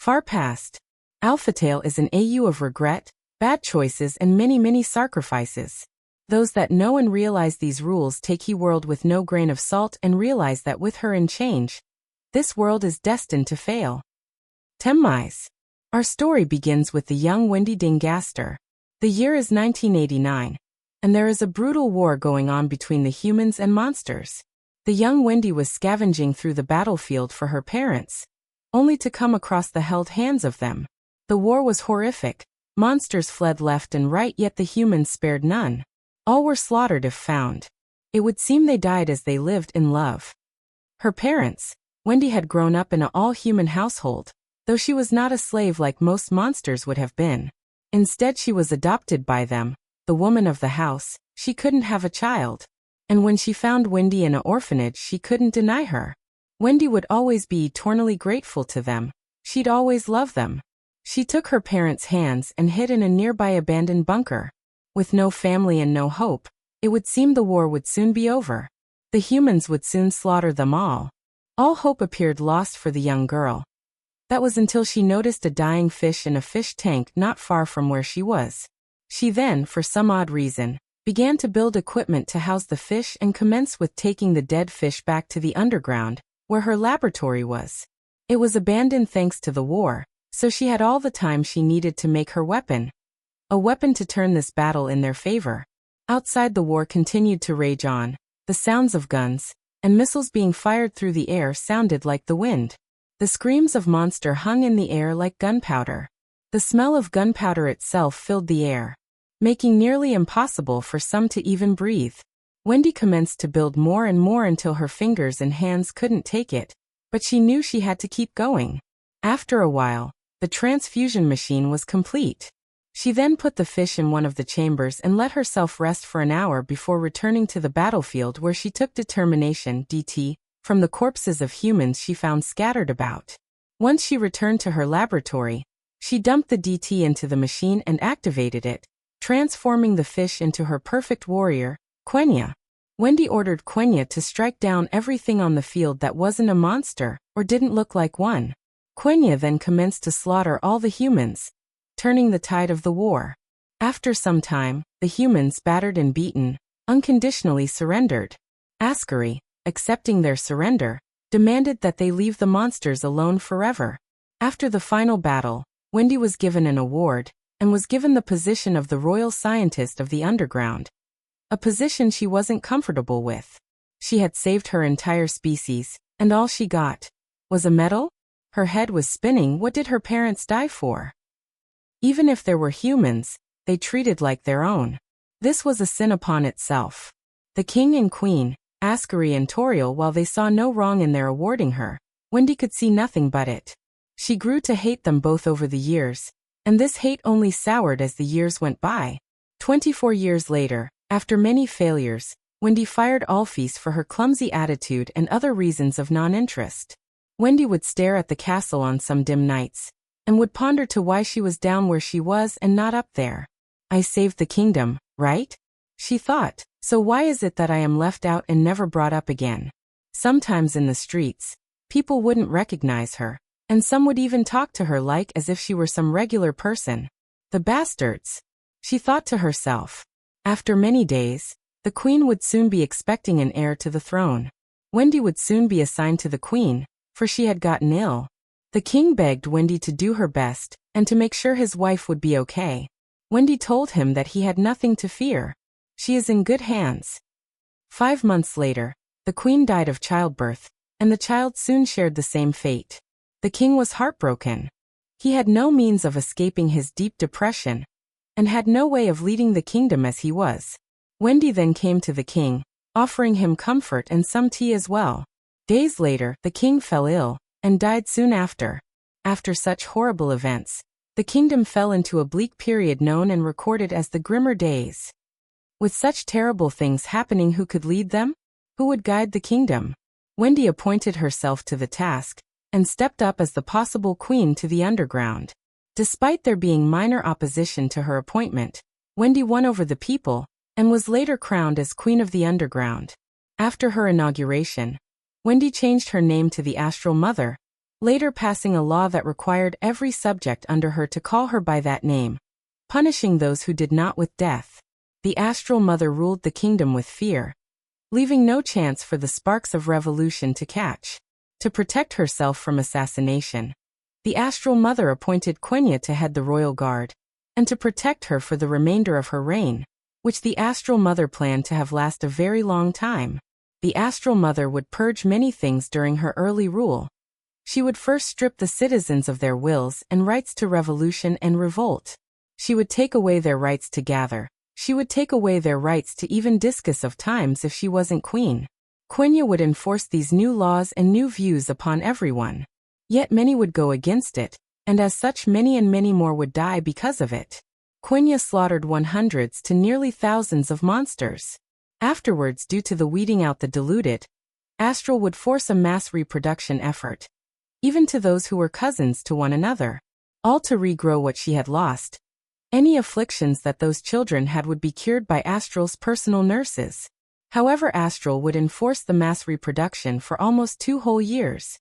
Far past. Alphatale is an AU of regret, bad choices and many sacrifices. Those that know and realize these rules take he world with no grain of salt and realize that with her in change, this world is destined to fail. Temmise. Our story begins with the young Wendy Dingaster. The year is 1989, and there is a brutal war going on between the humans and monsters. The young Wendy was scavenging through the battlefield for her parents, only to come across the held hands of them. The war was horrific. Monsters fled left and right, yet the humans spared none. All were slaughtered if found. It would seem they died as they lived in love. Her parents. Wendy had grown up in an all-human household, though she was not a slave like most monsters would have been. Instead, she was adopted by them, the woman of the house. She couldn't have a child. And when she found Wendy in an orphanage, she couldn't deny her. Wendy would always be eternally grateful to them. She'd always love them. She took her parents' hands and hid in a nearby abandoned bunker. With no family and no hope, it would seem the war would soon be over. The humans would soon slaughter them all. All hope appeared lost for the young girl. That was until she noticed a dying fish in a fish tank not far from where she was. She then, for some odd reason, began to build equipment to house the fish and commenced with taking the dead fish back to the underground, where her laboratory was. It was abandoned thanks to the war, so she had all the time she needed to make her weapon. A weapon to turn this battle in their favor. Outside, the war continued to rage on. The sounds of guns and missiles being fired through the air sounded like the wind. The screams of monster hung in the air like gunpowder. The smell of gunpowder itself filled the air, making nearly impossible for some to even breathe. Wendy commenced to build more and more until her fingers and hands couldn't take it, but she knew she had to keep going. After a while, the transfusion machine was complete. She then put the fish in one of the chambers and let herself rest for an hour before returning to the battlefield, where she took determination DT from the corpses of humans she found scattered about. Once she returned to her laboratory, she dumped the DT into the machine and activated it, transforming the fish into her perfect warrior, Quenya. Wendy ordered Quenya to strike down everything on the field that wasn't a monster or didn't look like one. Quenya then commenced to slaughter all the humans, turning the tide of the war. After some time, the humans, battered and beaten, unconditionally surrendered. Ascari, accepting their surrender, demanded that they leave the monsters alone forever. After the final battle, Wendy was given an award, and was given the position of the Royal Scientist of the Underground. A position she wasn't comfortable with. She had saved her entire species, and all she got was a medal? Her head was spinning. What did her parents die for? Even if there were humans, they treated like their own. This was a sin upon itself. The king and queen, Ascari and Toriel, while they saw no wrong in their awarding her, Wendy could see nothing but it. She grew to hate them both over the years, and this hate only soured as the years went by. 24 years later, after many failures, Wendy fired Alphys for her clumsy attitude and other reasons of non-interest. Wendy would stare at the castle on some dim nights, and would ponder to why she was down where she was and not up there. I saved the kingdom, right? She thought, so why is it that I am left out and never brought up again? Sometimes in the streets, people wouldn't recognize her, and some would even talk to her like as if she were some regular person. The bastards, she thought to herself. After many days, the queen would soon be expecting an heir to the throne. Wendy would soon be assigned to the queen, for she had gotten ill. The king begged Wendy to do her best, and to make sure his wife would be okay. Wendy told him that he had nothing to fear. She is in good hands. 5 months later, the queen died of childbirth, and the child soon shared the same fate. The king was heartbroken. He had no means of escaping his deep depression, and had no way of leading the kingdom as he was. Wendy then came to the king, offering him comfort and some tea as well. Days later, the king fell ill, and died soon after. After such horrible events, the kingdom fell into a bleak period known and recorded as the Grimmer Days. With such terrible things happening, who could lead them? Who would guide the kingdom? Wendy appointed herself to the task, and stepped up as the possible queen to the underground. Despite there being minor opposition to her appointment, Wendy won over the people, and was later crowned as Queen of the Underground. After her inauguration, Wendy changed her name to the Astral Mother, later passing a law that required every subject under her to call her by that name, punishing those who did not with death. The astral mother ruled the kingdom with fear, leaving no chance for the sparks of revolution to catch. To protect herself from assassination, the astral mother appointed Quenya to head the royal guard, and to protect her for the remainder of her reign, which the astral mother planned to have last a very long time. The astral mother would purge many things during her early rule. She would first strip the citizens of their wills and rights to revolution and revolt. She would take away their rights to gather. She would take away their rights to even discuss of times if she wasn't queen. Quenya would enforce these new laws and new views upon everyone. Yet many would go against it, and as such many and many more would die because of it. Quenya slaughtered 100s to nearly thousands of monsters. Afterwards, due to the weeding out the deluded, astral would force a mass reproduction effort, even to those who were cousins to one another, all to regrow what she had lost. Any afflictions that those children had would be cured by astral's personal nurses. However, astral would enforce the mass reproduction for almost 2 whole years.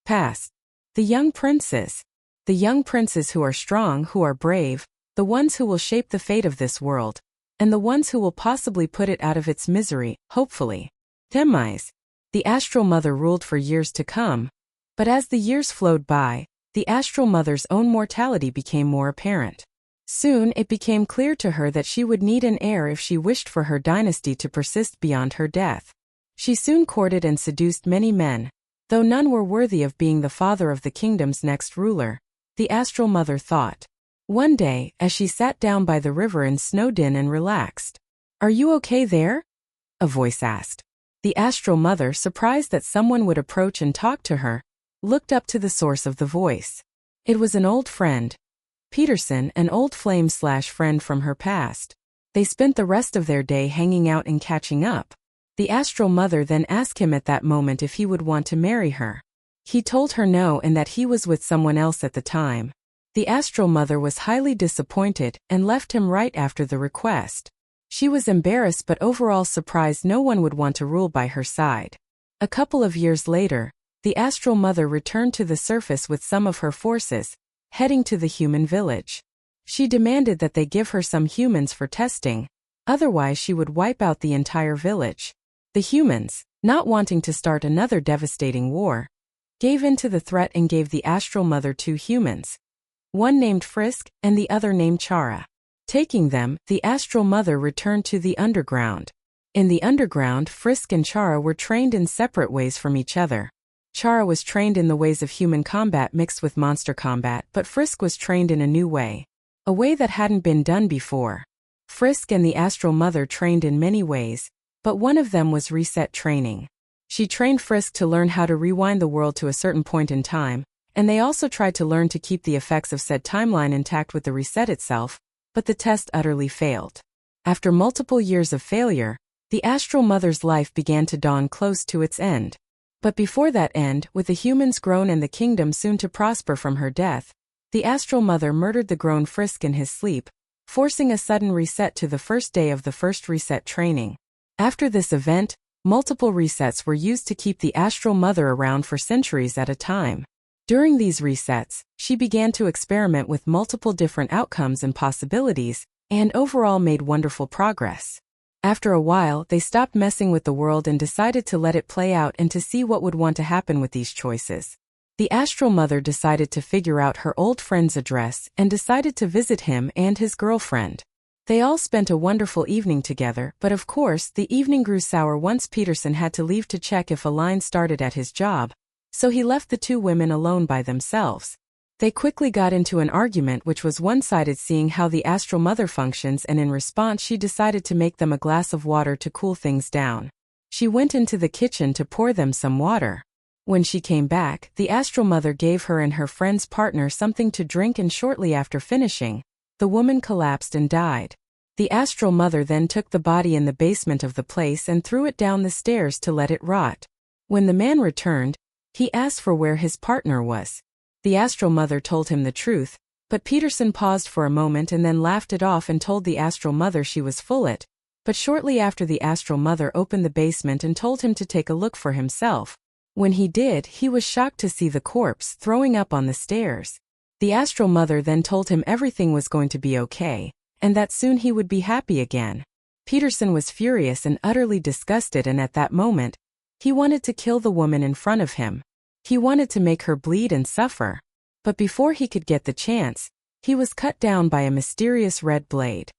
Past. The young princes. The young princes who are strong, who are brave, the ones who will shape the fate of this world, and the ones who will possibly put it out of its misery, hopefully. Demise. The astral mother ruled for years to come, but as the years flowed by, the astral mother's own mortality became more apparent. Soon it became clear to her that she would need an heir if she wished for her dynasty to persist beyond her death. She soon courted and seduced many men, though none were worthy of being the father of the kingdom's next ruler, the astral mother thought. One day, as she sat down by the river in Snowdin and relaxed, "Are you okay there?" a voice asked. The astral mother, surprised that someone would approach and talk to her, looked up to the source of the voice. It was an old friend, Peterson, an old flame/friend from her past. They spent the rest of their day hanging out and catching up. The astral mother then asked him at that moment if he would want to marry her. He told her no and that he was with someone else at the time. The astral mother was highly disappointed and left him right after the request. She was embarrassed but overall surprised no one would want to rule by her side. A couple of years later, the astral mother returned to the surface with some of her forces, heading to the human village. She demanded that they give her some humans for testing, otherwise she would wipe out the entire village. The humans, not wanting to start another devastating war, gave in to the threat and gave the astral mother 2 humans, one named Frisk and the other named Chara. Taking them, the astral mother returned to the underground. In the underground, Frisk and Chara were trained in separate ways from each other. Chara was trained in the ways of human combat mixed with monster combat, but Frisk was trained in a new way, a way that hadn't been done before. Frisk and the astral mother trained in many ways, but one of them was reset training. She trained Frisk to learn how to rewind the world to a certain point in time, and they also tried to learn to keep the effects of said timeline intact with the reset itself, but the test utterly failed. After multiple years of failure, the astral mother's life began to dawn close to its end. But before that end, with the humans grown and the kingdom soon to prosper from her death, the astral mother murdered the grown Frisk in his sleep, forcing a sudden reset to the first day of the first reset training. After this event, multiple resets were used to keep the astral mother around for centuries at a time. During these resets, she began to experiment with multiple different outcomes and possibilities, and overall made wonderful progress. After a while, they stopped messing with the world and decided to let it play out and to see what would want to happen with these choices. The astral mother decided to figure out her old friend's address and decided to visit him and his girlfriend. They all spent a wonderful evening together, but of course, the evening grew sour once Peterson had to leave to check if a line started at his job, so he left the 2 women alone by themselves. They quickly got into an argument which was one-sided, seeing how the astral mother functions, and in response she decided to make them a glass of water to cool things down. She went into the kitchen to pour them some water. When she came back, the astral mother gave her and her friend's partner something to drink, and shortly after finishing, the woman collapsed and died. The astral mother then took the body in the basement of the place and threw it down the stairs to let it rot. When the man returned, he asked for where his partner was. The astral mother told him the truth, but Peterson paused for a moment and then laughed it off and told the astral mother she was full it. But shortly after, the astral mother opened the basement and told him to take a look for himself. When he did, he was shocked to see the corpse throwing up on the stairs. The astral mother then told him everything was going to be okay, and that soon he would be happy again. Peterson was furious and utterly disgusted, and at that moment, he wanted to kill the woman in front of him. He wanted to make her bleed and suffer. But before he could get the chance, he was cut down by a mysterious red blade.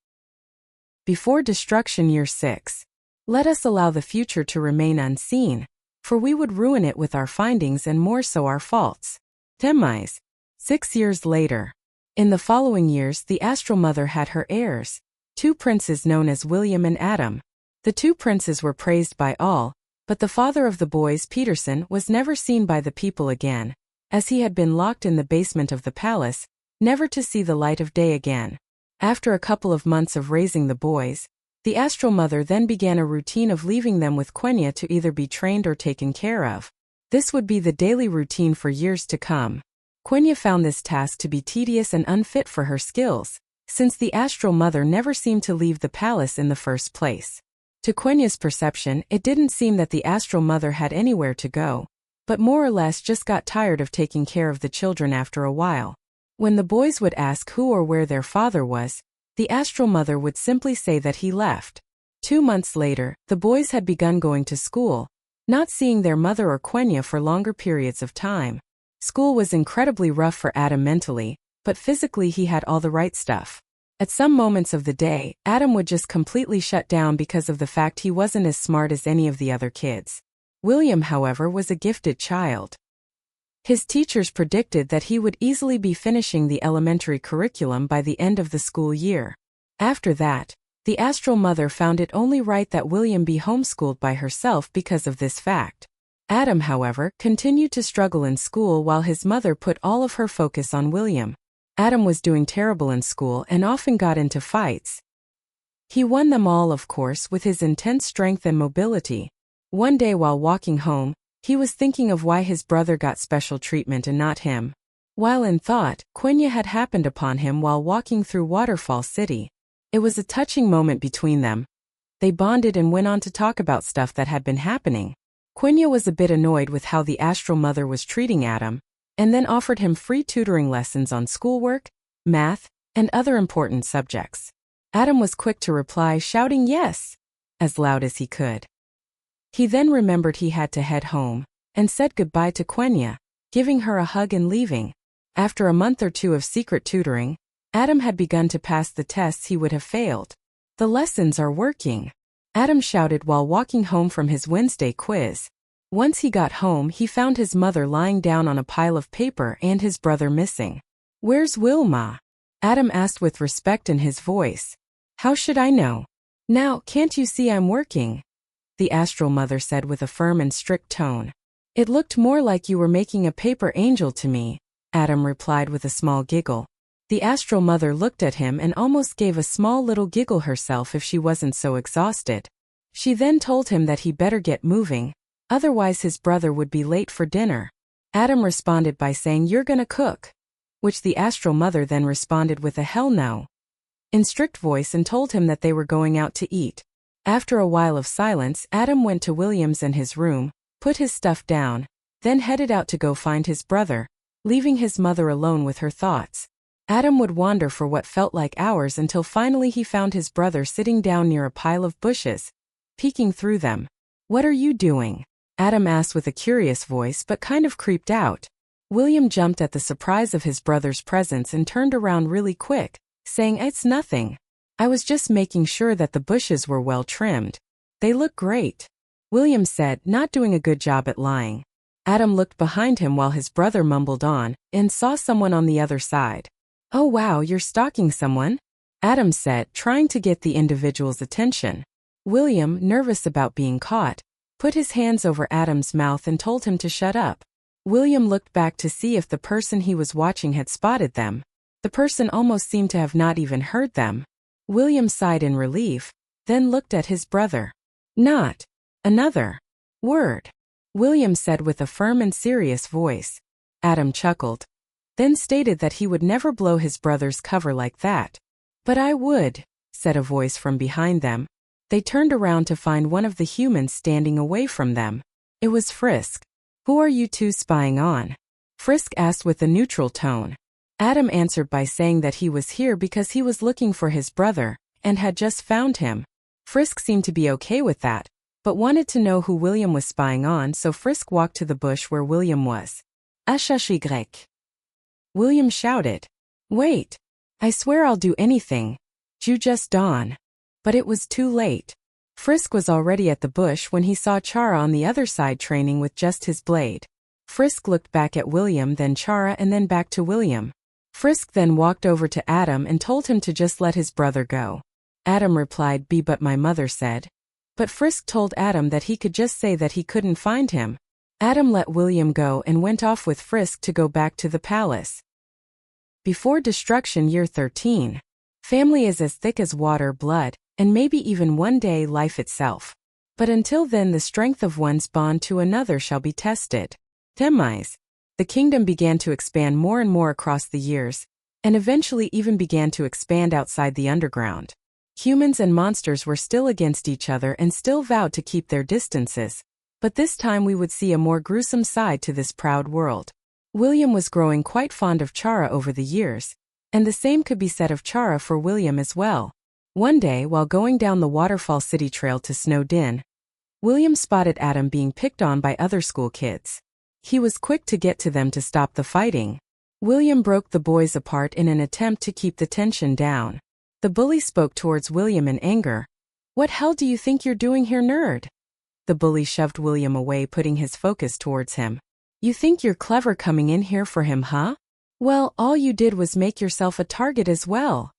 Before destruction, year 6. Let us allow the future to remain unseen, for we would ruin it with our findings and more so our faults. Demise. 6 years later. In the following years, the astral mother had her heirs, 2 princes known as William and Adam. The 2 princes were praised by all, but the father of the boys, Peterson, was never seen by the people again, as he had been locked in the basement of the palace, never to see the light of day again. After a couple of months of raising the boys, the astral mother then began a routine of leaving them with Quenya to either be trained or taken care of. This would be the daily routine for years to come. Quenya found this task to be tedious and unfit for her skills, since the astral mother never seemed to leave the palace in the first place. To Quenya's perception, it didn't seem that the astral mother had anywhere to go, but more or less just got tired of taking care of the children after a while. When the boys would ask who or where their father was, the astral mother would simply say that he left. 2 months later, the boys had begun going to school, not seeing their mother or Quenya for longer periods of time. School was incredibly rough for Adam mentally, but physically he had all the right stuff. At some moments of the day, Adam would just completely shut down because of the fact he wasn't as smart as any of the other kids. William, however, was a gifted child. His teachers predicted that he would easily be finishing the elementary curriculum by the end of the school year. After that, the astral mother found it only right that William be homeschooled by herself because of this fact. Adam, however, continued to struggle in school while his mother put all of her focus on William. Adam was doing terrible in school and often got into fights. He won them all, of course, with his intense strength and mobility. One day while walking home, he was thinking of why his brother got special treatment and not him. While in thought, Quenya had happened upon him while walking through Waterfall City. It was a touching moment between them. They bonded and went on to talk about stuff that had been happening. Quenya was a bit annoyed with how the astral mother was treating Adam, and then offered him free tutoring lessons on schoolwork, math, and other important subjects. Adam was quick to reply, shouting yes, as loud as he could. He then remembered he had to head home, and said goodbye to Quenya, giving her a hug and leaving. After a month or 2 of secret tutoring, Adam had begun to pass the tests he would have failed. The lessons are working, Adam shouted while walking home from his Wednesday quiz. Once he got home, he found his mother lying down on a pile of paper and his brother missing. "Where's Wilma?" Adam asked with respect in his voice. "How should I know? Now, can't you see I'm working?" the astral mother said with a firm and strict tone. "It looked more like you were making a paper angel to me," Adam replied with a small giggle. The astral mother looked at him and almost gave a small little giggle herself if she wasn't so exhausted. She then told him that he better get moving, otherwise his brother would be late for dinner. Adam responded by saying, "You're gonna cook," which the astral mother then responded with a "hell no" in strict voice and told him that they were going out to eat. After a while of silence, Adam went to William's in his room, put his stuff down, then headed out to go find his brother, leaving his mother alone with her thoughts. Adam would wander for what felt like hours until finally he found his brother sitting down near a pile of bushes, peeking through them. "What are you doing?" Adam asked with a curious voice but kind of creeped out. William jumped at the surprise of his brother's presence and turned around really quick, saying, "It's nothing. I was just making sure that the bushes were well trimmed. They look great," William said, not doing a good job at lying. Adam looked behind him while his brother mumbled on, and saw someone on the other side. "Oh wow, you're stalking someone?" Adam said, trying to get the individual's attention. William, nervous about being caught, put his hands over Adam's mouth and told him to shut up. William looked back to see if the person he was watching had spotted them. The person almost seemed to have not even heard them. William sighed in relief, then looked at his brother. "Not another word," William said with a firm and serious voice. Adam chuckled, then stated that he would never blow his brother's cover like that. "But I would," said a voice from behind them. They turned around to find one of the humans standing away from them. It was Frisk. "Who are you two spying on?" Frisk asked with a neutral tone. Adam answered by saying that he was here because he was looking for his brother, and had just found him. Frisk seemed to be okay with that, but wanted to know who William was spying on, so Frisk walked to the bush where William was. "HY." William shouted. "Wait! I swear I'll do anything. You just dawn." But it was too late. Frisk was already at the bush when he saw Chara on the other side training with just his blade. Frisk looked back at William, then Chara, and then back to William. Frisk then walked over to Adam and told him to just let his brother go. Adam replied, "But my mother said." But Frisk told Adam that he could just say that he couldn't find him. Adam let William go and went off with Frisk to go back to the palace. Before destruction, year 13. Family is as thick as water, blood, and maybe even one day life itself. But until then the strength of one's bond to another shall be tested. Demise. The kingdom began to expand more and more across the years, and eventually even began to expand outside the underground. Humans and monsters were still against each other and still vowed to keep their distances, but this time we would see a more gruesome side to this proud world. William was growing quite fond of Chara over the years, and the same could be said of Chara for William as well. One day, while going down the Waterfall City Trail to Snow Den, William spotted Adam being picked on by other school kids. He was quick to get to them to stop the fighting. William broke the boys apart in an attempt to keep the tension down. The bully spoke towards William in anger. "What hell do you think you're doing here, nerd?" The bully shoved William away, putting his focus towards him. "You think you're clever coming in here for him, huh? Well, all you did was make yourself a target as well,"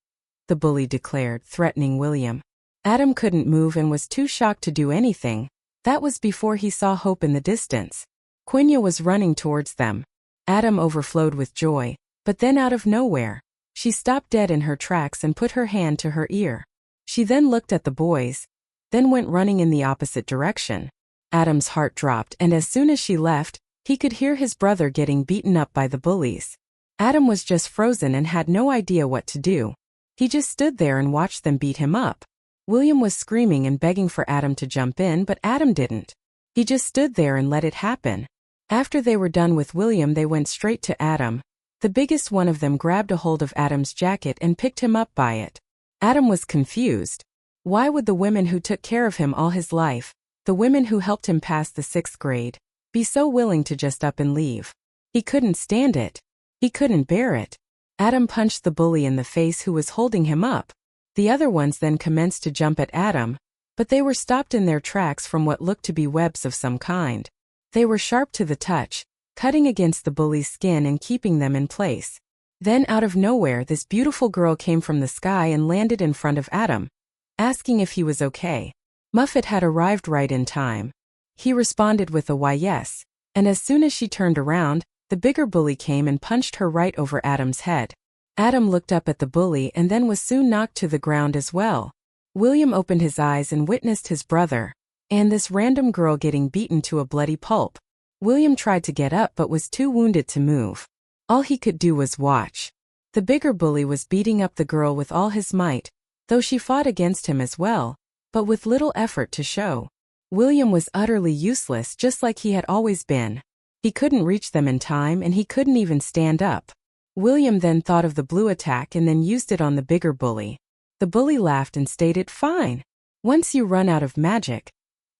the bully declared, threatening William. Adam couldn't move and was too shocked to do anything. That was before he saw hope in the distance. Quenya was running towards them. Adam overflowed with joy, but then out of nowhere, she stopped dead in her tracks and put her hand to her ear. She then looked at the boys, then went running in the opposite direction. Adam's heart dropped, and as soon as she left, he could hear his brother getting beaten up by the bullies. Adam was just frozen and had no idea what to do. He just stood there and watched them beat him up. William was screaming and begging for Adam to jump in, but Adam didn't. He just stood there and let it happen. After they were done with William, they went straight to Adam. The biggest one of them grabbed a hold of Adam's jacket and picked him up by it. Adam was confused. Why would the women who took care of him all his life, the women who helped him pass the 6th grade, be so willing to just up and leave? He couldn't stand it. He couldn't bear it. Adam punched the bully in the face who was holding him up. The other ones then commenced to jump at Adam, but they were stopped in their tracks from what looked to be webs of some kind. They were sharp to the touch, cutting against the bully's skin and keeping them in place. Then out of nowhere, this beautiful girl came from the sky and landed in front of Adam, asking if he was okay. Muffet had arrived right in time. He responded with a "why yes," and as soon as she turned around, the bigger bully came and punched her right over Adam's head. Adam looked up at the bully and then was soon knocked to the ground as well. William opened his eyes and witnessed his brother and this random girl getting beaten to a bloody pulp. William tried to get up but was too wounded to move. All he could do was watch. The bigger bully was beating up the girl with all his might, though she fought against him as well, but with little effort to show. William was utterly useless, just like he had always been. He couldn't reach them in time and he couldn't even stand up. William then thought of the blue attack and then used it on the bigger bully. The bully laughed and stated, "Fine. Once you run out of magic,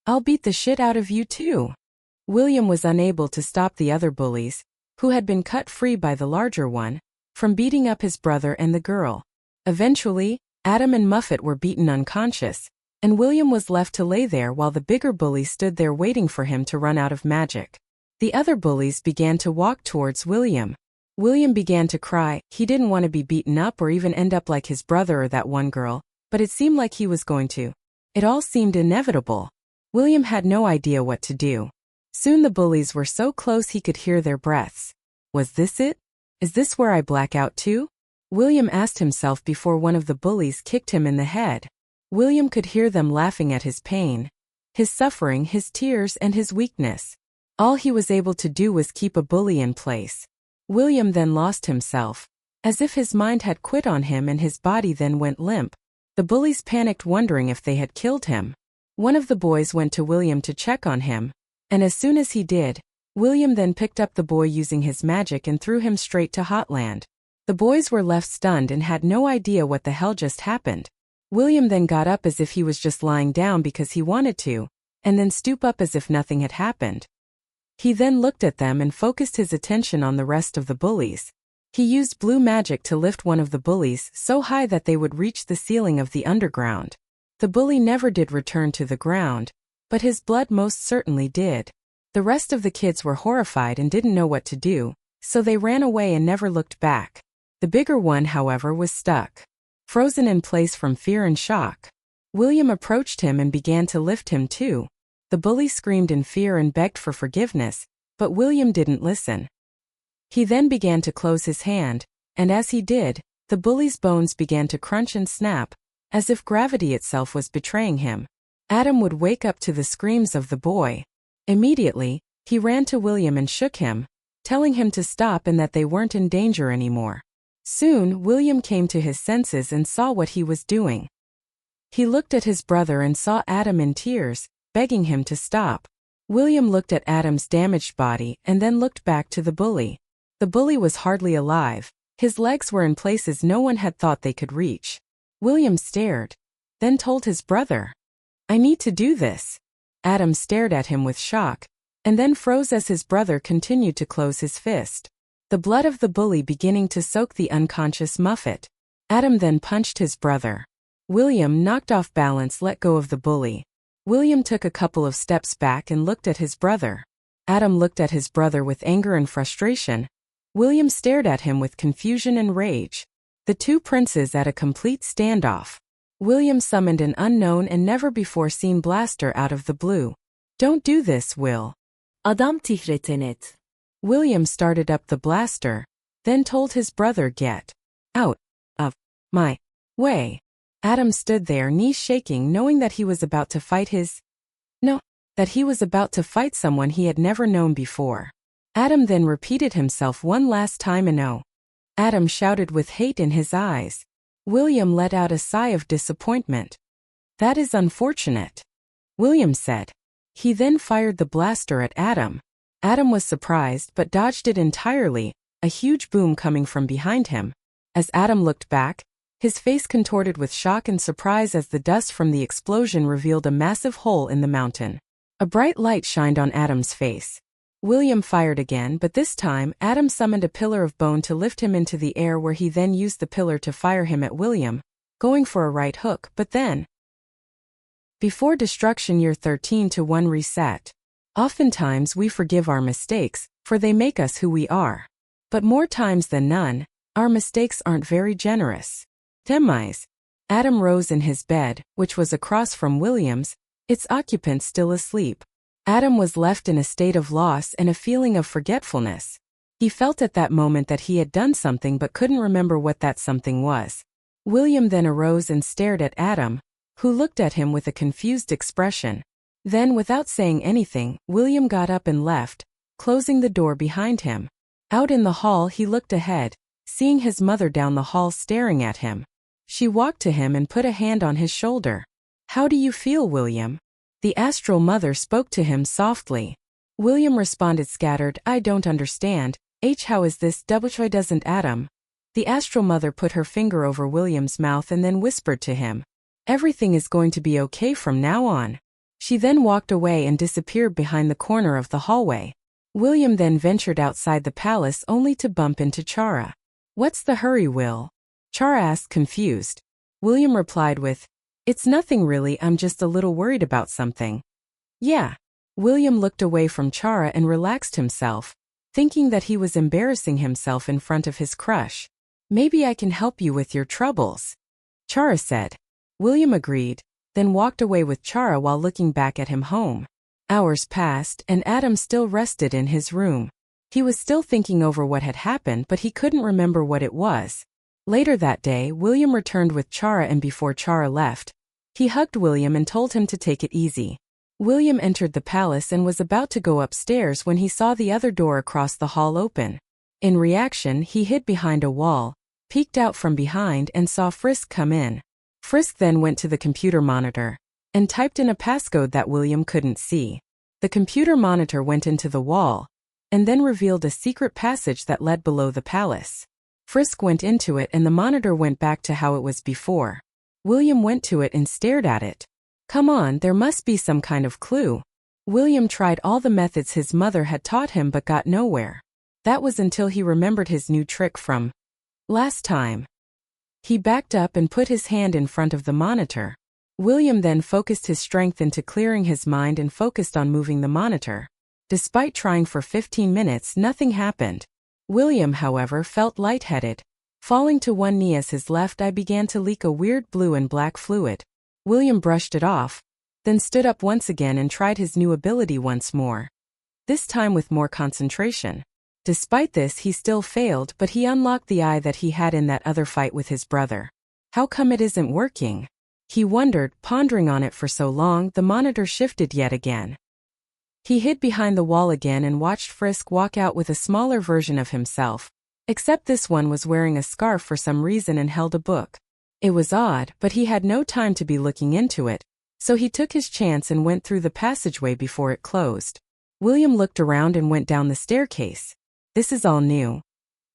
I'll beat the shit out of you too." William was unable to stop the other bullies, who had been cut free by the larger one, from beating up his brother and the girl. Eventually, Adam and Muffet were beaten unconscious, and William was left to lay there while the bigger bully stood there waiting for him to run out of magic. The other bullies began to walk towards William. William began to cry. He didn't want to be beaten up or even end up like his brother or that one girl, but it seemed like he was going to. It all seemed inevitable. William had no idea what to do. Soon the bullies were so close he could hear their breaths. Was this it? Is this where I black out too? William asked himself before one of the bullies kicked him in the head. William could hear them laughing at his pain, his suffering, his tears, and his weakness. All he was able to do was keep a bully in place. William then lost himself, as if his mind had quit on him, and his body then went limp. The bullies panicked, wondering if they had killed him. One of the boys went to William to check on him, and as soon as he did, William then picked up the boy using his magic and threw him straight to Hotland. The boys were left stunned and had no idea what the hell just happened. William then got up as if he was just lying down because he wanted to, and then stoop up as if nothing had happened. He then looked at them and focused his attention on the rest of the bullies. He used blue magic to lift one of the bullies so high that they would reach the ceiling of the underground. The bully never did return to the ground, but his blood most certainly did. The rest of the kids were horrified and didn't know what to do, so they ran away and never looked back. The bigger one, however, was stuck, frozen in place from fear and shock. William approached him and began to lift him too. The bully screamed in fear and begged for forgiveness, but William didn't listen. He then began to close his hand, and as he did, the bully's bones began to crunch and snap, as if gravity itself was betraying him. Adam would wake up to the screams of the boy. Immediately, he ran to William and shook him, telling him to stop and that they weren't in danger anymore. Soon, William came to his senses and saw what he was doing. He looked at his brother and saw Adam in tears, begging him to stop. William looked at Adam's damaged body and then looked back to the bully. The bully was hardly alive. His legs were in places no one had thought they could reach. William stared, then told his brother, "I need to do this." Adam stared at him with shock, and then froze as his brother continued to close his fist, the blood of the bully beginning to soak the unconscious Muffet. Adam then punched his brother. William, knocked off balance, let go of the bully. William took a couple of steps back and looked at his brother. Adam looked at his brother with anger and frustration. William stared at him with confusion and rage. The two princes at a complete standoff. William summoned an unknown and never-before-seen blaster out of the blue. "Don't do this, Will." Adam tihretenet. William started up the blaster, then told his brother, "Get out of my way." Adam stood there, knees shaking, knowing that he was about to fight that he was about to fight someone he had never known before. Adam then repeated himself one last time and "Oh." Adam shouted with hate in his eyes. William let out a sigh of disappointment. "That is unfortunate," William said. He then fired the blaster at Adam. Adam was surprised but dodged it entirely, a huge boom coming from behind him. As Adam looked back, his face contorted with shock and surprise as the dust from the explosion revealed a massive hole in the mountain. A bright light shined on Adam's face. William fired again, but this time, Adam summoned a pillar of bone to lift him into the air, where he then used the pillar to fire him at William, going for a right hook, but then, before destruction, year 13-1 reset. Oftentimes we forgive our mistakes, for they make us who we are. But more times than none, our mistakes aren't very generous. Demise. Adam rose in his bed, which was across from William's, its occupant still asleep. Adam was left in a state of loss and a feeling of forgetfulness. He felt at that moment that he had done something but couldn't remember what that something was. William then arose and stared at Adam, who looked at him with a confused expression. Then, without saying anything, William got up and left, closing the door behind him. Out in the hall, he looked ahead, seeing his mother down the hall staring at him. She walked to him and put a hand on his shoulder. "How do you feel, William?" The astral mother spoke to him softly. William responded scattered, "I don't understand. How is this? Why doesn't Adam?" The astral mother put her finger over William's mouth and then whispered to him, "Everything is going to be okay from now on." She then walked away and disappeared behind the corner of the hallway. William then ventured outside the palace only to bump into Chara. "What's the hurry, Will?" Chara asked, confused. William replied with, "It's nothing really, I'm just a little worried about something." "Yeah." William looked away from Chara and relaxed himself, thinking that he was embarrassing himself in front of his crush. "Maybe I can help you with your troubles," Chara said. William agreed, then walked away with Chara while looking back at him home. Hours passed and Adam still rested in his room. He was still thinking over what had happened, but he couldn't remember what it was. Later that day, William returned with Chara, and before Chara left, he hugged William and told him to take it easy. William entered the palace and was about to go upstairs when he saw the other door across the hall open. In reaction, he hid behind a wall, peeked out from behind and saw Frisk come in. Frisk then went to the computer monitor and typed in a passcode that William couldn't see. The computer monitor went into the wall, and then revealed a secret passage that led below the palace. Frisk went into it and the monitor went back to how it was before. William went to it and stared at it. Come on, there must be some kind of clue. William tried all the methods his mother had taught him but got nowhere. That was until he remembered his new trick from last time. He backed up and put his hand in front of the monitor. William then focused his strength into clearing his mind and focused on moving the monitor. Despite trying for 15 minutes, nothing happened. William, however, felt lightheaded. Falling to one knee as his left eye began to leak a weird blue and black fluid. William brushed it off, then stood up once again and tried his new ability once more. This time with more concentration. Despite this, he still failed, but he unlocked the eye that he had in that other fight with his brother. How come it isn't working? He wondered, pondering on it for so long. The monitor shifted yet again. He hid behind the wall again and watched Frisk walk out with a smaller version of himself. Except this one was wearing a scarf for some reason and held a book. It was odd, but he had no time to be looking into it, so he took his chance and went through the passageway before it closed. William looked around and went down the staircase. This is all new.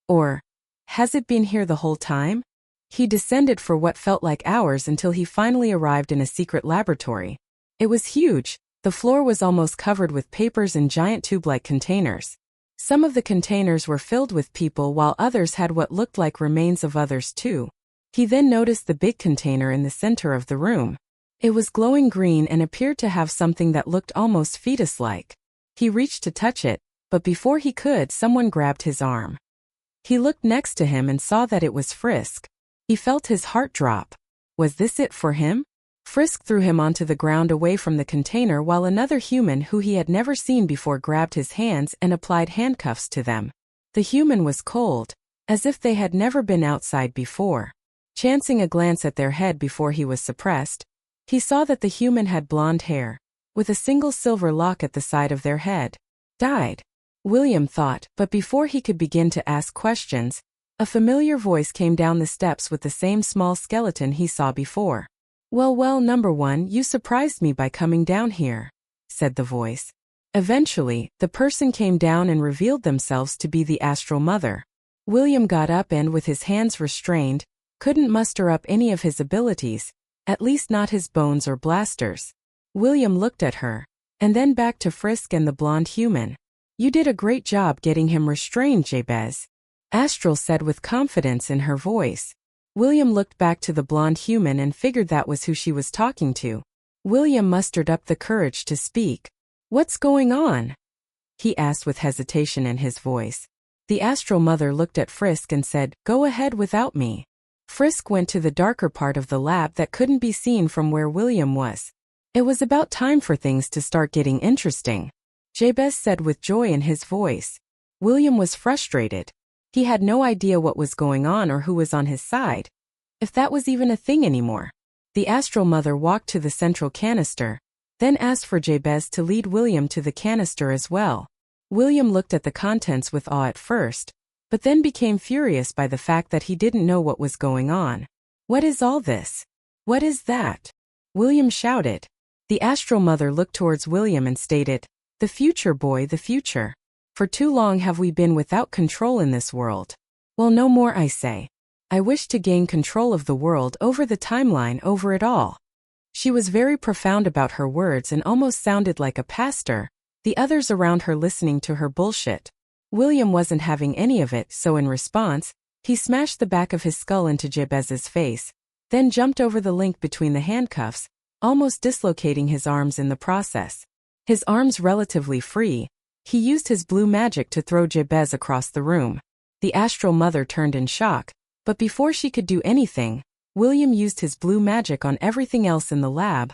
Or, has it been here the whole time? He descended for what felt like hours until he finally arrived in a secret laboratory. It was huge. The floor was almost covered with papers in giant tube-like containers. Some of the containers were filled with people while others had what looked like remains of others too. He then noticed the big container in the center of the room. It was glowing green and appeared to have something that looked almost fetus-like. He reached to touch it, but before he could, someone grabbed his arm. He looked next to him and saw that it was Frisk. He felt his heart drop. Was this it for him? Frisk threw him onto the ground away from the container while another human who he had never seen before grabbed his hands and applied handcuffs to them. The human was cold, as if they had never been outside before. Chancing a glance at their head before he was suppressed, he saw that the human had blonde hair, with a single silver lock at the side of their head. Died, William thought, but before he could begin to ask questions, a familiar voice came down the steps with the same small skeleton he saw before. Well, number one, you surprised me by coming down here, said the voice. Eventually, the person came down and revealed themselves to be the astral mother. William got up and, with his hands restrained, couldn't muster up any of his abilities, at least not his bones or blasters. William looked at her, and then back to Frisk and the blonde human. You did a great job getting him restrained, Jabez, Astral said with confidence in her voice. William looked back to the blonde human and figured that was who she was talking to. William mustered up the courage to speak. What's going on? He asked with hesitation in his voice. The astral mother looked at Frisk and said, Go ahead without me. Frisk went to the darker part of the lab that couldn't be seen from where William was. It was about time for things to start getting interesting, Jabez said with joy in his voice. William was frustrated. He had no idea what was going on or who was on his side, if that was even a thing anymore. The astral mother walked to the central canister, then asked for Jabez to lead William to the canister as well. William looked at the contents with awe at first, but then became furious by the fact that he didn't know what was going on. What is all this? What is that? William shouted. The astral mother looked towards William and stated, The future, boy, the future. For too long have we been without control in this world. Well, no more, I say. I wish to gain control of the world, over the timeline, over it all. She was very profound about her words and almost sounded like a pastor, the others around her listening to her bullshit. William wasn't having any of it, so in response, he smashed the back of his skull into Jabez's face, then jumped over the link between the handcuffs, almost dislocating his arms in the process. His arms relatively free, he used his blue magic to throw Jabez across the room. The astral mother turned in shock, but before she could do anything, William used his blue magic on everything else in the lab,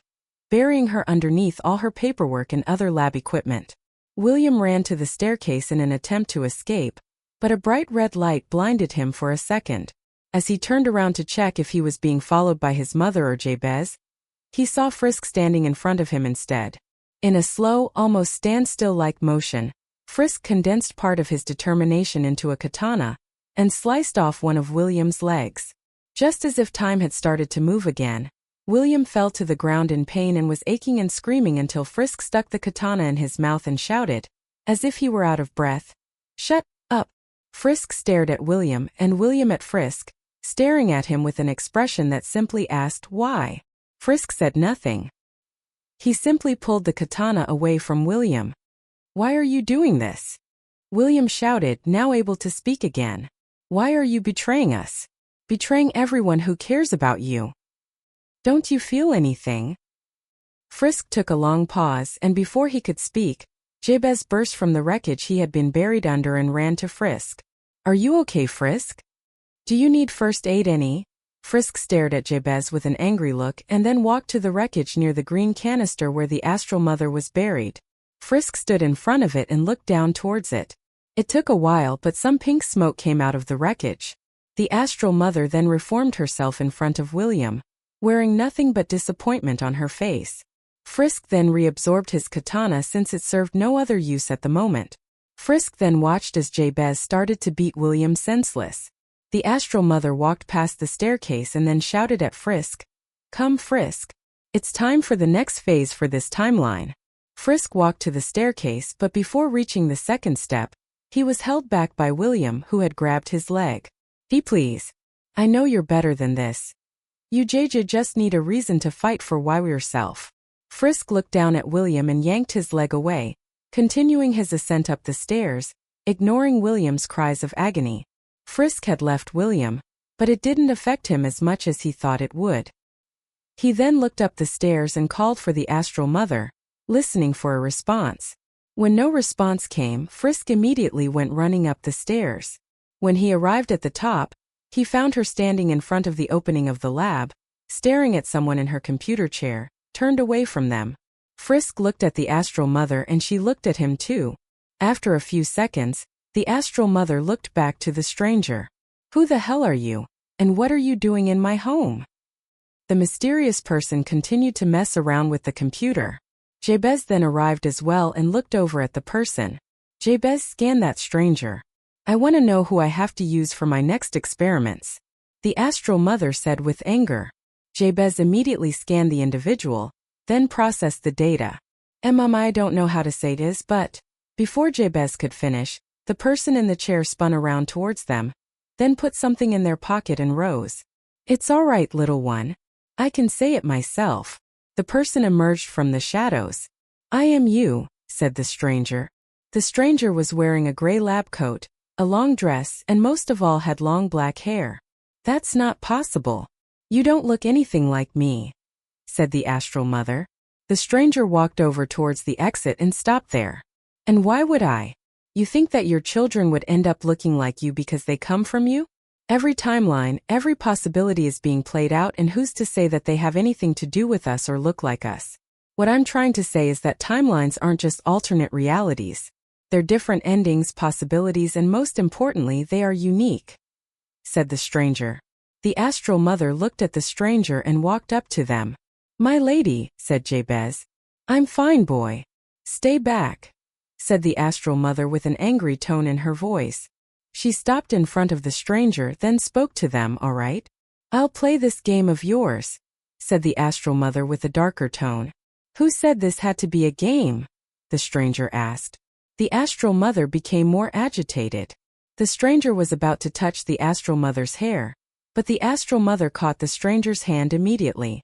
burying her underneath all her paperwork and other lab equipment. William ran to the staircase in an attempt to escape, but a bright red light blinded him for a second. As he turned around to check if he was being followed by his mother or Jabez, he saw Frisk standing in front of him instead. In a slow, almost standstill-like motion, Frisk condensed part of his determination into a katana and sliced off one of William's legs. Just as if time had started to move again, William fell to the ground in pain and was aching and screaming until Frisk stuck the katana in his mouth and shouted, as if he were out of breath. "Shut up." Frisk stared at William, and William at Frisk, staring at him with an expression that simply asked, "Why?" Frisk said nothing. He simply pulled the katana away from William. "Why are you doing this?" William shouted, now able to speak again. "Why are you betraying us? Betraying everyone who cares about you? Don't you feel anything?" Frisk took a long pause, and before he could speak, Jabez burst from the wreckage he had been buried under and ran to Frisk. "Are you okay, Frisk? Do you need first aid any?" Frisk stared at Jabez with an angry look and then walked to the wreckage near the green canister where the Astral Mother was buried. Frisk stood in front of it and looked down towards it. It took a while, but some pink smoke came out of the wreckage. The Astral Mother then reformed herself in front of William, wearing nothing but disappointment on her face. Frisk then reabsorbed his katana since it served no other use at the moment. Frisk then watched as Jabez started to beat William senseless. The Astral Mother walked past the staircase and then shouted at Frisk, "Come, Frisk. It's time for the next phase for this timeline." Frisk walked to the staircase, but before reaching the second step, he was held back by William, who had grabbed his leg. Please. I know you're better than this. You just need a reason to fight for yourself." Frisk looked down at William and yanked his leg away, continuing his ascent up the stairs, ignoring William's cries of agony. Frisk had left William, but it didn't affect him as much as he thought it would. He then looked up the stairs and called for the Astral Mother, listening for a response. When no response came, Frisk immediately went running up the stairs. When he arrived at the top, he found her standing in front of the opening of the lab, staring at someone in her computer chair, turned away from them. Frisk looked at the Astral Mother and she looked at him too. After a few seconds, the Astral Mother looked back to the stranger. "Who the hell are you? And what are you doing in my home?" The mysterious person continued to mess around with the computer. Jabez then arrived as well and looked over at the person. Jabez scanned that stranger. "I want to know who I have to use for my next experiments," the Astral Mother said with anger. Jabez immediately scanned the individual, then processed the data. I don't know how to say this, but..." Before Jabez could finish, the person in the chair spun around towards them, then put something in their pocket and rose. "It's all right, little one. I can say it myself." The person emerged from the shadows. "I am you," said the stranger. The stranger was wearing a gray lab coat, a long dress, and most of all had long black hair. "That's not possible. You don't look anything like me," said the Astral Mother. The stranger walked over towards the exit and stopped there. "And why would I? You think that your children would end up looking like you because they come from you? Every timeline, every possibility is being played out, and who's to say that they have anything to do with us or look like us? What I'm trying to say is that timelines aren't just alternate realities. They're different endings, possibilities, and most importantly, they are unique," said the stranger. The Astral Mother looked at the stranger and walked up to them. "My lady," said Jabez. "I'm fine, boy. Stay back," said the Astral Mother with an angry tone in her voice. She stopped in front of the stranger, then spoke to them. "All right. I'll play this game of yours," said the Astral Mother with a darker tone. "Who said this had to be a game?" the stranger asked. The Astral Mother became more agitated. The stranger was about to touch the Astral Mother's hair, but the Astral Mother caught the stranger's hand immediately.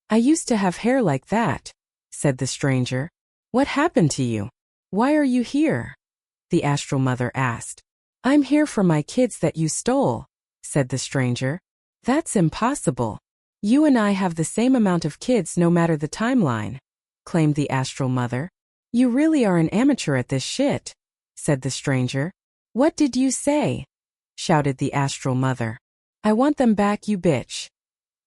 "I used to have hair like that," said the stranger. "What happened to you? Why are you here?" the Astral Mother asked. "I'm here for my kids that you stole," said the stranger. "That's impossible. You and I have the same amount of kids no matter the timeline," claimed the Astral Mother. "You really are an amateur at this shit," said the stranger. "What did you say?" shouted the Astral Mother. "I want them back, you bitch."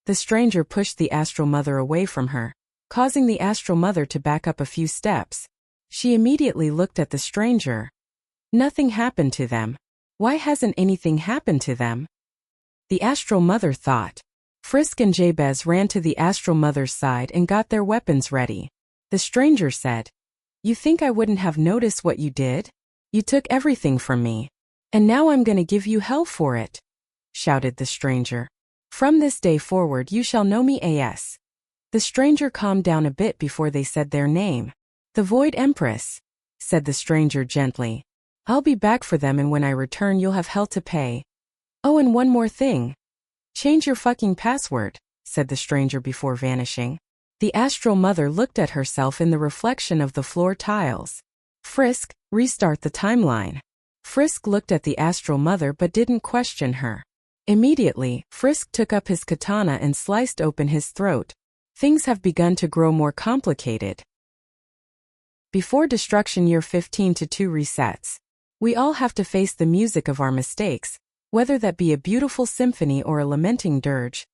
The stranger pushed the Astral Mother away from her, causing the Astral Mother to back up a few steps. She immediately looked at the stranger. Nothing happened to them. Why hasn't anything happened to them? The Astral Mother thought. Frisk and Jabez ran to the Astral Mother's side and got their weapons ready. The stranger said, "You think I wouldn't have noticed what you did? You took everything from me. And now I'm gonna give you hell for it," shouted the stranger. "From this day forward you shall know me as." The stranger calmed down a bit before they said their name. "The Void Empress," said the stranger gently. I'll be back for them, and when I return you'll have hell to pay. Oh, and one more thing. Change your fucking password, said the stranger before vanishing. The astral mother looked at herself in the reflection of the floor tiles. Frisk, restart the timeline. Frisk looked at the astral mother but didn't question her. Immediately, Frisk took up his katana and sliced open his throat. Things have begun to grow more complicated. Before Destruction Year 15-2 resets, we all have to face the music of our mistakes, whether that be a beautiful symphony or a lamenting dirge.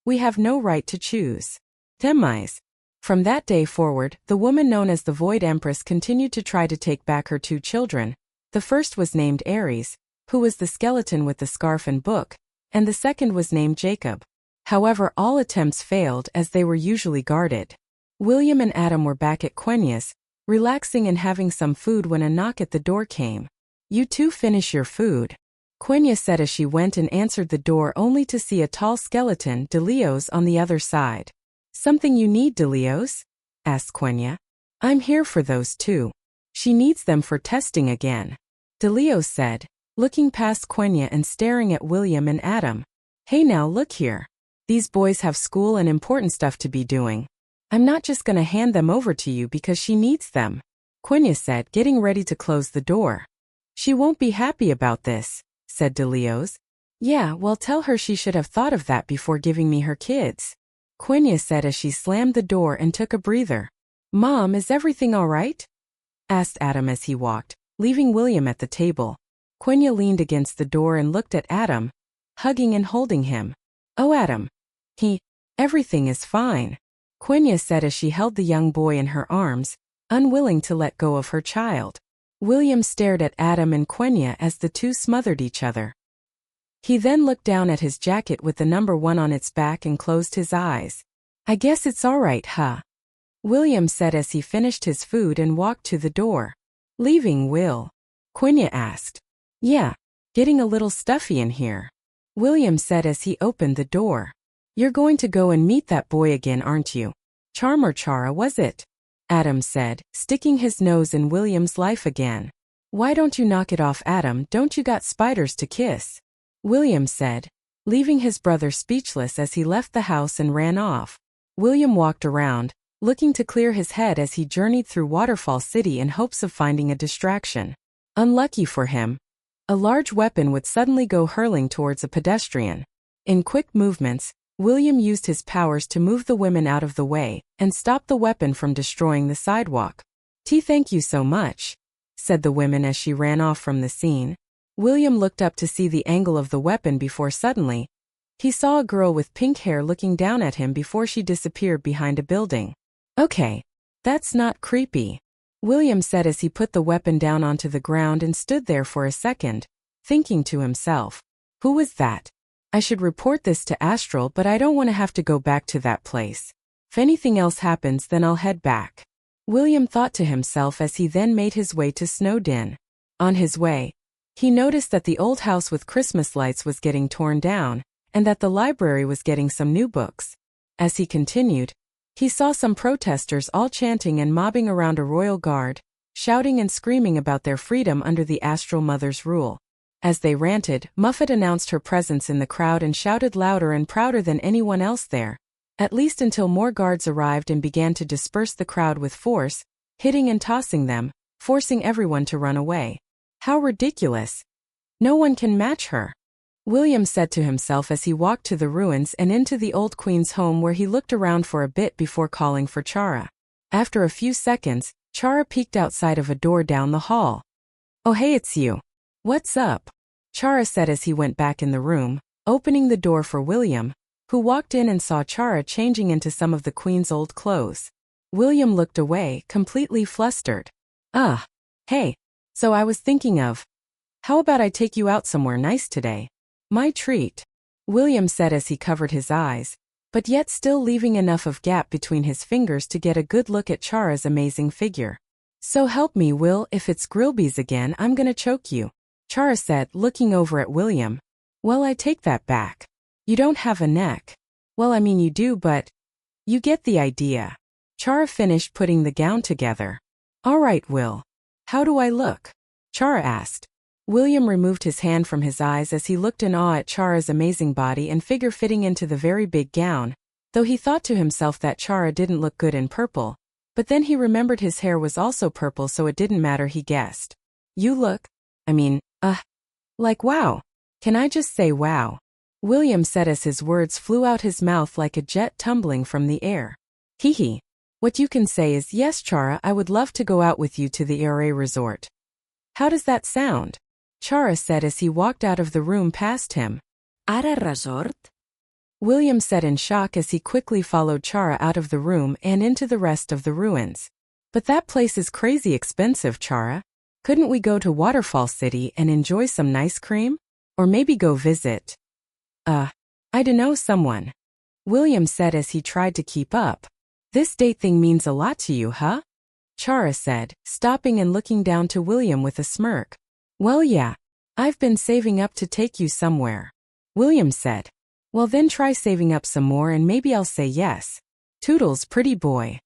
We have no right to choose. Demise. From that day forward, the woman known as the Void Empress continued to try to take back her 2 children. The first was named Ares, who was the skeleton with the scarf and book, and the second was named Jacob. However, all attempts failed as they were usually guarded. William and Adam were back at Quenya's, relaxing and having some food when a knock at the door came. You two finish your food, Quenya said as she went and answered the door, only to see a tall skeleton, DeLeos, on the other side. Something you need, DeLeos? Asked Quenya. I'm here for those 2. She needs them for testing again, DeLeos said, looking past Quenya and staring at William and Adam. Hey now, look here. These boys have school and important stuff to be doing. I'm not just gonna hand them over to you because she needs them, Quenya said, getting ready to close the door. She won't be happy about this, said DeLeos. Yeah, well, tell her she should have thought of that before giving me her kids, Quenya said as she slammed the door and took a breather. Mom, is everything all right? Asked Adam as he walked, leaving William at the table. Quenya leaned against the door and looked at Adam, hugging and holding him. Oh, Adam. Everything is fine, Quenya said as she held the young boy in her arms, unwilling to let go of her child. William stared at Adam and Quenya as the 2 smothered each other. He then looked down at his jacket with the number 1 on its back and closed his eyes. I guess it's all right, huh? William said as he finished his food and walked to the door. Leaving, Will? Quenya asked. Yeah, getting a little stuffy in here, William said as he opened the door. You're going to go and meet that boy again, aren't you? Charm or Chara, was it? Adam said, sticking his nose in William's life again. Why don't you knock it off, Adam? Don't you got spiders to kiss? William said, leaving his brother speechless as he left the house and ran off. William walked around, looking to clear his head as he journeyed through Waterfall City in hopes of finding a distraction. Unlucky for him, a large weapon would suddenly go hurling towards a pedestrian. In quick movements, William used his powers to move the women out of the way and stop the weapon from destroying the sidewalk. Thank you so much, said the woman as she ran off from the scene. William looked up to see the angle of the weapon before suddenly, he saw a girl with pink hair looking down at him before she disappeared behind a building. Okay, that's not creepy, William said as he put the weapon down onto the ground and stood there for a second, thinking to himself, who was that? I should report this to Astral, but I don't want to have to go back to that place. If anything else happens, then I'll head back, William thought to himself as he then made his way to Snowdin. On his way, he noticed that the old house with Christmas lights was getting torn down, and that the library was getting some new books. As he continued, he saw some protesters all chanting and mobbing around a royal guard, shouting and screaming about their freedom under the Astral Mother's rule. As they ranted, Muffet announced her presence in the crowd and shouted louder and prouder than anyone else there, at least until more guards arrived and began to disperse the crowd with force, hitting and tossing them, forcing everyone to run away. How ridiculous! No one can match her, William said to himself as he walked to the ruins and into the old queen's home, where he looked around for a bit before calling for Chara. After a few seconds, Chara peeked outside of a door down the hall. Oh hey, it's you. What's up? Chara said as he went back in the room, opening the door for William, who walked in and saw Chara changing into some of the queen's old clothes. William looked away, completely flustered. Hey, so I was thinking of, how about I take you out somewhere nice today? My treat, William said as he covered his eyes, but yet still leaving enough of gap between his fingers to get a good look at Chara's amazing figure. So help me, Will, if it's Grillby's again, I'm gonna choke you, Chara said, looking over at William. Well, I take that back. You don't have a neck. Well, I mean you do, but you get the idea. Chara finished putting the gown together. All right, Will. How do I look? Chara asked. William removed his hand from his eyes as he looked in awe at Chara's amazing body and figure fitting into the very big gown, though he thought to himself that Chara didn't look good in purple. But then he remembered his hair was also purple, so it didn't matter, he guessed. You look, like wow. Can I just say wow? William said as his words flew out his mouth like a jet tumbling from the air. Hee hee. What you can say is, yes Chara, I would love to go out with you to the Aire resort. How does that sound? Chara said as he walked out of the room past him. Aire resort? William said in shock as he quickly followed Chara out of the room and into the rest of the ruins. But that place is crazy expensive, Chara. Couldn't we go to Waterfall City and enjoy some nice cream? Or maybe go visit, I dunno, someone. William said as he tried to keep up. This date thing means a lot to you, huh? Chara said, stopping and looking down to William with a smirk. Well yeah. I've been saving up to take you somewhere. William said. Well then try saving up some more and maybe I'll say yes. Toodles, pretty boy.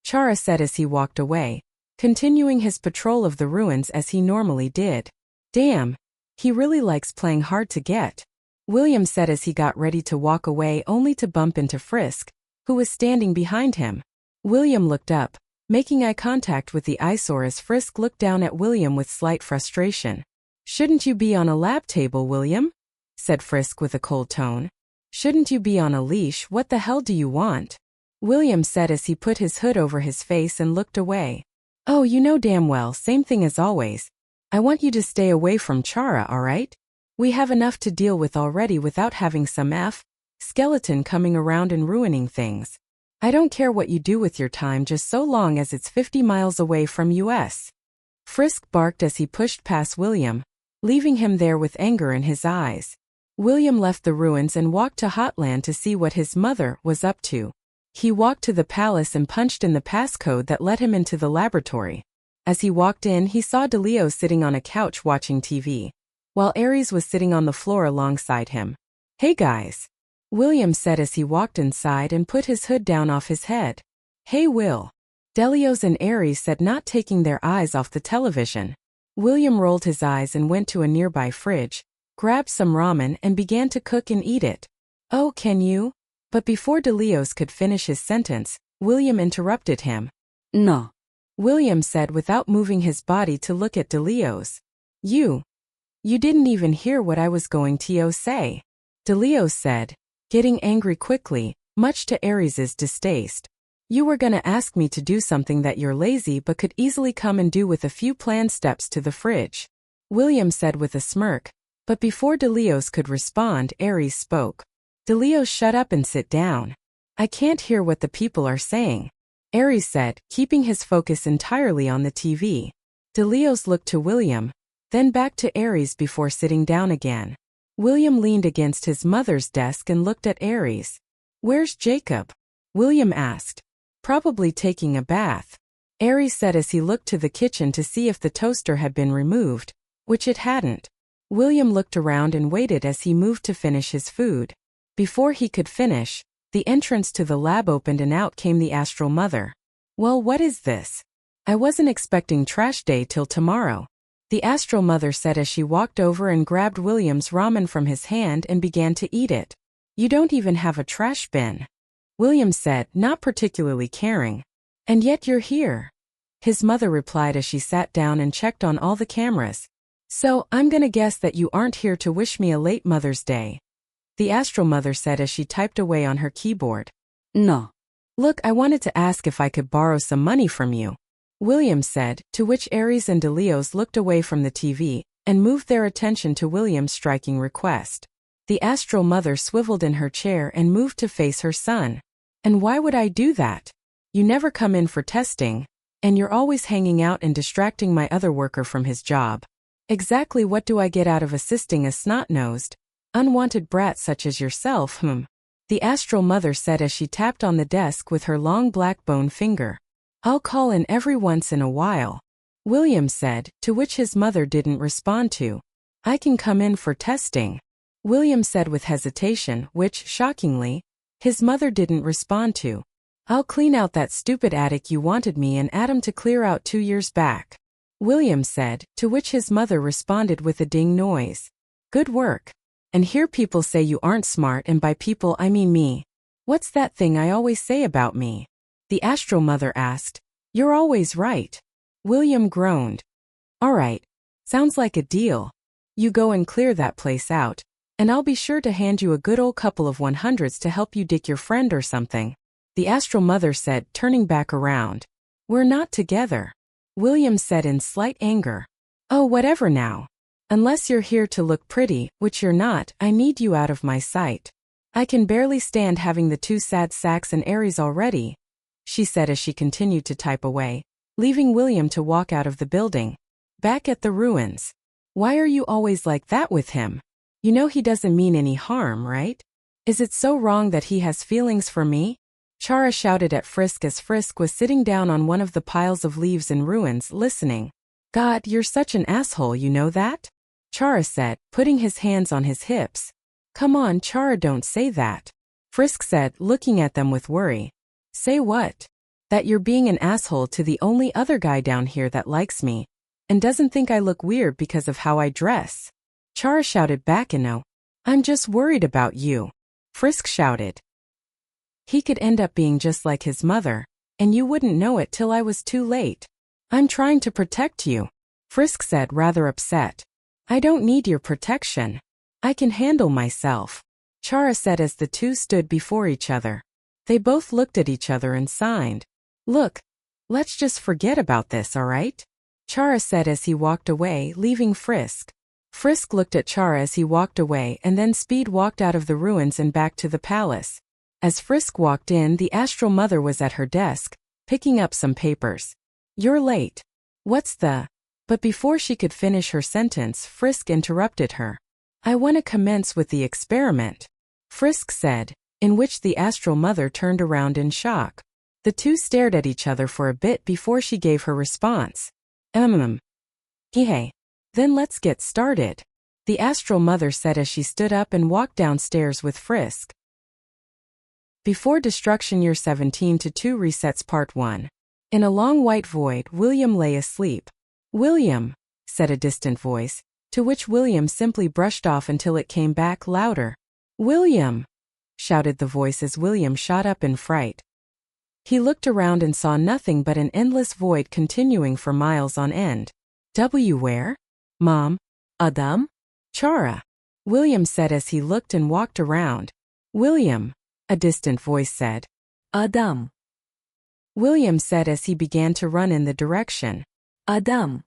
Chara said as he walked away, continuing his patrol of the ruins as he normally did. Damn. He really likes playing hard to get. William said as he got ready to walk away, only to bump into Frisk, who was standing behind him. William looked up, making eye contact with the eyesore as Frisk looked down at William with slight frustration. Shouldn't you be on a lab table, William? Said Frisk with a cold tone. Shouldn't you be on a leash? What the hell do you want? William said as he put his hood over his face and looked away. Oh, you know damn well, same thing as always. I want you to stay away from Chara, alright? We have enough to deal with already without having some skeleton coming around and ruining things. I don't care what you do with your time just so long as it's 50 miles away from us. Frisk barked as he pushed past William, leaving him there with anger in his eyes. William left the ruins and walked to Hotland to see what his mother was up to. He walked to the palace and punched in the passcode that led him into the laboratory. As he walked in, he saw DeLeo sitting on a couch watching TV, while Ares was sitting on the floor alongside him. Hey guys, William said as he walked inside and put his hood down off his head. Hey Will. DeLeos and Ares said, not taking their eyes off the television. William rolled his eyes and went to a nearby fridge, grabbed some ramen and began to cook and eat it. Oh, can you? But before DeLeos could finish his sentence, William interrupted him. No. William said without moving his body to look at DeLeos. You didn't even hear what I was going to say. DeLeos said, getting angry quickly, much to Ares's distaste. You were gonna ask me to do something that you're lazy but could easily come and do with a few planned steps to the fridge. William said with a smirk, but before DeLeos could respond, Ares spoke. DeLeos, shut up and sit down. I can't hear what the people are saying. Ares said, keeping his focus entirely on the TV. DeLeos looked to William, then back to Ares before sitting down again. William leaned against his mother's desk and looked at Ares. Where's Jacob? William asked. Probably taking a bath. Ares said as he looked to the kitchen to see if the toaster had been removed, which it hadn't. William looked around and waited as he moved to finish his food. Before he could finish, the entrance to the lab opened and out came the Astral Mother. Well, what is this? I wasn't expecting trash day till tomorrow. The Astral Mother said as she walked over and grabbed William's ramen from his hand and began to eat it. You don't even have a trash bin. William said, not particularly caring. And yet you're here. His mother replied as she sat down and checked on all the cameras. So, I'm gonna guess that you aren't here to wish me a late Mother's Day. The Astral Mother said as she typed away on her keyboard. No. Look, I wanted to ask if I could borrow some money from you. William said, to which Ares and DeLeos looked away from the TV and moved their attention to William's striking request. The Astral Mother swiveled in her chair and moved to face her son. And why would I do that? You never come in for testing, and you're always hanging out and distracting my other worker from his job. Exactly what do I get out of assisting a snot-nosed, unwanted brat such as yourself, The Astral Mother said as she tapped on the desk with her long black bone finger. I'll call in every once in a while. William said, to which his mother didn't respond to. I can come in for testing. William said with hesitation, which, shockingly, his mother didn't respond to. I'll clean out that stupid attic you wanted me and Adam to clear out 2 years back. William said, to which his mother responded with a ding noise. Good work. And here people say you aren't smart, and by people I mean me. What's that thing I always say about me? The astral mother asked. You're always right. William groaned. All right. Sounds like a deal. You go and clear that place out, and I'll be sure to hand you a good old couple of 100s to help you dick your friend or something. The astral mother said, turning back around. We're not together. William said in slight anger. Oh, whatever now. Unless you're here to look pretty, which you're not, I need you out of my sight. I can barely stand having the two sad sacks and Aries already, she said as she continued to type away, leaving William to walk out of the building. Back at the ruins. Why are you always like that with him? You know he doesn't mean any harm, right? Is it so wrong that he has feelings for me? Chara shouted at Frisk as Frisk was sitting down on one of the piles of leaves in ruins, listening. God, you're such an asshole, you know that? Chara said, putting his hands on his hips. Come on, Chara, don't say that. Frisk said, looking at them with worry. Say what? That you're being an asshole to the only other guy down here that likes me, and doesn't think I look weird because of how I dress. Chara shouted back, no. I'm just worried about you. Frisk shouted. He could end up being just like his mother, and you wouldn't know it till I was too late. I'm trying to protect you, Frisk said, rather upset. I don't need your protection. I can handle myself, Chara said as the two stood before each other. They both looked at each other and signed. Look, let's just forget about this, all right? Chara said as he walked away, leaving Frisk. Frisk looked at Chara as he walked away and then speed walked out of the ruins and back to the palace. As Frisk walked in, the astral mother was at her desk, picking up some papers. You're late. What's the... But before she could finish her sentence, Frisk interrupted her. I want to commence with the experiment, Frisk said, in which the astral mother turned around in shock. The two stared at each other for a bit before she gave her response. Hey. Then let's get started, the astral mother said as she stood up and walked downstairs with Frisk. Before Destruction Year 17-2 Resets Part 1. In a long white void, William lay asleep. William, said a distant voice, to which William simply brushed off until it came back louder. William, shouted the voice as William shot up in fright. He looked around and saw nothing but an endless void continuing for miles on end. Where? Mom? Adam? Chara? William said as he looked and walked around. William, a distant voice said. Adam. William said as he began to run in the direction. Adam.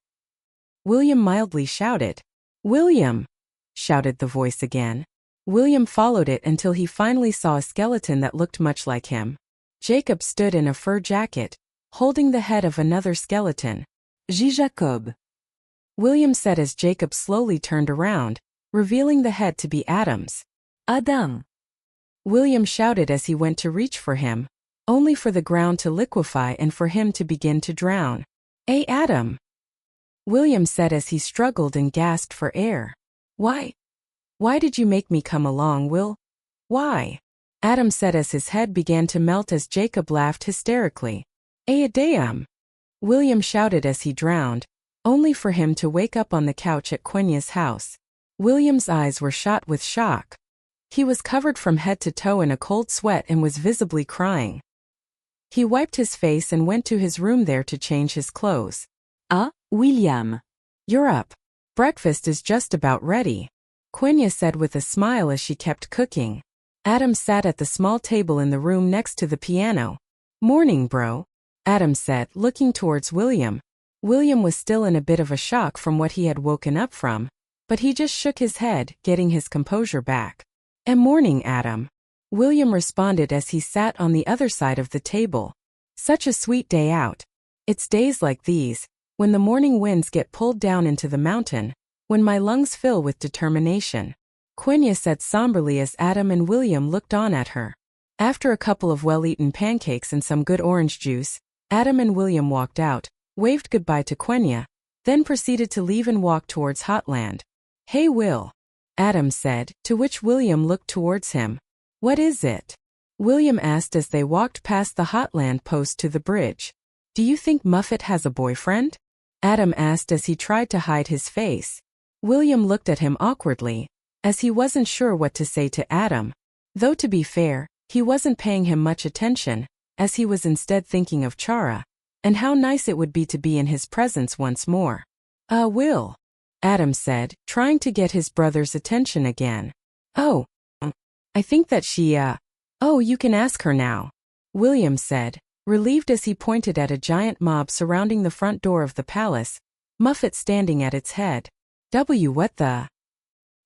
William mildly shouted. William, shouted the voice again. William followed it until he finally saw a skeleton that looked much like him. Jacob stood in a fur jacket, holding the head of another skeleton. Jacob. William said as Jacob slowly turned around, revealing the head to be Adam's. Adam. William shouted as he went to reach for him, only for the ground to liquefy and for him to begin to drown. Hey, Adam. William said as he struggled and gasped for air. Why? Why did you make me come along, Will? Why? Adam said as his head began to melt as Jacob laughed hysterically. Hey, damn. William shouted as he drowned, only for him to wake up on the couch at Quenya's house. William's eyes were shot with shock. He was covered from head to toe in a cold sweat and was visibly crying. He wiped his face and went to his room there to change his clothes. William. You're up. Breakfast is just about ready, Quenya said with a smile as she kept cooking. Adam sat at the small table in the room next to the piano. Morning, bro, Adam said, looking towards William. William was still in a bit of a shock from what he had woken up from, but he just shook his head, getting his composure back. Morning, Adam. William responded as he sat on the other side of the table. Such a sweet day out. It's days like these, when the morning winds get pulled down into the mountain, when my lungs fill with determination, Quenya said somberly as Adam and William looked on at her. After a couple of well-eaten pancakes and some good orange juice, Adam and William walked out, waved goodbye to Quenya, then proceeded to leave and walk towards Hotland. Hey, Will, Adam said, to which William looked towards him. What is it? William asked as they walked past the Hotland post to the bridge. Do you think Muffet has a boyfriend? Adam asked as he tried to hide his face. William looked at him awkwardly, as he wasn't sure what to say to Adam. Though to be fair, he wasn't paying him much attention, as he was instead thinking of Chara, and how nice it would be to be in his presence once more. Will," Adam said, trying to get his brother's attention again. "Oh, I think that she, oh, you can ask her now," William said, relieved as he pointed at a giant mob surrounding the front door of the palace, Muffet standing at its head. What the?"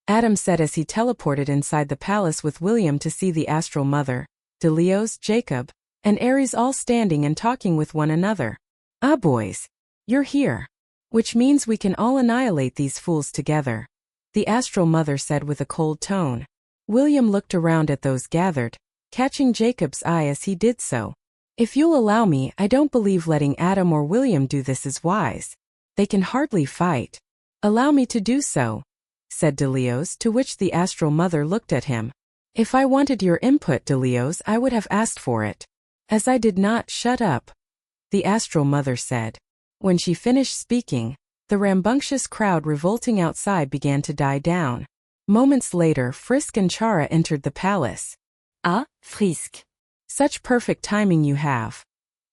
Adam said as he teleported inside the palace with William to see the astral mother, Delios, Jacob, and Ares all standing and talking with one another. "Ah, boys. You're here. Which means we can all annihilate these fools together," the astral mother said with a cold tone. William looked around at those gathered, catching Jacob's eye as he did so. "If you'll allow me, I don't believe letting Adam or William do this is wise. They can hardly fight." "Allow me to do so," said Delios, to which the astral mother looked at him. "If I wanted your input, Delios, I would have asked for it." "As I did not, shut up," the astral mother said. When she finished speaking, the rambunctious crowd revolting outside began to die down. Moments later, Frisk and Chara entered the palace. Ah, Frisk. "Such perfect timing you have,"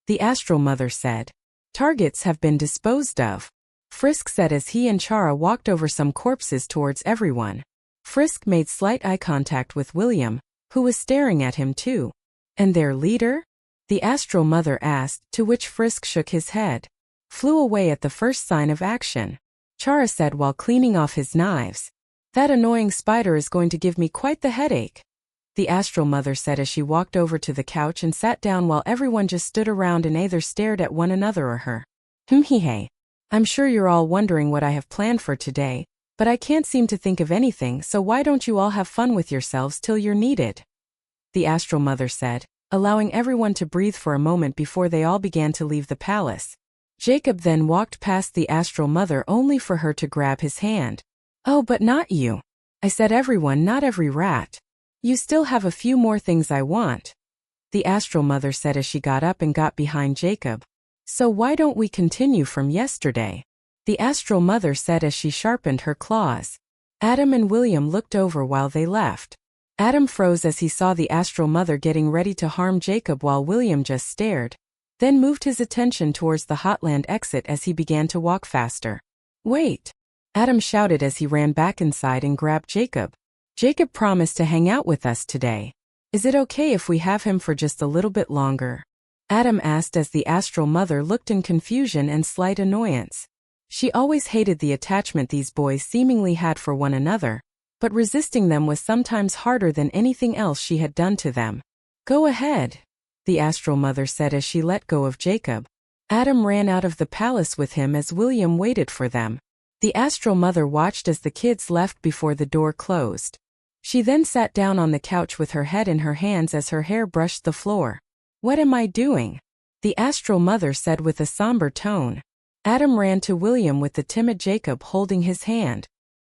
the astral mother said. "Targets have been disposed of," Frisk said as he and Chara walked over some corpses towards everyone. Frisk made slight eye contact with William, who was staring at him too. "And their leader?" the astral mother asked, to which Frisk shook his head. "Flew away at the first sign of action," Chara said while cleaning off his knives. "That annoying spider is going to give me quite the headache," the astral mother said as she walked over to the couch and sat down while everyone just stood around and either stared at one another or her. Hey. I'm sure you're all wondering what I have planned for today, but I can't seem to think of anything, so why don't you all have fun with yourselves till you're needed?" the astral mother said, allowing everyone to breathe for a moment before they all began to leave the palace. Jacob then walked past the astral mother only for her to grab his hand. "Oh, but not you. I said everyone, not every rat. You still have a few more things I want," the astral mother said as she got up and got behind Jacob. "So why don't we continue from yesterday?" the astral mother said as she sharpened her claws. Adam and William looked over while they left. Adam froze as he saw the astral mother getting ready to harm Jacob while William just stared, then moved his attention towards the Hotland exit as he began to walk faster. "Wait!" Adam shouted as he ran back inside and grabbed Jacob. "Jacob promised to hang out with us today. Is it okay if we have him for just a little bit longer?" Adam asked as the astral mother looked in confusion and slight annoyance. She always hated the attachment these boys seemingly had for one another, but resisting them was sometimes harder than anything else she had done to them. "Go ahead," the astral mother said as she let go of Jacob. Adam ran out of the palace with him as William waited for them. The astral mother watched as the kids left before the door closed. She then sat down on the couch with her head in her hands as her hair brushed the floor. "What am I doing?" the astral mother said with a somber tone. Adam ran to William with the timid Jacob holding his hand.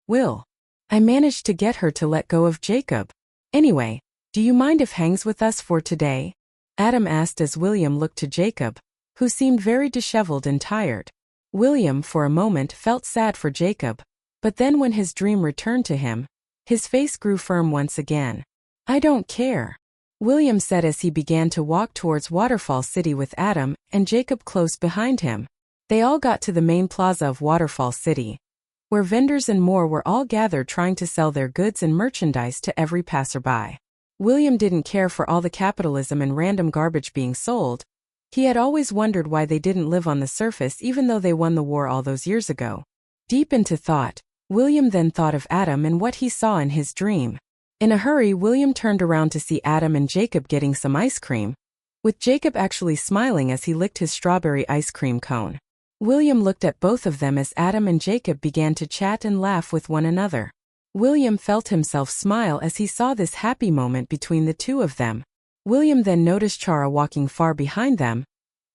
"Will, I managed to get her to let go of Jacob. Anyway, do you mind if hangs with us for today?" Adam asked as William looked to Jacob, who seemed very disheveled and tired. William for a moment felt sad for Jacob, but then when his dream returned to him, his face grew firm once again. "I don't care," William said as he began to walk towards Waterfall City with Adam and Jacob close behind him. They all got to the main plaza of Waterfall City, where vendors and more were all gathered trying to sell their goods and merchandise to every passerby. William didn't care for all the capitalism and random garbage being sold. He had always wondered why they didn't live on the surface even though they won the war all those years ago. Deep into thought, William then thought of Adam and what he saw in his dream. In a hurry, William turned around to see Adam and Jacob getting some ice cream, with Jacob actually smiling as he licked his strawberry ice cream cone. William looked at both of them as Adam and Jacob began to chat and laugh with one another. William felt himself smile as he saw this happy moment between the two of them. William then noticed Chara walking far behind them,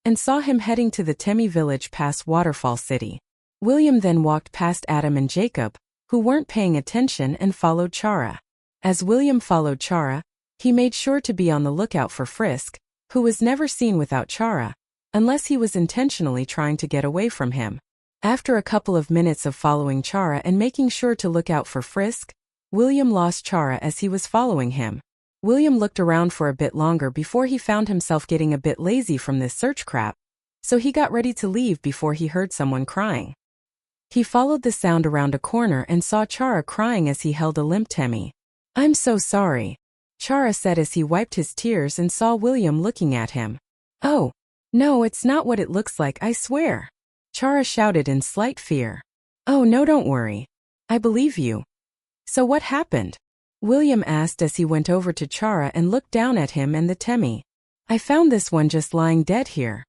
and saw him heading to the Temi village past Waterfall City. William then walked past Adam and Jacob, who weren't paying attention, and followed Chara. As William followed Chara, he made sure to be on the lookout for Frisk, who was never seen without Chara, unless he was intentionally trying to get away from him. After a couple of minutes of following Chara and making sure to look out for Frisk, William lost Chara as he was following him. William looked around for a bit longer before he found himself getting a bit lazy from this search crap, so he got ready to leave before he heard someone crying. He followed the sound around a corner and saw Chara crying as he held a limp Temmie. "I'm so sorry," Chara said as he wiped his tears and saw William looking at him. "Oh, no, it's not what it looks like, I swear," Chara shouted in slight fear. "Oh no, don't worry. I believe you." "So what happened?" William asked as he went over to Chara and looked down at him and the Temmie. "I found this one just lying dead here."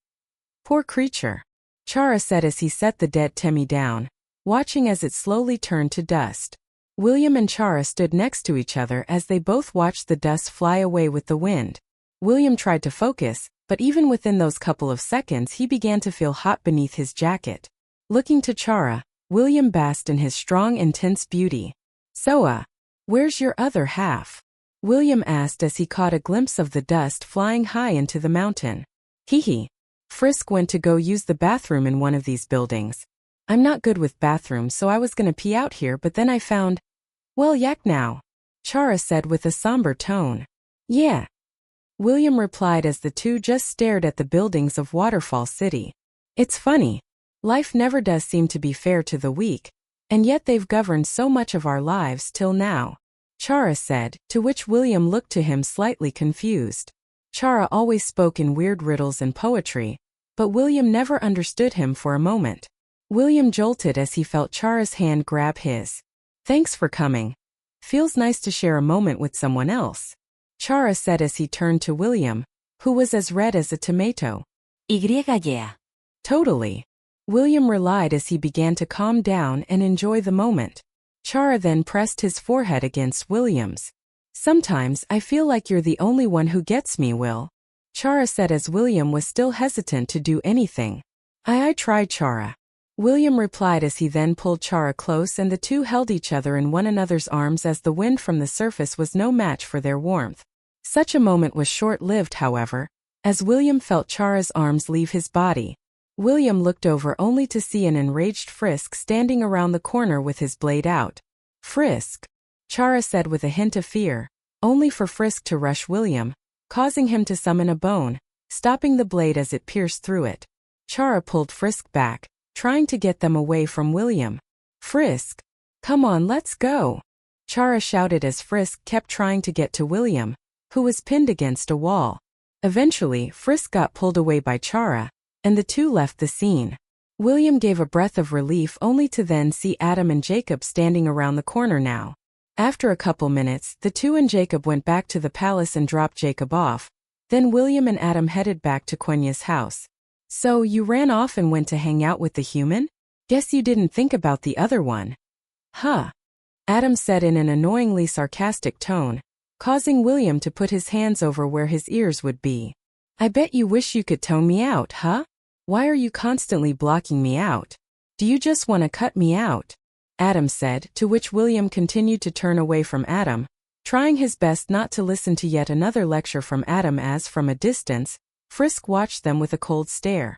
"Poor creature," Chara said as he set the dead Temmie down, watching as it slowly turned to dust. William and Chara stood next to each other as they both watched the dust fly away with the wind. William tried to focus, but even within those couple of seconds he began to feel hot beneath his jacket. Looking to Chara, William basked in his strong, intense beauty. "So, where's your other half?" William asked as he caught a glimpse of the dust flying high into the mountain. "Hee. Frisk went to go use the bathroom in one of these buildings. I'm not good with bathrooms, so I was gonna pee out here, but then I found— Well, yak now," Chara said with a somber tone. "Yeah," William replied as the two just stared at the buildings of Waterfall City. "It's funny. Life never does seem to be fair to the weak, and yet they've governed so much of our lives till now," Chara said, to which William looked to him slightly confused. Chara always spoke in weird riddles and poetry, but William never understood him for a moment. William jolted as he felt Chara's hand grab his. "Thanks for coming. Feels nice to share a moment with someone else," Chara said as he turned to William, who was as red as a tomato. Yeah. "Totally." William relied as he began to calm down and enjoy the moment. Chara then pressed his forehead against William's. "Sometimes I feel like you're the only one who gets me, Will," Chara said as William was still hesitant to do anything. I try, Chara," William replied as he then pulled Chara close and the two held each other in one another's arms as the wind from the surface was no match for their warmth. Such a moment was short-lived, however, as William felt Chara's arms leave his body. William looked over only to see an enraged Frisk standing around the corner with his blade out. "Frisk," Chara said with a hint of fear, only for Frisk to rush William, causing him to summon a bone, stopping the blade as it pierced through it. Chara pulled Frisk back, trying to get them away from William. "Frisk, come on, let's go," Chara shouted as Frisk kept trying to get to William, who was pinned against a wall. Eventually, Frisk got pulled away by Chara, and the two left the scene. William gave a breath of relief only to then see Adam and Jacob standing around the corner now. After a couple minutes, the two and Jacob went back to the palace and dropped Jacob off. Then William and Adam headed back to Quenya's house. "So you ran off and went to hang out with the human? Guess you didn't think about the other one." "Huh," Adam said in an annoyingly sarcastic tone, causing William to put his hands over where his ears would be. "I bet you wish you could tone me out, huh? Why are you constantly blocking me out? Do you just want to cut me out?" Adam said, to which William continued to turn away from Adam, trying his best not to listen to yet another lecture from Adam as, from a distance, Frisk watched them with a cold stare.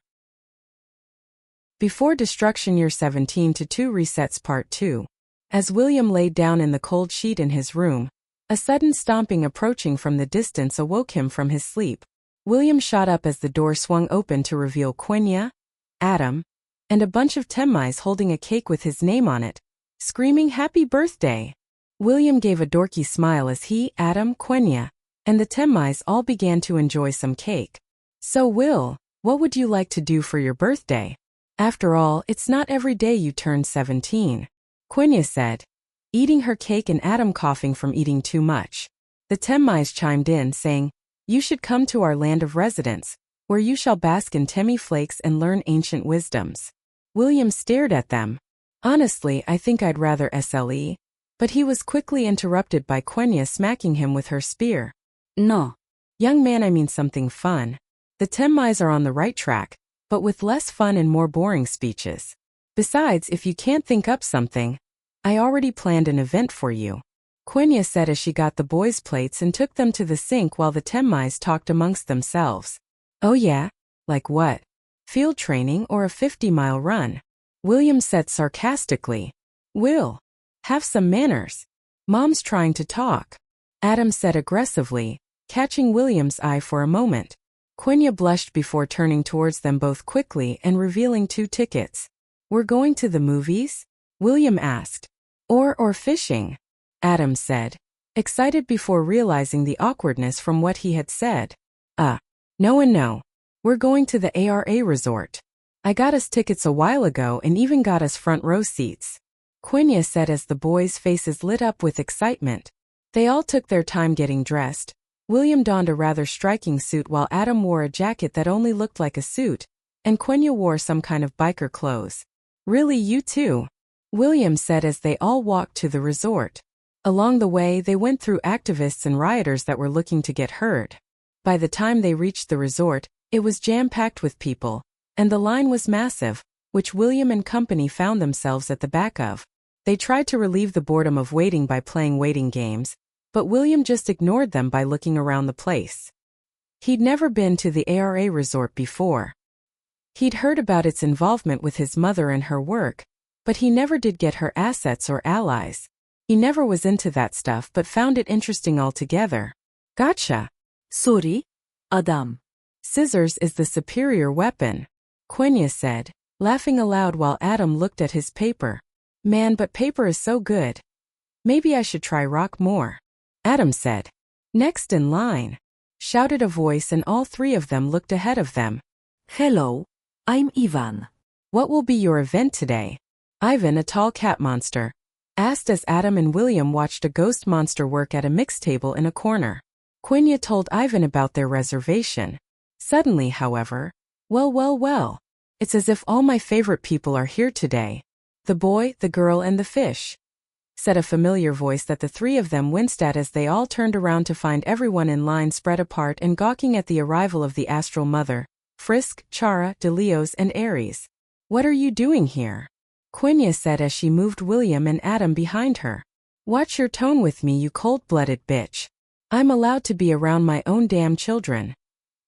Before Destruction Year 17-2 Resets Part 2. As William laid down in the cold sheet in his room, a sudden stomping approaching from the distance awoke him from his sleep. William shot up as the door swung open to reveal Quenya, Adam, and a bunch of Temmies holding a cake with his name on it, screaming "Happy birthday!" William gave a dorky smile as he, Adam, Quenya, and the Temmies all began to enjoy some cake. "So Will, what would you like to do for your birthday? After all, it's not every day you turn 17, Quenya said, eating her cake and Adam coughing from eating too much. The Temmies chimed in saying, "You should come to our land of residence, where you shall bask in Temmie flakes and learn ancient wisdoms." William stared at them. "Honestly, I think I'd rather SLE. But he was quickly interrupted by Quenya smacking him with her spear. No. "Young man, I mean something fun. The Temmies are on the right track, but with less fun and more boring speeches. Besides, if you can't think up something, I already planned an event for you," Quenya said as she got the boys' plates and took them to the sink while the Temmies talked amongst themselves. "Oh yeah? Like what? Field training or a 50-mile run?" William said sarcastically. Will, have some manners. Mom's trying to talk. Adam said aggressively, catching William's eye for a moment. Quenya blushed before turning towards them both quickly and revealing 2 tickets. We're going to the movies? William asked. Or fishing, Adam said, excited before realizing the awkwardness from what he had said. No and no. We're going to the ARA resort. I got us tickets a while ago and even got us front row seats, Quenya said as the boys' faces lit up with excitement. They all took their time getting dressed. William donned a rather striking suit while Adam wore a jacket that only looked like a suit, and Quenya wore some kind of biker clothes. Really, you too? William said as they all walked to the resort. Along the way, they went through activists and rioters that were looking to get heard. By the time they reached the resort, it was jam-packed with people, and the line was massive, which William and company found themselves at the back of. They tried to relieve the boredom of waiting by playing waiting games, but William just ignored them by looking around the place. He'd never been to the ARA resort before. He'd heard about its involvement with his mother and her work, but he never did get her assets or allies. He never was into that stuff but found it interesting altogether. Gotcha. Sorry, Adam. Scissors is the superior weapon, Quenya said, laughing aloud while Adam looked at his paper. Man, but paper is so good. Maybe I should try rock more, Adam said. Next in line, shouted a voice, and all 3 of them looked ahead of them. Hello, I'm Ivan. What will be your event today? Ivan, a tall cat monster, asked as Adam and William watched a ghost monster work at a mix table in a corner. Quenya told Ivan about their reservation. Suddenly, however, well, it's as if all my favorite people are here today. The boy, the girl, and the fish, said a familiar voice that the 3 of them winced at as they all turned around to find everyone in line spread apart and gawking at the arrival of the astral mother, Frisk, Chara, DeLeos, and Aries. What are you doing here? Quenya said as she moved William and Adam behind her. Watch your tone with me, you cold-blooded bitch. I'm allowed to be around my own damn children,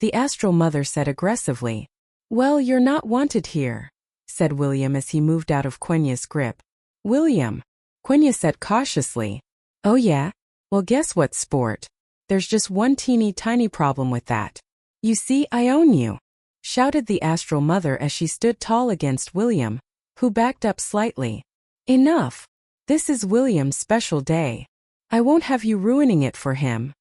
the astral mother said aggressively. Well, you're not wanted here, said William as he moved out of Quenya's grip. William, Quenya said cautiously. Oh yeah? Well, guess what, sport? There's just one teeny tiny problem with that. You see, I own you, shouted the astral mother as she stood tall against William, who backed up slightly. Enough. This is William's special day. I won't have you ruining it for him,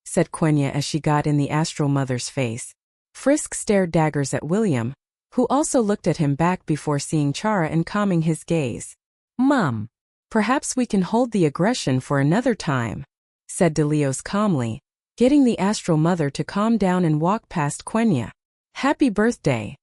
said Quenya as she got in the astral mother's face. Frisk stared daggers at William, who also looked at him back before seeing Chara and calming his gaze. Mom, perhaps we can hold the aggression for another time, said DeLeos calmly, getting the astral mother to calm down and walk past Quenya. Happy birthday,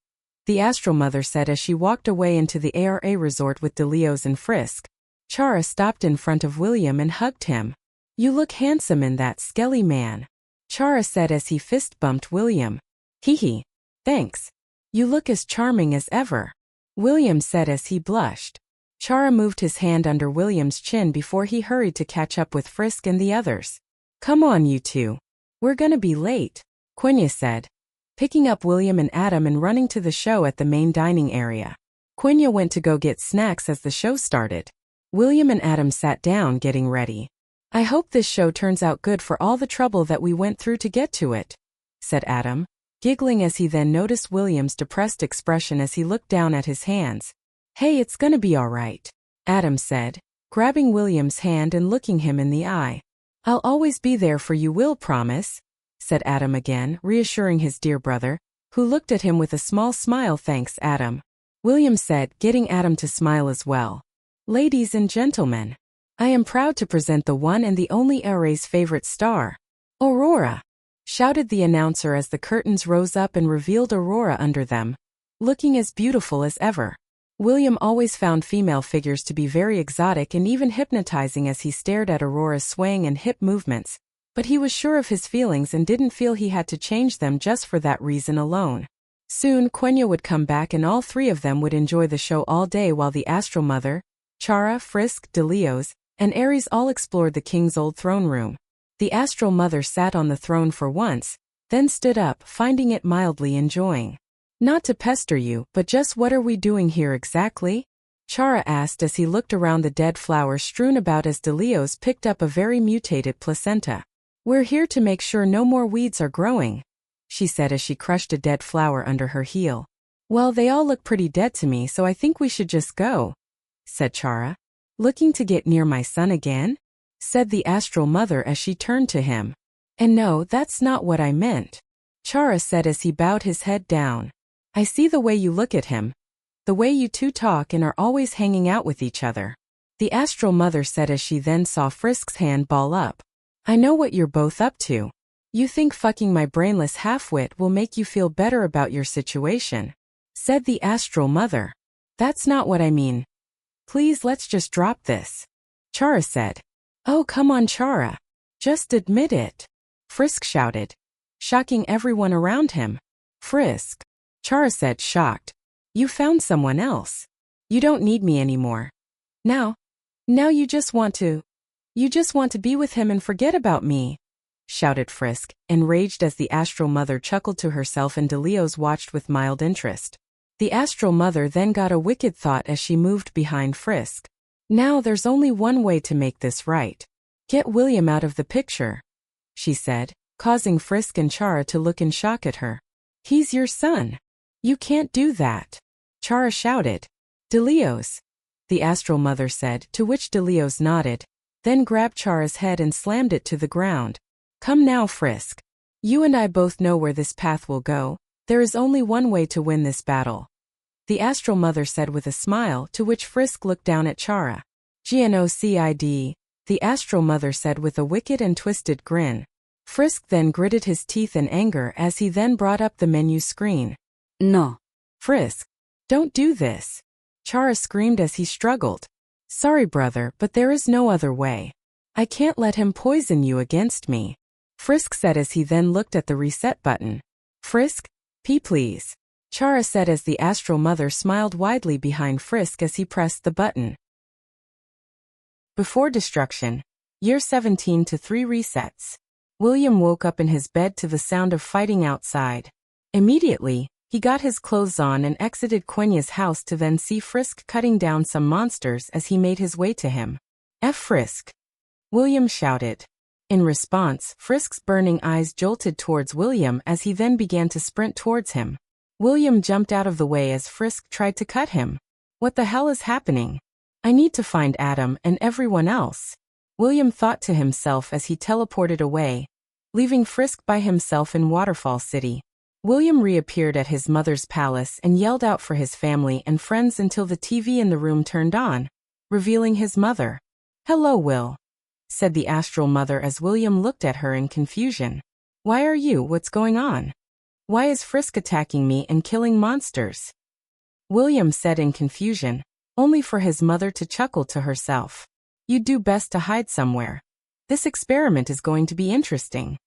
the astral mother said as she walked away into the ARA resort with DeLeos and Frisk. Chara stopped in front of William and hugged him. You look handsome in that, skelly man, Chara said as he fist-bumped William. Hee, thanks. You look as charming as ever, William said as he blushed. Chara moved his hand under William's chin before he hurried to catch up with Frisk and the others. Come on, you 2. We're gonna be late, Quenya said, picking up William and Adam and running to the show at the main dining area. Quenya went to go get snacks as the show started. William and Adam sat down getting ready. I hope this show turns out good for all the trouble that we went through to get to it, said Adam, giggling as he then noticed William's depressed expression as he looked down at his hands. Hey, it's gonna be all right, Adam said, grabbing William's hand and looking him in the eye. I'll always be there for you, Will, promise, said Adam again, reassuring his dear brother, who looked at him with a small smile. Thanks, Adam, William said, getting Adam to smile as well. Ladies and gentlemen, I am proud to present the one and the only ARA's favorite star, Aurora, shouted the announcer as the curtains rose up and revealed Aurora under them, looking as beautiful as ever. William always found female figures to be very exotic and even hypnotizing as he stared at Aurora's swaying and hip movements, but he was sure of his feelings and didn't feel he had to change them just for that reason alone. Soon Quenya would come back and all 3 of them would enjoy the show all day while the astral mother, Chara, Frisk, DeLeos, and Aries all explored the king's old throne room. The astral mother sat on the throne for once, then stood up, finding it mildly enjoying. Not to pester you, but just what are we doing here exactly? Chara asked as he looked around the dead flowers strewn about as DeLeos picked up a very mutated placenta. We're here to make sure no more weeds are growing, she said as she crushed a dead flower under her heel. Well, they all look pretty dead to me, so I think we should just go, said Chara. Looking to get near my son again? Said the astral mother as she turned to him. And no, that's not what I meant, Chara said as he bowed his head down. I see the way you look at him. The way you two talk and are always hanging out with each other. The astral mother said as she then saw Frisk's hand ball up. I know what you're both up to. You think fucking my brainless half-wit will make you feel better about your situation, said the astral mother. That's not what I mean. Please, let's just drop this, Chara said. Oh, come on, Chara. Just admit it, Frisk shouted, shocking everyone around him. Frisk, Chara said, shocked. You found someone else. You don't need me anymore. Now you just want to be with him and forget about me, shouted Frisk, enraged as the astral mother chuckled to herself and DeLeos watched with mild interest. The astral mother then got a wicked thought as she moved behind Frisk. Now there's only one way to make this right. Get William out of the picture, she said, causing Frisk and Chara to look in shock at her. He's your son. You can't do that, Chara shouted. DeLeos, the astral mother said, to which DeLeos nodded, then grabbed Chara's head and slammed it to the ground. Come now, Frisk. You and I both know where this path will go. There is only one way to win this battle, the astral mother said with a smile, to which Frisk looked down at Chara. Genocide, the astral mother said with a wicked and twisted grin. Frisk then gritted his teeth in anger as he then brought up the menu screen. No. Frisk, don't do this, Chara screamed as he struggled. Sorry, brother, but there is no other way. I can't let him poison you against me, Frisk said as he then looked at the reset button. Frisk, please, Chara said as the astral mother smiled widely behind Frisk as he pressed the button. Before destruction, year 17 to 3 resets. William woke up in his bed to the sound of fighting outside. Immediately, he got his clothes on and exited Quenya's house to then see Frisk cutting down some monsters as he made his way to him. Frisk, William shouted. In response, Frisk's burning eyes jolted towards William as he then began to sprint towards him. William jumped out of the way as Frisk tried to cut him. What the hell is happening? I need to find Adam and everyone else, William thought to himself as he teleported away, leaving Frisk by himself in Waterfall City. William reappeared at his mother's palace and yelled out for his family and friends until the TV in the room turned on, revealing his mother. Hello, Will, said the astral mother as William looked at her in confusion. Why are you? What's going on? Why is Frisk attacking me and killing monsters? William said in confusion, only for his mother to chuckle to herself. You'd do best to hide somewhere. This experiment is going to be interesting,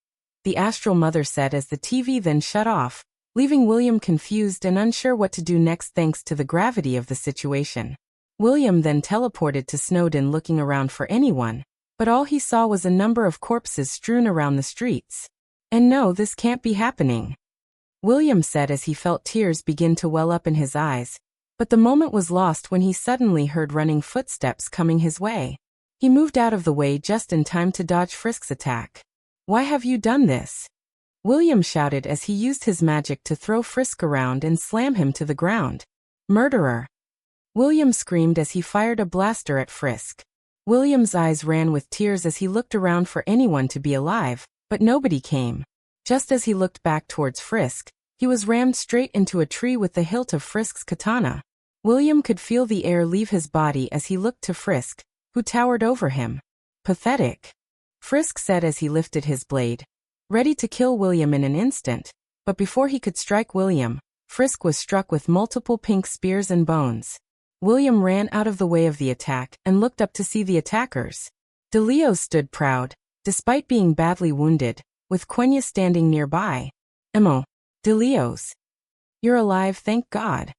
the astral mother said as the TV then shut off, leaving William confused and unsure what to do next thanks to the gravity of the situation. William then teleported to Snowdon looking around for anyone, but all he saw was a number of corpses strewn around the streets. And no, this can't be happening, William said as he felt tears begin to well up in his eyes, but the moment was lost when he suddenly heard running footsteps coming his way. He moved out of the way just in time to dodge Frisk's attack. Why have you done this? William shouted as he used his magic to throw Frisk around and slam him to the ground. Murderer! William screamed as he fired a blaster at Frisk. William's eyes ran with tears as he looked around for anyone to be alive, but nobody came. Just as he looked back towards Frisk, he was rammed straight into a tree with the hilt of Frisk's katana. William could feel the air leave his body as he looked to Frisk, who towered over him. Pathetic, Frisk said as he lifted his blade, ready to kill William in an instant, but before he could strike William, Frisk was struck with multiple pink spears and bones. William ran out of the way of the attack and looked up to see the attackers. DeLeos stood proud, despite being badly wounded, with Quenya standing nearby. DeLeos. You're alive, thank God,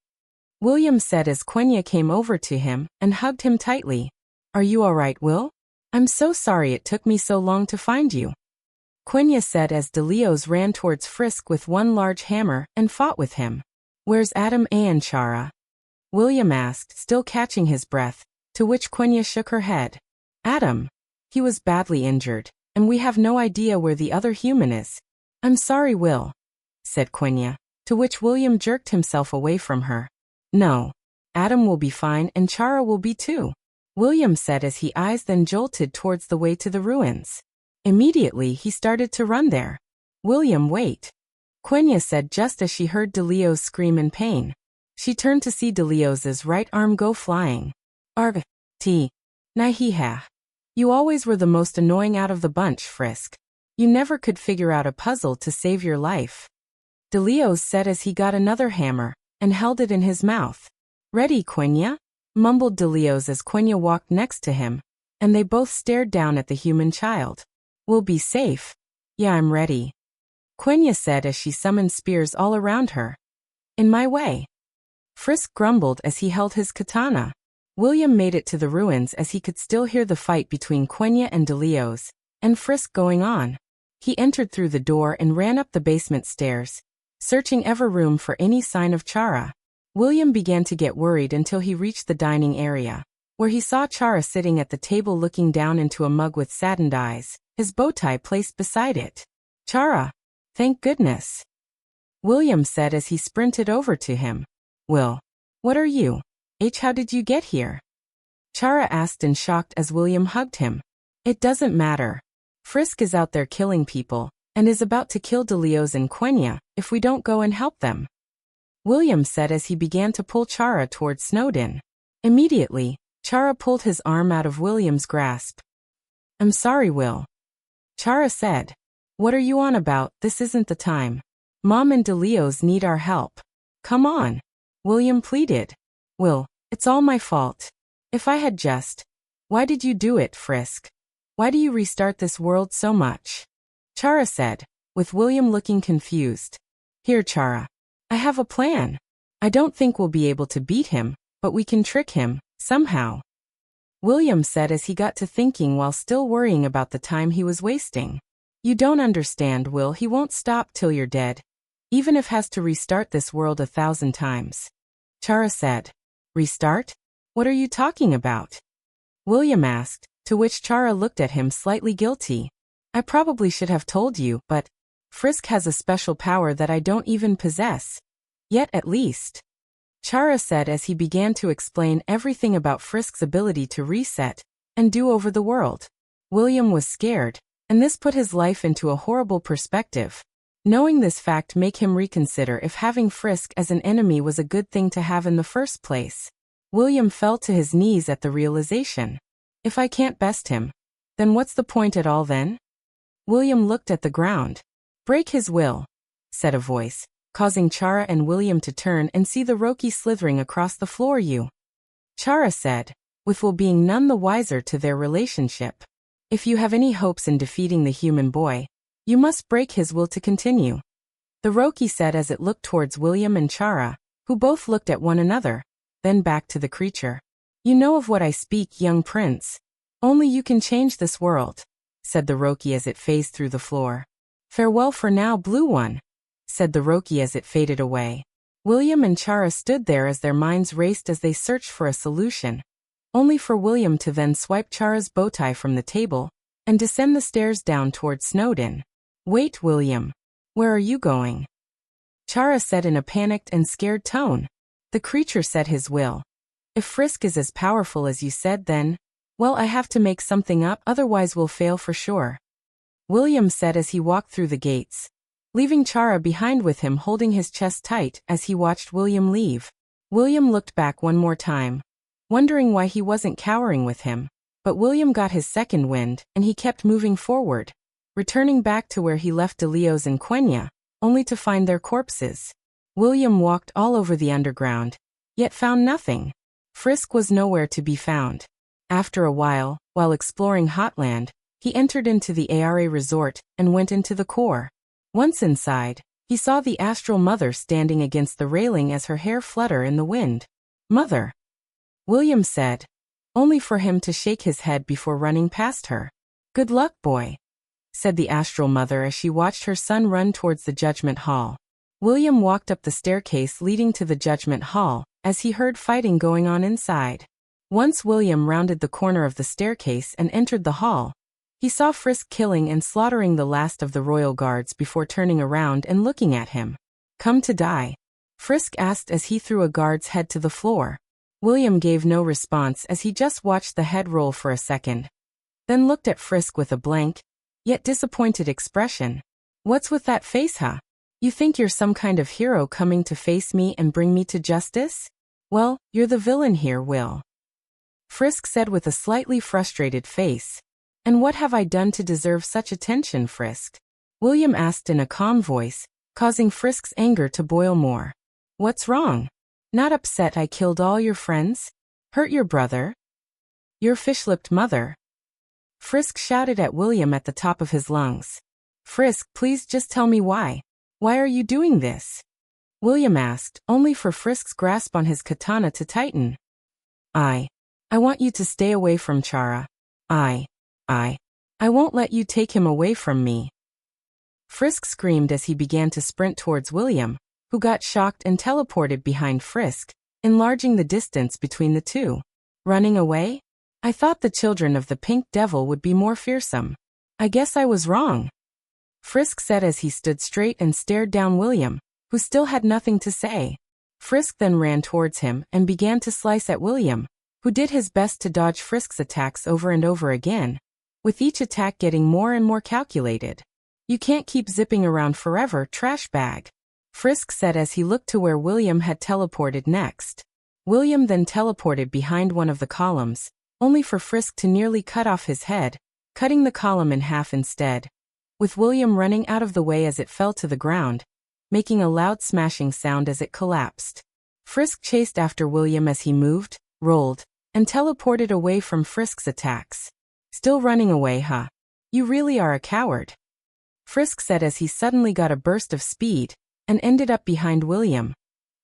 William said as Quenya came over to him and hugged him tightly. Are you all right, Will? I'm so sorry it took me so long to find you, Quenya said as DeLeos ran towards Frisk with one large hammer and fought with him. Where's Adam and Chara? William asked, still catching his breath, to which Quenya shook her head. Adam. He was badly injured, and we have no idea where the other human is. I'm sorry, Will, said Quenya, to which William jerked himself away from her. No. Adam will be fine and Chara will be too, William said as he eyes then jolted towards the way to the ruins. Immediately he started to run there. William, wait, Quenya said just as she heard DeLeo's scream in pain. She turned to see DeLeo's right arm go flying. Arg. T. Nahiha. You always were the most annoying out of the bunch, Frisk. You never could figure out a puzzle to save your life. DeLeo's said as he got another hammer and held it in his mouth. Ready, Quenya? Mumbled DeLeo's as Quenya walked next to him, and they both stared down at the human child. We'll be safe. Yeah, I'm ready, Quenya said as she summoned spears all around her. In my way. Frisk grumbled as he held his katana. William made it to the ruins as he could still hear the fight between Quenya and DeLeo's, and Frisk going on. He entered through the door and ran up the basement stairs, searching every room for any sign of Chara. William began to get worried until he reached the dining area, where he saw Chara sitting at the table looking down into a mug with saddened eyes, his bow tie placed beside it. Chara, thank goodness, William said as he sprinted over to him. Will, what are you? How did you get here? Chara asked in shock as William hugged him. It doesn't matter. Frisk is out there killing people, and is about to kill DeLeo's and Quenya if we don't go and help them, William said as he began to pull Chara towards Snowdin. Immediately, Chara pulled his arm out of William's grasp. I'm sorry, Will, Chara said. What are you on about? This isn't the time. Mom and DeLeo's need our help. Come on, William pleaded. Will, it's all my fault. If I had just... Why did you do it, Frisk? Why do you restart this world so much? Chara said, with William looking confused. Here, Chara. I have a plan. I don't think we'll be able to beat him, but we can trick him, somehow, William said as he got to thinking while still worrying about the time he was wasting. You don't understand, Will. He won't stop till you're dead, even if has to restart this world 1,000 times. Chara said. Restart? What are you talking about? William asked, to which Chara looked at him slightly guilty. I probably should have told you, but Frisk has a special power that I don't even possess. Yet at least, Chara said as he began to explain everything about Frisk's ability to reset and do over the world. William was scared, and this put his life into a horrible perspective. Knowing this fact made him reconsider if having Frisk as an enemy was a good thing to have in the first place. William fell to his knees at the realization. If I can't best him, then what's the point at all then? William looked at the ground. Break his will, said a voice, causing Chara and William to turn and see the Roki slithering across the floor. You, Chara said, with Will being none the wiser to their relationship. If you have any hopes in defeating the human boy, you must break his will to continue, the Roki said as it looked towards William and Chara, who both looked at one another, then back to the creature. You know of what I speak, young prince. Only you can change this world, said the Roki as it phased through the floor. Farewell for now, Blue One, said the Roki as it faded away. William and Chara stood there as their minds raced as they searched for a solution, only for William to then swipe Chara's bowtie from the table and descend the stairs down towards Snowdin. Wait, William. Where are you going? Chara said in a panicked and scared tone. The creature said his will. If Frisk is as powerful as you said, then, well, I have to make something up, otherwise we'll fail for sure, William said as he walked through the gates, leaving Chara behind with him holding his chest tight as he watched William leave. William looked back one more time, wondering why he wasn't cowering with him, but William got his second wind and he kept moving forward, returning back to where he left DeLeo's and Quenya, only to find their corpses. William walked all over the underground, yet found nothing. Frisk was nowhere to be found. After a while exploring Hotland, he entered into the Aare resort and went into the core. Once inside, he saw the astral mother standing against the railing as her hair flutter in the wind. Mother, William said, only for him to shake his head before running past her. Good luck, boy, said the astral mother as she watched her son run towards the judgment hall. William walked up the staircase leading to the judgment hall as he heard fighting going on inside. Once William rounded the corner of the staircase and entered the hall, he saw Frisk killing and slaughtering the last of the royal guards before turning around and looking at him. "Come to die?" Frisk asked as he threw a guard's head to the floor. William gave no response as he just watched the head roll for a second, then looked at Frisk with a blank, yet disappointed expression. "What's with that face, huh? You think you're some kind of hero coming to face me and bring me to justice? Well, you're the villain here, Will," Frisk said with a slightly frustrated face. "And what have I done to deserve such attention, Frisk?" William asked in a calm voice, causing Frisk's anger to boil more. "What's wrong? Not upset I killed all your friends? Hurt your brother? Your fish-lipped mother?" Frisk shouted at William at the top of his lungs. "Frisk, please just tell me why. Why are you doing this?" William asked, only for Frisk's grasp on his katana to tighten. I want you to stay away from Chara. I won't let you take him away from me." Frisk screamed as he began to sprint towards William, who got shocked and teleported behind Frisk, enlarging the distance between the two. "Running away? I thought the children of the Pink Devil would be more fearsome. I guess I was wrong," Frisk said as he stood straight and stared down William, who still had nothing to say. Frisk then ran towards him and began to slice at William, who did his best to dodge Frisk's attacks over and over again, with each attack getting more and more calculated. "You can't keep zipping around forever, trash bag," Frisk said as he looked to where William had teleported next. William then teleported behind one of the columns, only for Frisk to nearly cut off his head, cutting the column in half instead, with William running out of the way as it fell to the ground, making a loud smashing sound as it collapsed. Frisk chased after William as he moved, rolled, and teleported away from Frisk's attacks. "Still running away, huh? You really are a coward," Frisk said as he suddenly got a burst of speed and ended up behind William,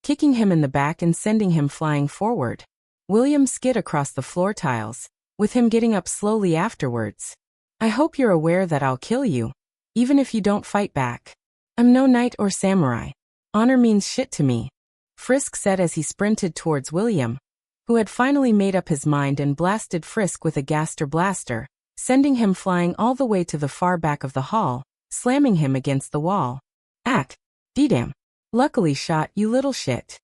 kicking him in the back and sending him flying forward. William skid across the floor tiles, with him getting up slowly afterwards. "I hope you're aware that I'll kill you, even if you don't fight back. I'm no knight or samurai. Honor means shit to me," Frisk said as he sprinted towards William, who had finally made up his mind and blasted Frisk with a Gaster Blaster, sending him flying all the way to the far back of the hall, slamming him against the wall. "D-damn. Luckily shot, you little shit,"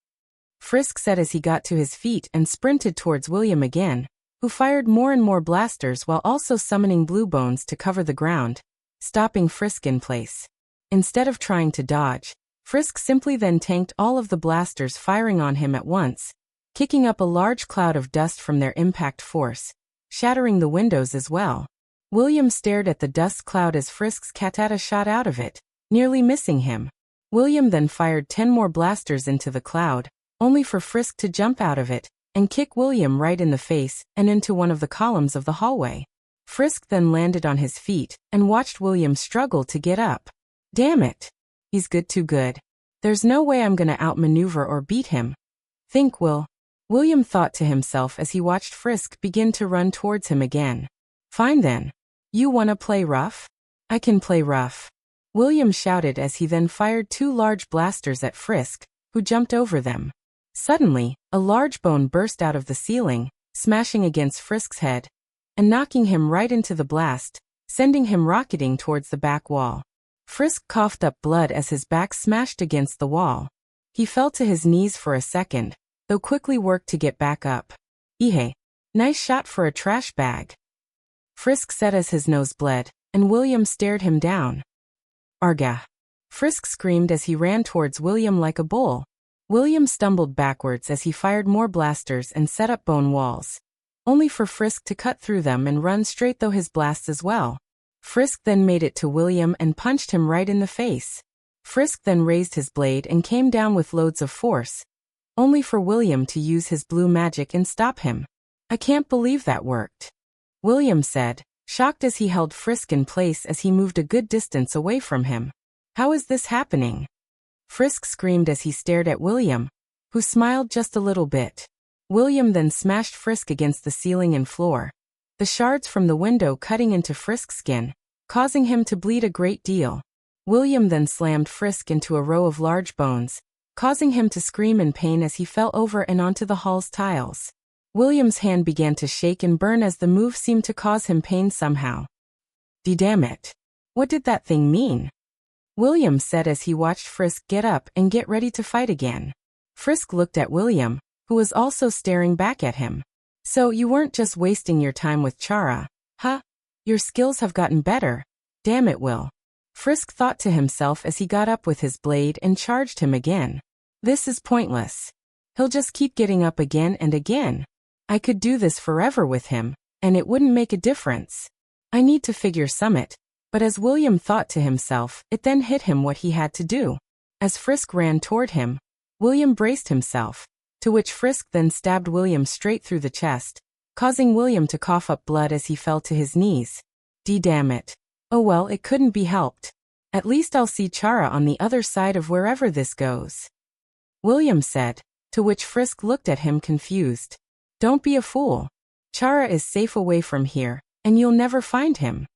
Frisk said as he got to his feet and sprinted towards William again, who fired more and more blasters while also summoning blue bones to cover the ground, stopping Frisk in place. Instead of trying to dodge, Frisk simply then tanked all of the blasters firing on him at once, kicking up a large cloud of dust from their impact force, shattering the windows as well. William stared at the dust cloud as Frisk's katana shot out of it, nearly missing him. William then fired 10 more blasters into the cloud, only for Frisk to jump out of it and kick William right in the face and into one of the columns of the hallway. Frisk then landed on his feet and watched William struggle to get up. "Damn it. He's too good. There's no way I'm gonna outmaneuver or beat him. Think, William thought to himself as he watched Frisk begin to run towards him again. "Fine then. You wanna play rough? I can play rough," William shouted as he then fired 2 large blasters at Frisk, who jumped over them. Suddenly, a large bone burst out of the ceiling, smashing against Frisk's head, and knocking him right into the blast, sending him rocketing towards the back wall. Frisk coughed up blood as his back smashed against the wall. He fell to his knees for a second, though quickly worked to get back up. "Ihe. Nice shot for a trash bag," Frisk said as his nose bled, and William stared him down. "Argah." Frisk screamed as he ran towards William like a bull. William stumbled backwards as he fired more blasters and set up bone walls, only for Frisk to cut through them and run straight through his blasts as well. Frisk then made it to William and punched him right in the face. Frisk then raised his blade and came down with loads of force, only for William to use his blue magic and stop him. "I can't believe that worked," William said, shocked as he held Frisk in place as he moved a good distance away from him. "How is this happening?" Frisk screamed as he stared at William, who smiled just a little bit. William then smashed Frisk against the ceiling and floor, the shards from the window cutting into Frisk's skin, causing him to bleed a great deal. William then slammed Frisk into a row of large bones, causing him to scream in pain as he fell over and onto the hall's tiles. William's hand began to shake and burn as the move seemed to cause him pain somehow. Damn it. What did that thing mean? William said as he watched Frisk get up and get ready to fight again. Frisk looked at William, who was also staring back at him. So you weren't just wasting your time with Chara, huh? Your skills have gotten better. Damn it, Will. Frisk thought to himself as he got up with his blade and charged him again. This is pointless. He'll just keep getting up again and again. I could do this forever with him, and it wouldn't make a difference. I need to figure Summit. But as William thought to himself, it then hit him what he had to do. As Frisk ran toward him, William braced himself, to which Frisk then stabbed William straight through the chest, causing William to cough up blood as he fell to his knees. Damn it. Oh well, it couldn't be helped. At least I'll see Chara on the other side of wherever this goes. William said, to which Frisk looked at him confused. Don't be a fool. Chara is safe away from here, and you'll never find him.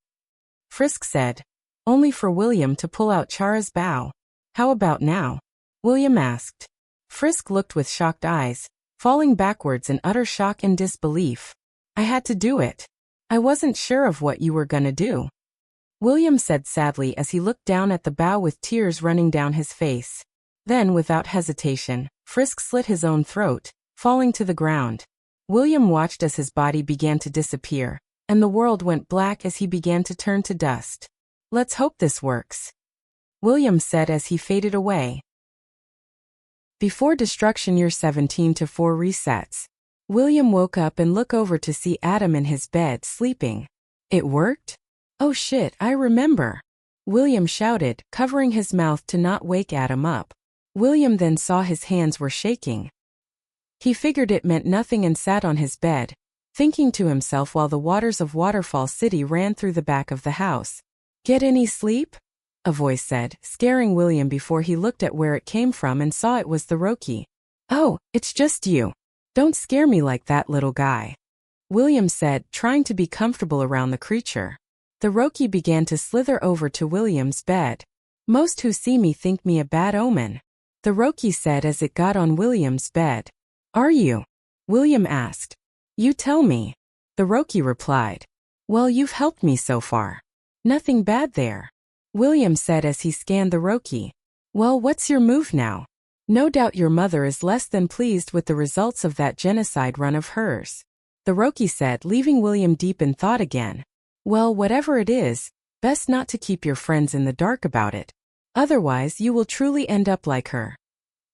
Frisk said, only for William to pull out Chara's bow. How about now? William asked. Frisk looked with shocked eyes, falling backwards in utter shock and disbelief. I had to do it. I wasn't sure of what you were gonna do. William said sadly as he looked down at the bow with tears running down his face. Then, without hesitation, Frisk slit his own throat, falling to the ground. William watched as his body began to disappear, and the world went black as he began to turn to dust. Let's hope this works, William said as he faded away. Before destruction year 17 to 4 resets, William woke up and looked over to see Adam in his bed sleeping. It worked? Oh shit, I remember. William shouted, covering his mouth to not wake Adam up. William then saw his hands were shaking. He figured it meant nothing and sat on his bed, thinking to himself while the waters of Waterfall City ran through the back of the house. Get any sleep? A voice said, scaring William before he looked at where it came from and saw it was the Roki. Oh, it's just you. Don't scare me like that, little guy, William said, trying to be comfortable around the creature. The Roki began to slither over to William's bed. Most who see me think me a bad omen, the Roki said as it got on William's bed. Are you? William asked. You tell me, the Roki replied. Well, you've helped me so far. Nothing bad there, William said as he scanned the Roki. Well, what's your move now? No doubt your mother is less than pleased with the results of that genocide run of hers, the Roki said, leaving William deep in thought again. Well, whatever it is, best not to keep your friends in the dark about it. Otherwise you will truly end up like her,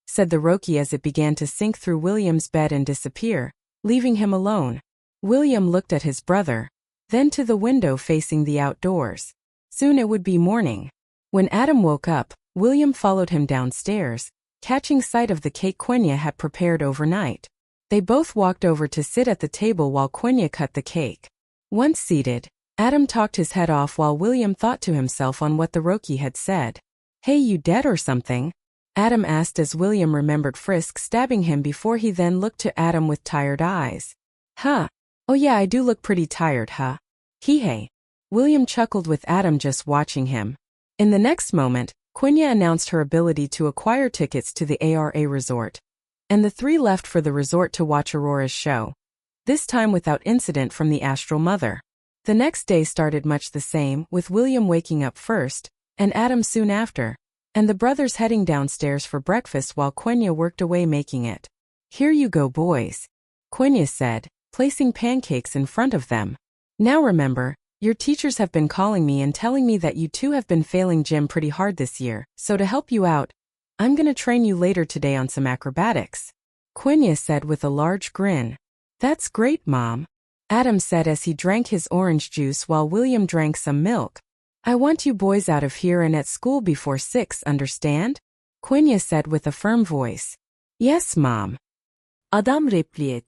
said the Roki as it began to sink through William's bed and disappear, leaving him alone. William looked at his brother, then to the window facing the outdoors. Soon it would be morning. When Adam woke up, William followed him downstairs, catching sight of the cake Quenya had prepared overnight. They both walked over to sit at the table while Quenya cut the cake. Once seated, Adam talked his head off while William thought to himself on what the Roki had said. Hey, you dead or something? Adam asked as William remembered Frisk stabbing him before. He then looked to Adam with tired eyes. Huh. Oh yeah, I do look pretty tired, huh? Hey. William chuckled with Adam just watching him. In the next moment, Quenya announced her ability to acquire tickets to the ARA resort, and the three left for the resort to watch Aurora's show, this time without incident from the Astral Mother. The next day started much the same, with William waking up first, and Adam soon after, and the brothers heading downstairs for breakfast while Quenya worked away making it. Here you go, boys, Quenya said, placing pancakes in front of them. Now remember, your teachers have been calling me and telling me that you two have been failing gym pretty hard this year, so to help you out, I'm gonna train you later today on some acrobatics, Quenya said with a large grin. That's great, Mom, Adam said as he drank his orange juice while William drank some milk. I want you boys out of here and at school before 6, understand? Quenya said with a firm voice. Yes, Mom. Adam replied.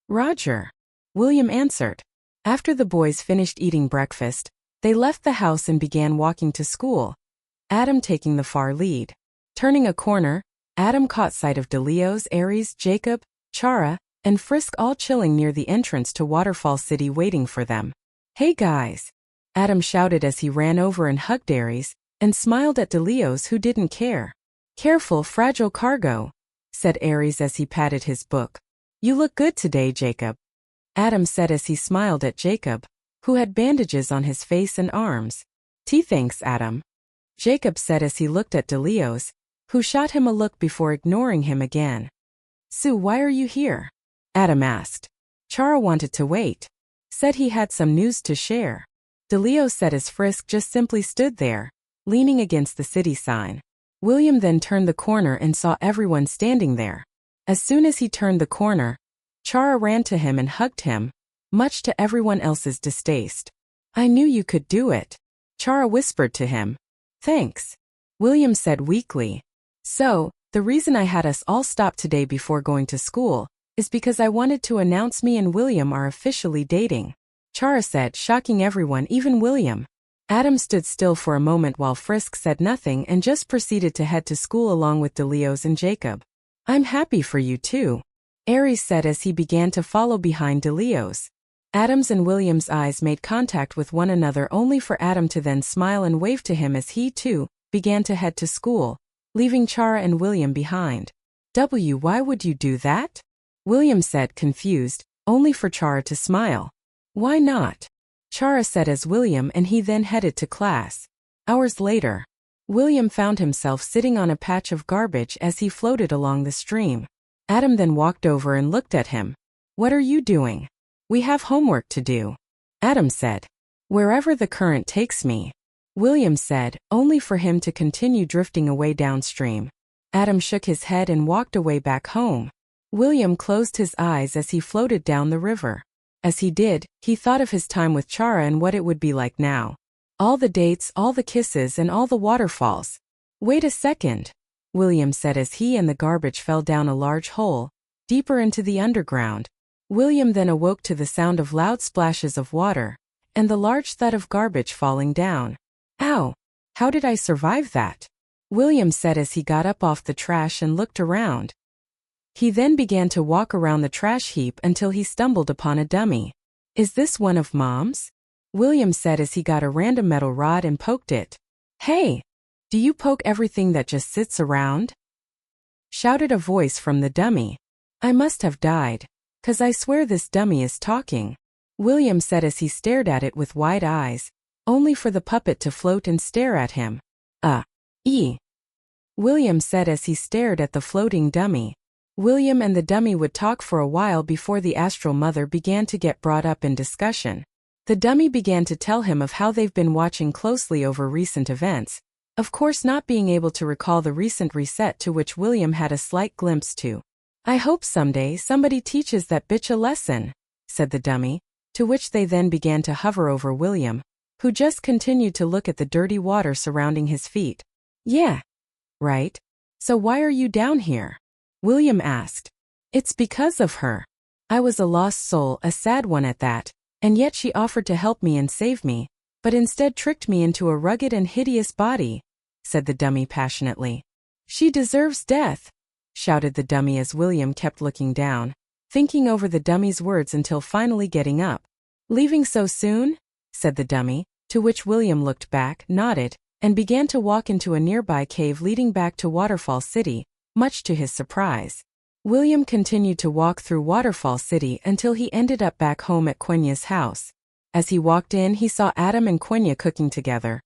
Roger, William answered. After the boys finished eating breakfast, they left the house and began walking to school, Adam taking the far lead. Turning a corner, Adam caught sight of DeLeos, Aries, Jacob, Chara, and Frisk all chilling near the entrance to Waterfall City waiting for them. Hey guys, Adam shouted as he ran over and hugged Aries, and smiled at DeLeos who didn't care. Careful, fragile cargo, said Aries as he patted his book. You look good today, Jacob, Adam said as he smiled at Jacob, who had bandages on his face and arms. Thanks, Adam, Jacob said as he looked at DeLeos, who shot him a look before ignoring him again. Sue, why are you here? Adam asked. Chara wanted to wait. Said he had some news to share. DeLeos said as Frisk just simply stood there, leaning against the city sign. William then turned the corner and saw everyone standing there. As soon as he turned the corner, Chara ran to him and hugged him, much to everyone else's distaste. I knew you could do it, Chara whispered to him. Thanks, William said weakly. So, the reason I had us all stop today before going to school is because I wanted to announce me and William are officially dating, Chara said, shocking everyone, even William. Adam stood still for a moment while Frisk said nothing and just proceeded to head to school along with DeLeos and Jacob. I'm happy for you too, Aries said as he began to follow behind DeLeos. Adam's and William's eyes made contact with one another only for Adam to then smile and wave to him as he too began to head to school, leaving Chara and William behind. Why would you do that? William said, confused, only for Chara to smile. Why not? Chara said as William and he then headed to class. Hours later, William found himself sitting on a patch of garbage as he floated along the stream. Adam then walked over and looked at him. What are you doing? We have homework to do, Adam said. Wherever the current takes me, William said, only for him to continue drifting away downstream. Adam shook his head and walked away back home. William closed his eyes as he floated down the river. As he did, he thought of his time with Chara and what it would be like now. All the dates, all the kisses, and all the waterfalls. Wait a second, William said as he and the garbage fell down a large hole, deeper into the underground. William then awoke to the sound of loud splashes of water, and the large thud of garbage falling down. Ow! How did I survive that? William said as he got up off the trash and looked around. He then began to walk around the trash heap until he stumbled upon a dummy. Is this one of Mom's? William said as he got a random metal rod and poked it. Hey! Do you poke everything that just sits around? Shouted a voice from the dummy. I must have died, 'cause I swear this dummy is talking, William said as he stared at it with wide eyes, only for the puppet to float and stare at him. William said as he stared at the floating dummy. William and the dummy would talk for a while before the astral mother began to get brought up in discussion. The dummy began to tell him of how they've been watching closely over recent events, of course not being able to recall the recent reset to which William had a slight glimpse to. I hope someday somebody teaches that bitch a lesson, said the dummy, to which they then began to hover over William, who just continued to look at the dirty water surrounding his feet. Yeah. Right? So why are you down here? William asked. It's because of her. I was a lost soul, a sad one at that, and yet she offered to help me and save me, but instead tricked me into a rugged and hideous body, said the dummy passionately. She deserves death, shouted the dummy as William kept looking down, thinking over the dummy's words until finally getting up. Leaving so soon? Said the dummy, to which William looked back, nodded, and began to walk into a nearby cave leading back to Waterfall City, much to his surprise. William continued to walk through Waterfall City until he ended up back home at Quenya's house. As he walked in, he saw Adam and Quenya cooking together,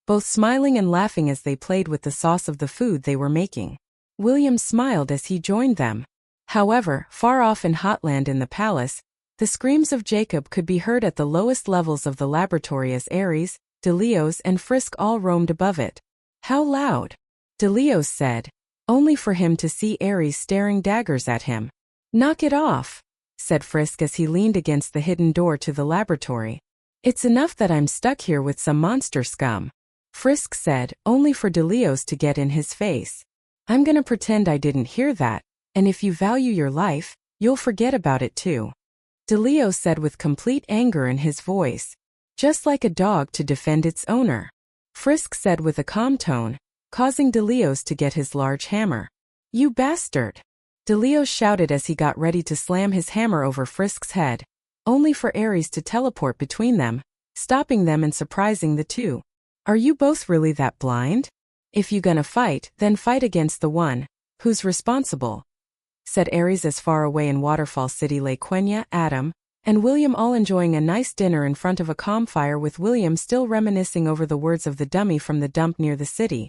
both smiling and laughing as they played with the sauce of the food they were making. William smiled as he joined them. However, far off in Hotland in the palace, the screams of Jacob could be heard at the lowest levels of the laboratory as Aries, DeLeos, and Frisk all roamed above it. How loud? DeLeos said, only for him to see Aries staring daggers at him. Knock it off, said Frisk as he leaned against the hidden door to the laboratory. It's enough that I'm stuck here with some monster scum, Frisk said, only for DeLeos to get in his face. I'm gonna pretend I didn't hear that, and if you value your life, you'll forget about it too, DeLeos said with complete anger in his voice. Just like a dog to defend its owner, Frisk said with a calm tone, causing DeLeos to get his large hammer. You bastard! DeLeos shouted as he got ready to slam his hammer over Frisk's head, only for Aries to teleport between them, stopping them and surprising the two. Are you both really that blind? If you gonna fight, then fight against the one who's responsible, said Aries as far away in Waterfall City lay Quenya, Adam, and William all enjoying a nice dinner in front of a campfire with William still reminiscing over the words of the dummy from the dump near the city.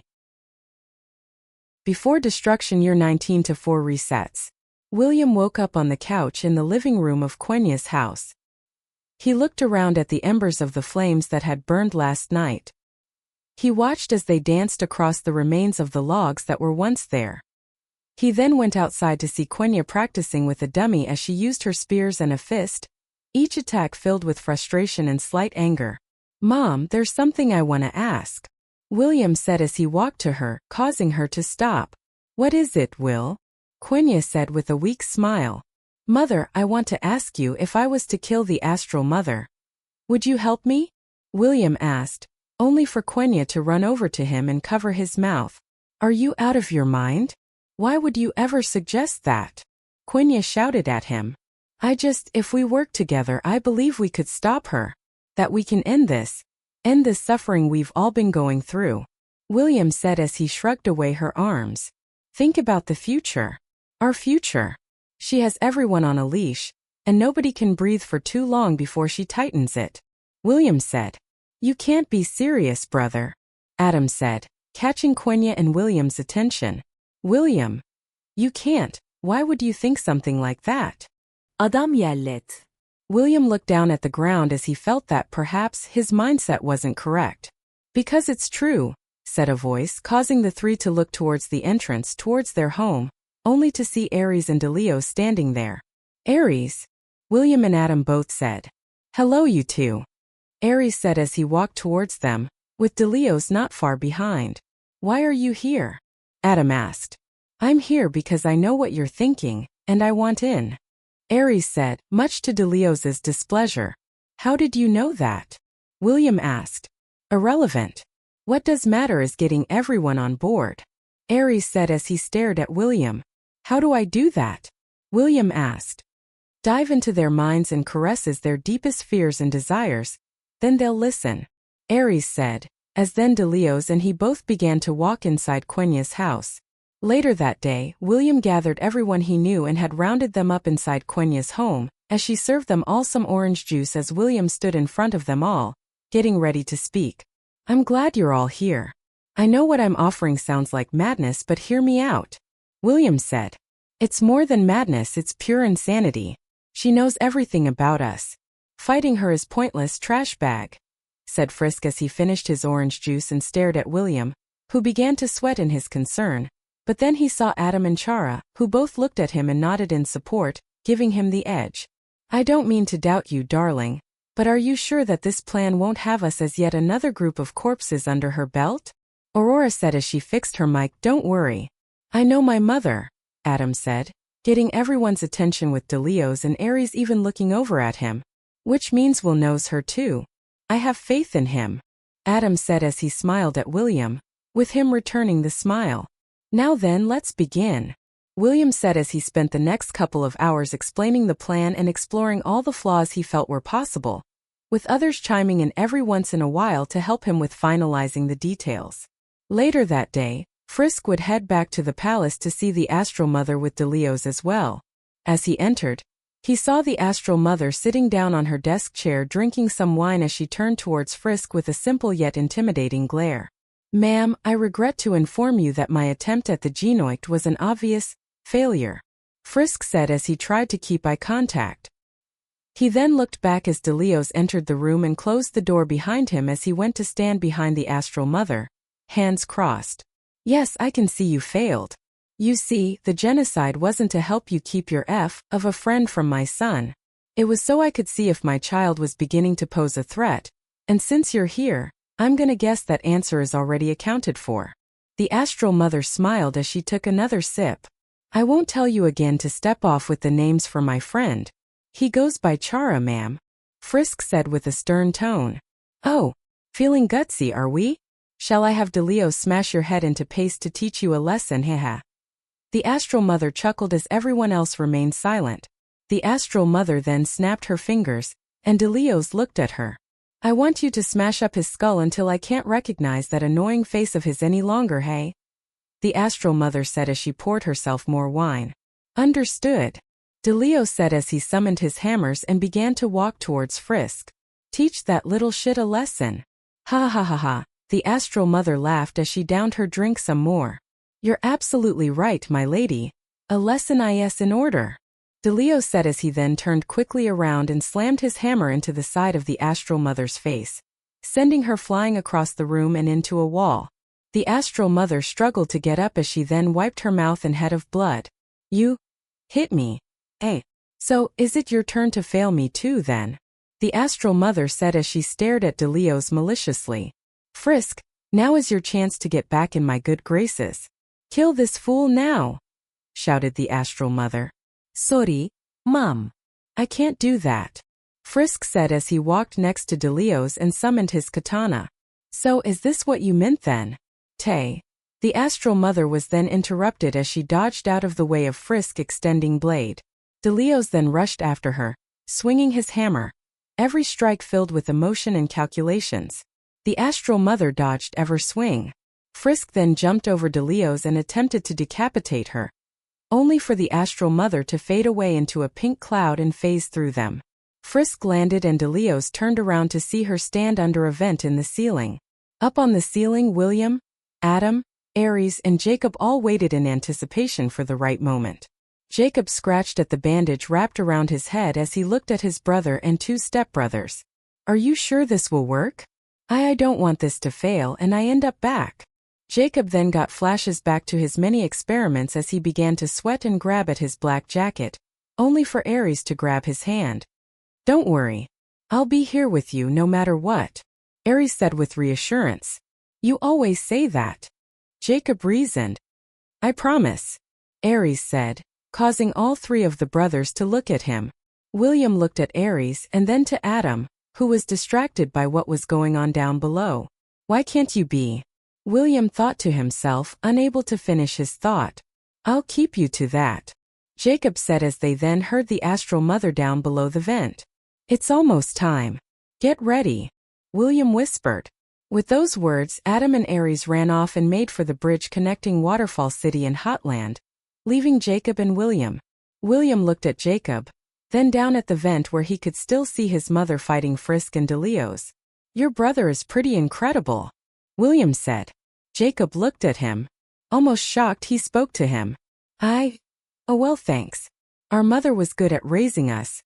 Before destruction year 19-4 resets. William woke up on the couch in the living room of Quenya's house. He looked around at the embers of the flames that had burned last night. He watched as they danced across the remains of the logs that were once there. He then went outside to see Quenya practicing with a dummy as she used her spears and a fist, each attack filled with frustration and slight anger. "Mom, there's something I want to ask," William said as he walked to her, causing her to stop. "What is it, Will?" Quenya said with a weak smile. "Mother, I want to ask you if I was to kill the astral mother. Would you help me?" William asked, only for Quenya to run over to him and cover his mouth. "Are you out of your mind? Why would you ever suggest that?" Quenya shouted at him. If we work together, I believe we could stop her. That we can end this suffering we've all been going through," William said as he shrugged away her arms. "Think about the future. Our future. She has everyone on a leash, and nobody can breathe for too long before she tightens it," William said. "You can't be serious, brother," Adam said, catching Quenya and William's attention. "William, you can't. Why would you think something like that?" Adam yellet. William looked down at the ground as he felt that perhaps his mindset wasn't correct. "Because it's true," said a voice, causing the three to look towards the entrance towards their home, only to see Aries and DeLeo standing there. "Aries," William and Adam both said. "Hello, you two," Aries said as he walked towards them, with DeLeo's not far behind. "Why are you here?" Adam asked. "I'm here because I know what you're thinking, and I want in," Aries said, much to DeLeo's displeasure. "How did you know that?" William asked. "Irrelevant. What does matter is getting everyone on board," Aries said as he stared at William. "How do I do that?" William asked. "Dive into their minds and caresses their deepest fears and desires, then they'll listen," Aries said, as then DeLeo's and he both began to walk inside Quenya's house. Later that day, William gathered everyone he knew and had rounded them up inside Quenya's home, as she served them all some orange juice as William stood in front of them all, getting ready to speak. "I'm glad you're all here. I know what I'm offering sounds like madness, but hear me out," William said. "It's more than madness, it's pure insanity. She knows everything about us. Fighting her is pointless, trash bag," said Frisk as he finished his orange juice and stared at William, who began to sweat in his concern. But then he saw Adam and Chara, who both looked at him and nodded in support, giving him the edge. "I don't mean to doubt you, darling, but are you sure that this plan won't have us as yet another group of corpses under her belt?" Aurora said as she fixed her mic. "Don't worry. I know my mother," Adam said, getting everyone's attention with DeLeo's and Aries even looking over at him. "Which means Will knows her too. I have faith in him," Adam said as he smiled at William, with him returning the smile. "Now then, let's begin," William said as he spent the next couple of hours explaining the plan and exploring all the flaws he felt were possible, with others chiming in every once in a while to help him with finalizing the details. Later that day, Frisk would head back to the palace to see the Astral Mother with DeLeo's as well. As he entered, he saw the Astral Mother sitting down on her desk chair drinking some wine as she turned towards Frisk with a simple yet intimidating glare. "Ma'am, I regret to inform you that my attempt at the genoid was an obvious failure," Frisk said as he tried to keep eye contact. He then looked back as DeLeo's entered the room and closed the door behind him as he went to stand behind the Astral Mother, hands crossed. "Yes, I can see you failed. You see, the genocide wasn't to help you keep your of a friend from my son. It was so I could see if my child was beginning to pose a threat, and since you're here, I'm gonna guess that answer is already accounted for." The Astral Mother smiled as she took another sip. "I won't tell you again to step off with the names for my friend. He goes by Chara, ma'am," Frisk said with a stern tone. "Oh, feeling gutsy, are we? Shall I have DeLeo smash your head into paste to teach you a lesson, haha?" The Astral Mother chuckled as everyone else remained silent. The Astral Mother then snapped her fingers, and DeLeo's looked at her. I want you to smash up his skull until I can't recognize that annoying face of his any longer, hey? The astral mother said as she poured herself more wine. Understood. DeLeo said as he summoned his hammers and began to walk towards Frisk. Teach that little shit a lesson. Ha ha ha ha. The astral mother laughed as she downed her drink some more. You're absolutely right, my lady. A lesson is in order. DeLeo said as he then turned quickly around and slammed his hammer into the side of the astral mother's face, sending her flying across the room and into a wall. The astral mother struggled to get up as she then wiped her mouth and head of blood. You hit me. Eh? So, is it your turn to fail me too then? The astral mother said as she stared at DeLeo's maliciously. Frisk, now is your chance to get back in my good graces. Kill this fool now, shouted the astral mother. Sorry, Mom. I can't do that, Frisk said as he walked next to DeLeo's and summoned his katana. So is this what you meant then? Tay. The astral mother was then interrupted as she dodged out of the way of Frisk extending blade. DeLeo's then rushed after her, swinging his hammer, every strike filled with emotion and calculations. The astral mother dodged every swing. Frisk then jumped over DeLeo's and attempted to decapitate her, only for the astral mother to fade away into a pink cloud and phase through them. Frisk landed and DeLeo's turned around to see her stand under a vent in the ceiling. Up on the ceiling, William, Adam, Ares, and Jacob all waited in anticipation for the right moment. Jacob scratched at the bandage wrapped around his head as he looked at his brother and two stepbrothers. Are you sure this will work? I don't want this to fail and I end up back. Jacob then got flashes back to his many experiments as he began to sweat and grab at his black jacket, only for Ares to grab his hand. Don't worry. I'll be here with you no matter what, Ares said with reassurance. You always say that, Jacob reasoned. I promise, Ares said, causing all three of the brothers to look at him. William looked at Ares and then to Adam, who was distracted by what was going on down below. Why can't you be? William thought to himself, unable to finish his thought. I'll keep you to that, Jacob said as they then heard the astral mother down below the vent. It's almost time. Get ready, William whispered. With those words, Adam and Ares ran off and made for the bridge connecting Waterfall City and Hotland, leaving Jacob and William. William looked at Jacob, then down at the vent where he could still see his mother fighting Frisk and DeLeo's. Your brother is pretty incredible, William said. Jacob looked at him. Almost shocked, he spoke to him. Oh well, thanks. Our mother was good at raising us.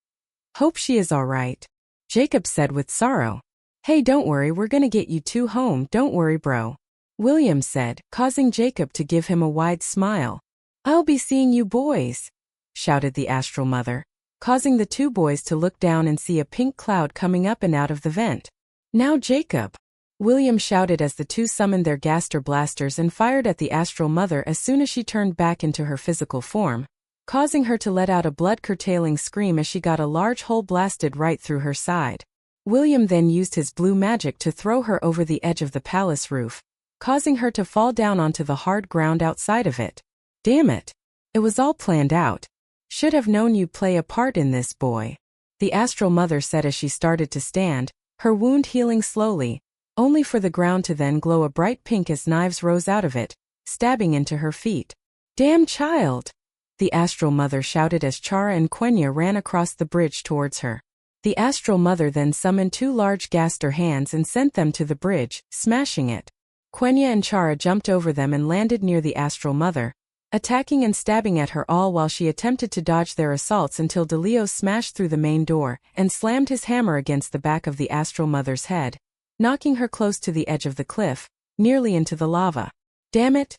Hope she is all right, Jacob said with sorrow. Hey, don't worry, we're gonna get you two home, don't worry bro, William said, causing Jacob to give him a wide smile. I'll be seeing you boys, shouted the astral mother, causing the two boys to look down and see a pink cloud coming up and out of the vent. Now Jacob, William shouted as the two summoned their gaster blasters and fired at the astral mother as soon as she turned back into her physical form, causing her to let out a blood-curtailing scream as she got a large hole blasted right through her side. William then used his blue magic to throw her over the edge of the palace roof, causing her to fall down onto the hard ground outside of it. Damn it. It was all planned out. Should have known you'd play a part in this, boy, the astral mother said as she started to stand, her wound healing slowly, only for the ground to then glow a bright pink as knives rose out of it, stabbing into her feet. Damn child, the astral mother shouted as Chara and Quenya ran across the bridge towards her. The astral mother then summoned two large gaster hands and sent them to the bridge, smashing it. Quenya and Chara jumped over them and landed near the astral mother, attacking and stabbing at her all while she attempted to dodge their assaults until DeLeo smashed through the main door and slammed his hammer against the back of the astral mother's head, knocking her close to the edge of the cliff, nearly into the lava. Damn it!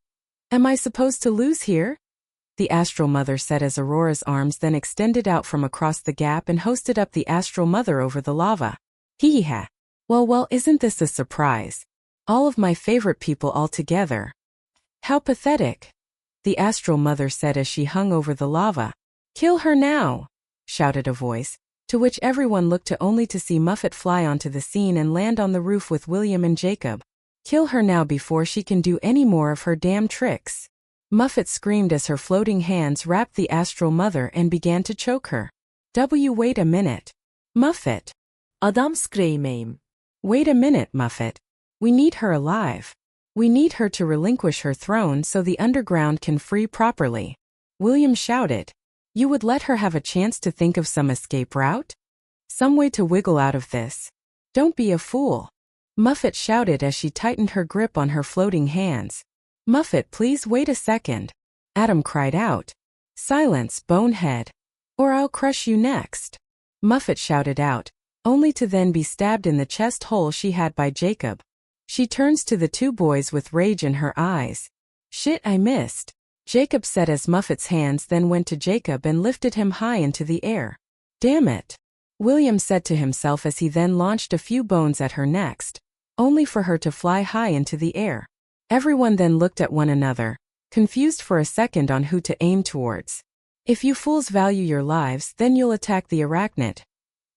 Am I supposed to lose here? The astral mother said as Aurora's arms then extended out from across the gap and hosted up the astral mother over the lava. Hee ha. Well, isn't this a surprise? All of my favorite people all together. How pathetic, the astral mother said as she hung over the lava. Kill her now, shouted a voice, to which everyone looked only to see Muffet fly onto the scene and land on the roof with William and Jacob. Kill her now before she can do any more of her damn tricks, Muffet screamed as her floating hands wrapped the astral mother and began to choke her. Wait a minute. Muffet. Adam screaming. Wait a minute, Muffet. We need her alive. We need her to relinquish her throne so the underground can free properly. William shouted. You would let her have a chance to think of some escape route? Some way to wiggle out of this. Don't be a fool. Muffet shouted as she tightened her grip on her floating hands. Muffet, please wait a second. Adam cried out. Silence, bonehead. Or I'll crush you next. Muffet shouted out, only to then be stabbed in the chest hole she had by Jacob. She turns to the two boys with rage in her eyes. Shit, I missed. Jacob said as Muffet's hands then went to Jacob and lifted him high into the air. Damn it. William said to himself as he then launched a few bones at her next, only for her to fly high into the air. Everyone then looked at one another, confused for a second on who to aim towards. If you fools value your lives, then you'll attack the arachnid,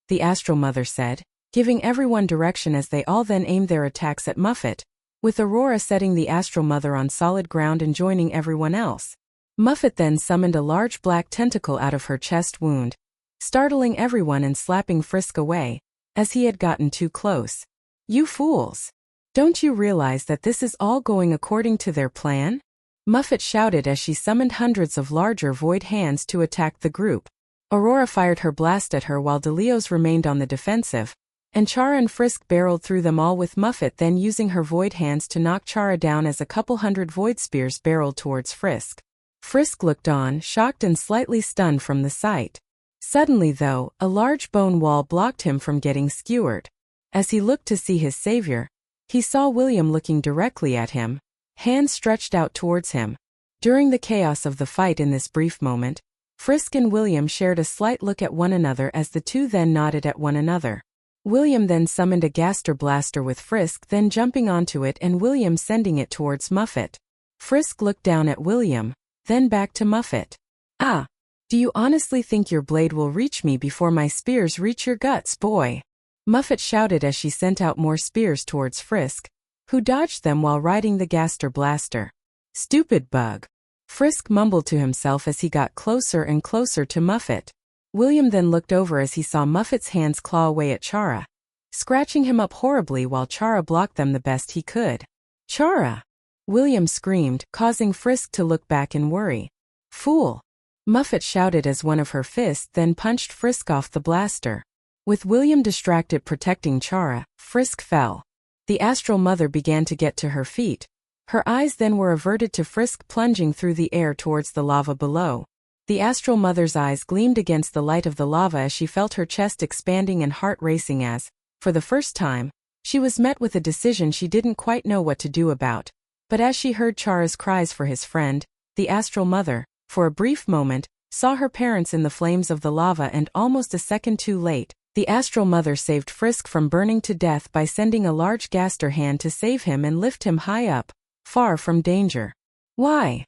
the Astral Mother said, giving everyone direction as they all then aimed their attacks at Muffet, with Aurora setting the Astral Mother on solid ground and joining everyone else. Muffet then summoned a large black tentacle out of her chest wound, startling everyone and slapping Frisk away, as he had gotten too close. You fools! Don't you realize that this is all going according to their plan? Muffet shouted as she summoned hundreds of larger void hands to attack the group. Aurora fired her blast at her while Delios remained on the defensive, and Chara and Frisk barreled through them all with Muffet then using her void hands to knock Chara down as a couple hundred void spears barreled towards Frisk. Frisk looked on, shocked and slightly stunned from the sight. Suddenly though, a large bone wall blocked him from getting skewered. As he looked to see his savior, he saw William looking directly at him, hands stretched out towards him. During the chaos of the fight in this brief moment, Frisk and William shared a slight look at one another as the two then nodded at one another. William then summoned a Gaster Blaster with Frisk then jumping onto it and William sending it towards Muffet. Frisk looked down at William, then back to Muffet. Ah! Do you honestly think your blade will reach me before my spears reach your guts, boy? Muffet shouted as she sent out more spears towards Frisk, who dodged them while riding the Gaster Blaster. Stupid bug. Frisk mumbled to himself as he got closer and closer to Muffet. William then looked over as he saw Muffet's hands claw away at Chara, scratching him up horribly while Chara blocked them the best he could. Chara! William screamed, causing Frisk to look back in worry. Fool! Muffet shouted as one of her fists then punched Frisk off the blaster. With William distracted protecting Chara, Frisk fell. The Astral Mother began to get to her feet. Her eyes then were averted to Frisk plunging through the air towards the lava below. The Astral Mother's eyes gleamed against the light of the lava as she felt her chest expanding and heart racing as, for the first time, she was met with a decision she didn't quite know what to do about. But as she heard Chara's cries for his friend, the Astral Mother, for a brief moment, saw her parents in the flames of the lava and almost a second too late, the Astral Mother saved Frisk from burning to death by sending a large Gaster hand to save him and lift him high up, far from danger. Why?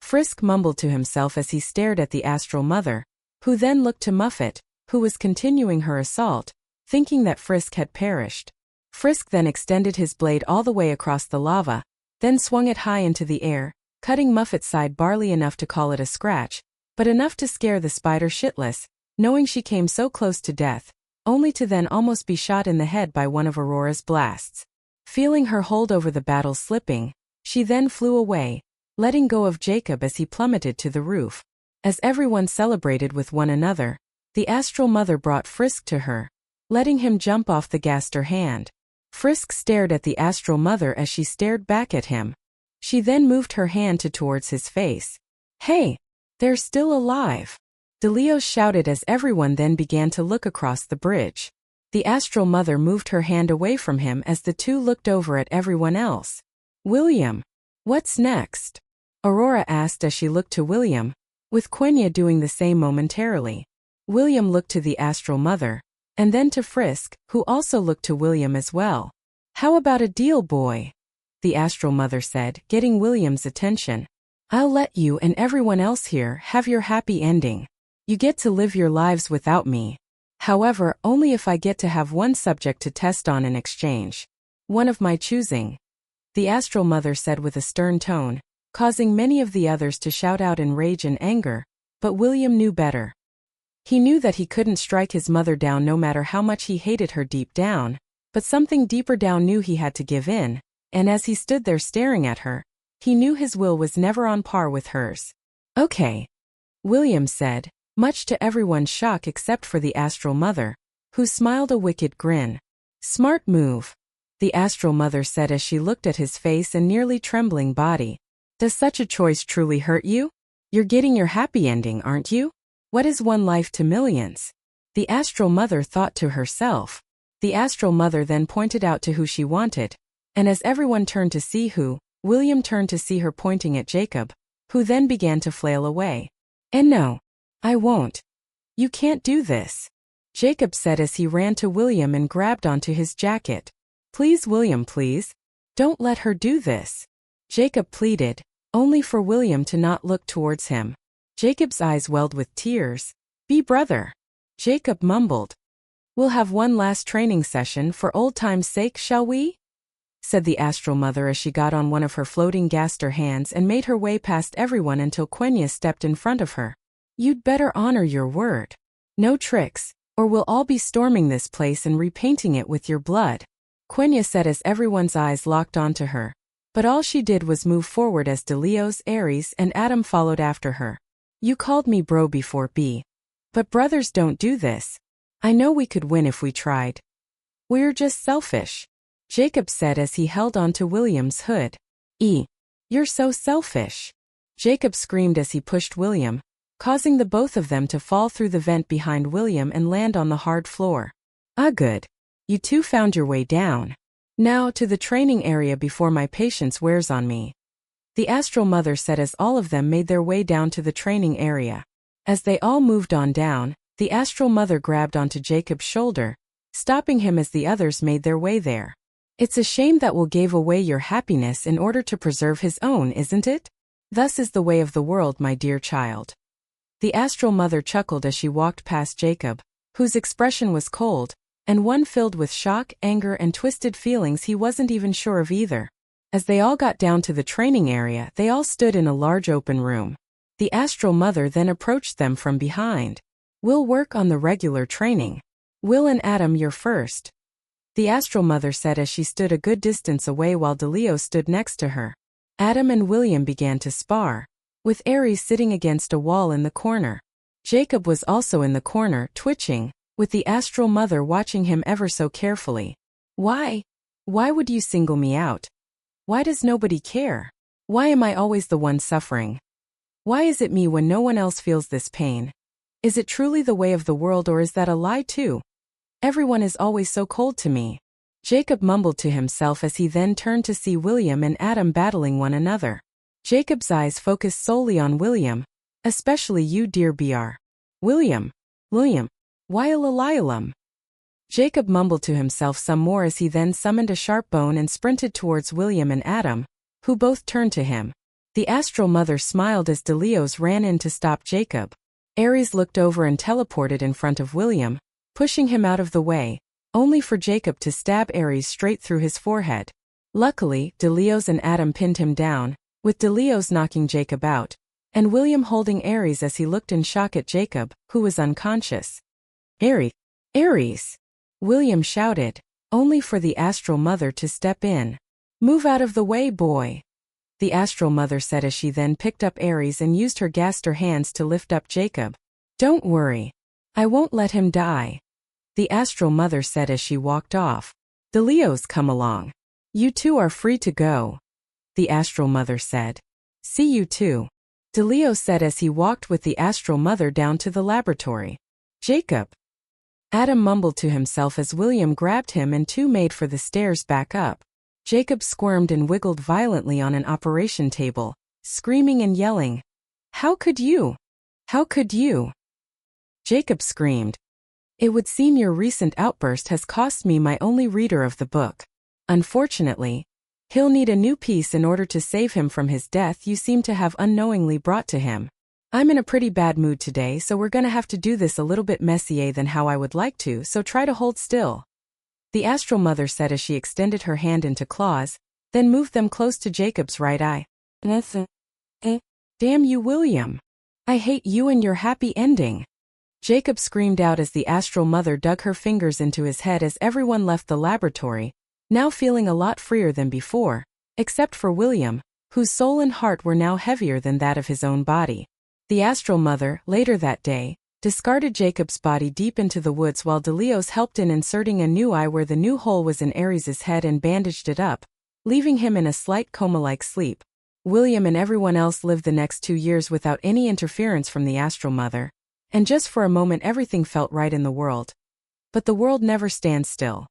Frisk mumbled to himself as he stared at the Astral Mother, who then looked to Muffet, who was continuing her assault, thinking that Frisk had perished. Frisk then extended his blade all the way across the lava, then swung it high into the air, cutting Muffet's side barely enough to call it a scratch, but enough to scare the spider shitless, knowing she came so close to death, only to then almost be shot in the head by one of Aurora's blasts. Feeling her hold over the battle slipping, she then flew away, letting go of Jacob as he plummeted to the roof. As everyone celebrated with one another, the Astral Mother brought Frisk to her, letting him jump off the Gaster hand. Frisk stared at the Astral Mother as she stared back at him. She then moved her hand towards his face. Hey! They're still alive! Delios shouted as everyone then began to look across the bridge. The Astral Mother moved her hand away from him as the two looked over at everyone else. William! What's next? Aurora asked as she looked to William, with Quenya doing the same momentarily. William looked to the Astral Mother, and then to Frisk, who also looked to William as well. How about a deal, boy? The Astral Mother said, getting William's attention. I'll let you and everyone else here have your happy ending. You get to live your lives without me. However, only if I get to have one subject to test on in exchange. One of my choosing. The Astral Mother said with a stern tone, causing many of the others to shout out in rage and anger, but William knew better. He knew that he couldn't strike his mother down no matter how much he hated her deep down, But something deeper down knew he had to give in, and as he stood there staring at her, he knew his will was never on par with hers. "Okay," William said, much to everyone's shock except for the astral mother, who smiled a wicked grin. "Smart move," the astral mother said as she looked at his face and nearly trembling body. "Does such a choice truly hurt you? You're getting your happy ending, aren't you? What is one life to millions?" The astral mother thought to herself. The astral mother then pointed out to who she wanted, and as everyone turned to see who, William turned to see her pointing at Jacob, who then began to flail away. "And no, I won't. You can't do this," Jacob said as he ran to William and grabbed onto his jacket. "Please, William, please. Don't let her do this," Jacob pleaded, only for William to not look towards him. Jacob's eyes welled with tears. "Be brother," Jacob mumbled. "We'll have one last training session for old time's sake, shall we?" said the astral mother as she got on one of her floating gaster hands and made her way past everyone until Quenya stepped in front of her. "You'd better honor your word. No tricks, or we'll all be storming this place and repainting it with your blood," Quenya said as everyone's eyes locked onto her. But all she did was move forward as Delios, Ares, and Adam followed after her. "You called me bro before, B. But brothers don't do this. I know we could win if we tried. We're just selfish," Jacob said as he held onto William's hood. You're so selfish," Jacob screamed as he pushed William, causing the both of them to fall through the vent behind William and land on the hard floor. "Ah, good. You two found your way down. Now to the training area before my patience wears on me," the astral mother said as all of them made their way down to the training area. As they all moved on down, the astral mother grabbed onto Jacob's shoulder, stopping him as the others made their way there. "It's a shame that Will gave away your happiness in order to preserve his own, isn't it? Thus is the way of the world, my dear child." The astral mother chuckled as she walked past Jacob, whose expression was cold, and one filled with shock, anger, and twisted feelings he wasn't even sure of either. As they all got down to the training area, they all stood in a large open room. The astral mother then approached them from behind. "We'll work on the regular training. Will and Adam, you're first," the astral mother said as she stood a good distance away while Delio stood next to her. Adam and William began to spar, with Ares sitting against a wall in the corner. Jacob was also in the corner, twitching, with the astral mother watching him ever so carefully. Why would you single me out? Why does nobody care? Why am I always the one suffering? Why is it me when no one else feels this pain? Is it truly the way of the world, or is that a lie too? Everyone is always so cold to me," Jacob mumbled to himself as he then turned to see William and Adam battling one another. Jacob's eyes focused solely on William, "Especially you, dear Br. William, Wylalalialam." Jacob mumbled to himself some more as he then summoned a sharp bone and sprinted towards William and Adam, who both turned to him. The astral mother smiled as Delios ran in to stop Jacob. Ares looked over and teleported in front of William, pushing him out of the way, only for Jacob to stab Ares straight through his forehead. Luckily, Delios and Adam pinned him down, with Delios knocking Jacob out, and William holding Ares as he looked in shock at Jacob, who was unconscious. Ares! William shouted, only for the astral mother to step in. "Move out of the way, boy," the astral mother said as she then picked up Ares and used her gaster hands to lift up Jacob. "Don't worry. I won't let him die," the astral mother said as she walked off. "Delios, come along. You two are free to go," the astral mother said. "See you too," Delios said as he walked with the astral mother down to the laboratory. "Jacob," Adam mumbled to himself as William grabbed him and two made for the stairs back up. Jacob squirmed and wiggled violently on an operation table, screaming and yelling. How could you? How could you?" Jacob screamed. "It would seem your recent outburst has cost me my only reader of the book. Unfortunately, he'll need a new piece in order to save him from his death you seem to have unknowingly brought to him. I'm in a pretty bad mood today, so we're gonna have to do this a little bit messier than how I would like to, so try to hold still," the astral mother said as she extended her hand into claws, then moved them close to Jacob's right eye. "Damn you, William. I hate you and your happy ending." Jacob screamed out as the astral mother dug her fingers into his head as everyone left the laboratory, now feeling a lot freer than before, except for William, whose soul and heart were now heavier than that of his own body. The astral mother, later that day, discarded Jacob's body deep into the woods while Delios helped in inserting a new eye where the new hole was in Ares's head and bandaged it up, leaving him in a slight coma-like sleep. William and everyone else lived the next 2 years without any interference from the astral mother, and just for a moment everything felt right in the world. But the world never stands still.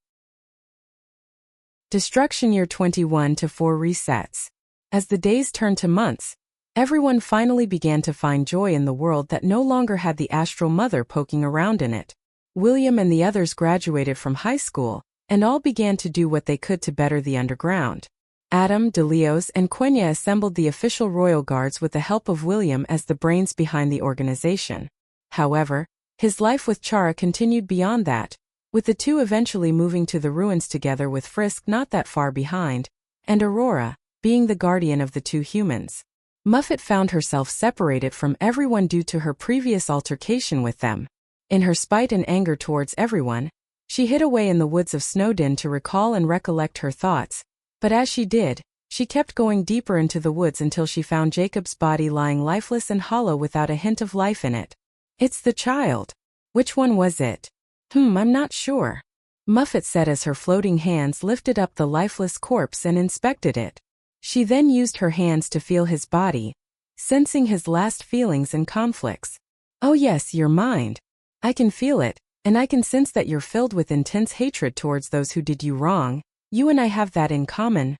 Destruction Year 21 to 4 resets. As the days turned to months, everyone finally began to find joy in the world that no longer had the astral mother poking around in it. William and the others graduated from high school, and all began to do what they could to better the underground. Adam, Delios, and Quenya assembled the official royal guards with the help of William as the brains behind the organization. However, his life with Chara continued beyond that, with the two eventually moving to the ruins together with Frisk not that far behind, and Aurora, being the guardian of the two humans. Muffet found herself separated from everyone due to her previous altercation with them. In her spite and anger towards everyone, she hid away in the woods of Snowdin to recall and recollect her thoughts, but as she did, she kept going deeper into the woods until she found Jacob's body lying lifeless and hollow without a hint of life in it. "It's the child. Which one was it?" I'm not sure," Muffet said as her floating hands lifted up the lifeless corpse and inspected it. She then used her hands to feel his body, sensing his last feelings and conflicts. "Oh yes, your mind. I can feel it, and I can sense that you're filled with intense hatred towards those who did you wrong. You and I have that in common."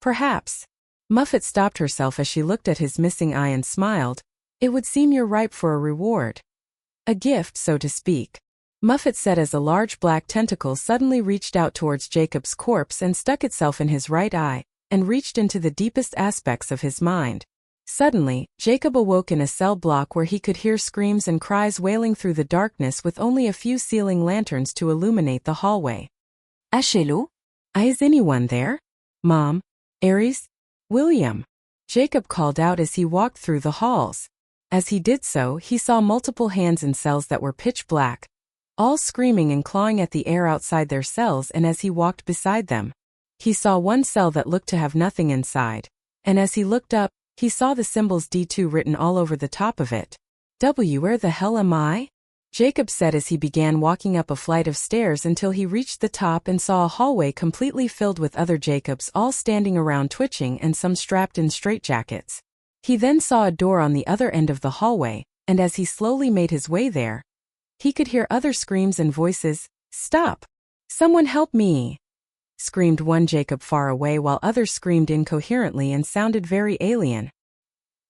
"Perhaps." Muffet stopped herself as she looked at his missing eye and smiled. "It would seem you're ripe for a reward. A gift, so to speak," Muffet said as a large black tentacle suddenly reached out towards Jacob's corpse and stuck itself in his right eye, and reached into the deepest aspects of his mind. Suddenly, Jacob awoke in a cell block where he could hear screams and cries wailing through the darkness with only a few ceiling lanterns to illuminate the hallway. "Achelo? Is anyone there? Mom? Ares? William?" Jacob called out as he walked through the halls. As he did so, he saw multiple hands in cells that were pitch black, all screaming and clawing at the air outside their cells, and as he walked beside them, he saw one cell that looked to have nothing inside, and as he looked up, he saw the symbols D2 written all over the top of it. Where the hell am I?" Jacob said as he began walking up a flight of stairs until he reached the top and saw a hallway completely filled with other Jacobs all standing around twitching and some strapped in straitjackets. He then saw a door on the other end of the hallway, and as he slowly made his way there, he could hear other screams and voices. "Stop! Someone help me!" screamed one Jacob far away while others screamed incoherently and sounded very alien.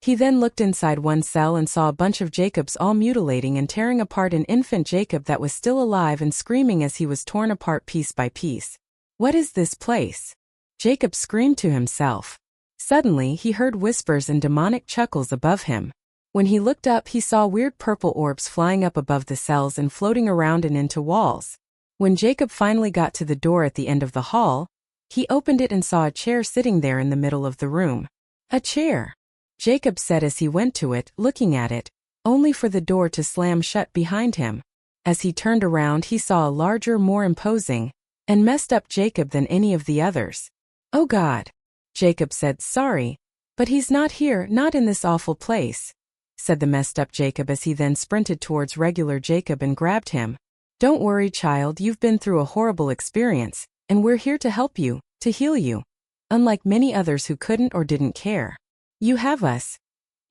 He then looked inside one cell and saw a bunch of Jacobs all mutilating and tearing apart an infant Jacob that was still alive and screaming as he was torn apart piece by piece. "What is this place?" Jacob screamed to himself. Suddenly, he heard whispers and demonic chuckles above him. When he looked up, he saw weird purple orbs flying up above the cells and floating around and into walls. When Jacob finally got to the door at the end of the hall, he opened it and saw a chair sitting there in the middle of the room. "A chair," Jacob said as he went to it, looking at it, only for the door to slam shut behind him. As he turned around, he saw a larger, more imposing, and messed up Jacob than any of the others. "Oh God," Jacob said. "Sorry, but he's not here, not in this awful place," said the messed up Jacob as he then sprinted towards regular Jacob and grabbed him. "Don't worry, child, you've been through a horrible experience, and we're here to help you, to heal you. Unlike many others who couldn't or didn't care. You have us.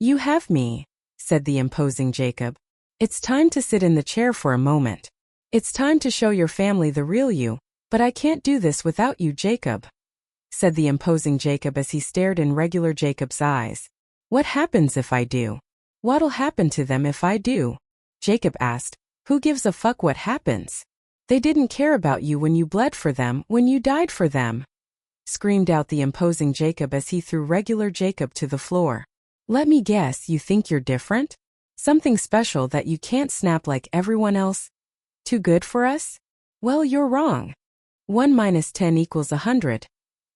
You have me," said the imposing Jacob. "It's time to sit in the chair for a moment. It's time to show your family the real you, but I can't do this without you, Jacob," said the imposing Jacob as he stared in regular Jacob's eyes. "What happens if I do? What'll happen to them if I do?" Jacob asked. "Who gives a fuck what happens? They didn't care about you when you bled for them, when you died for them," screamed out the imposing Jacob as he threw regular Jacob to the floor. "Let me guess, you think you're different? Something special that you can't snap like everyone else? Too good for us? Well, you're wrong. 1 minus 10 equals 100.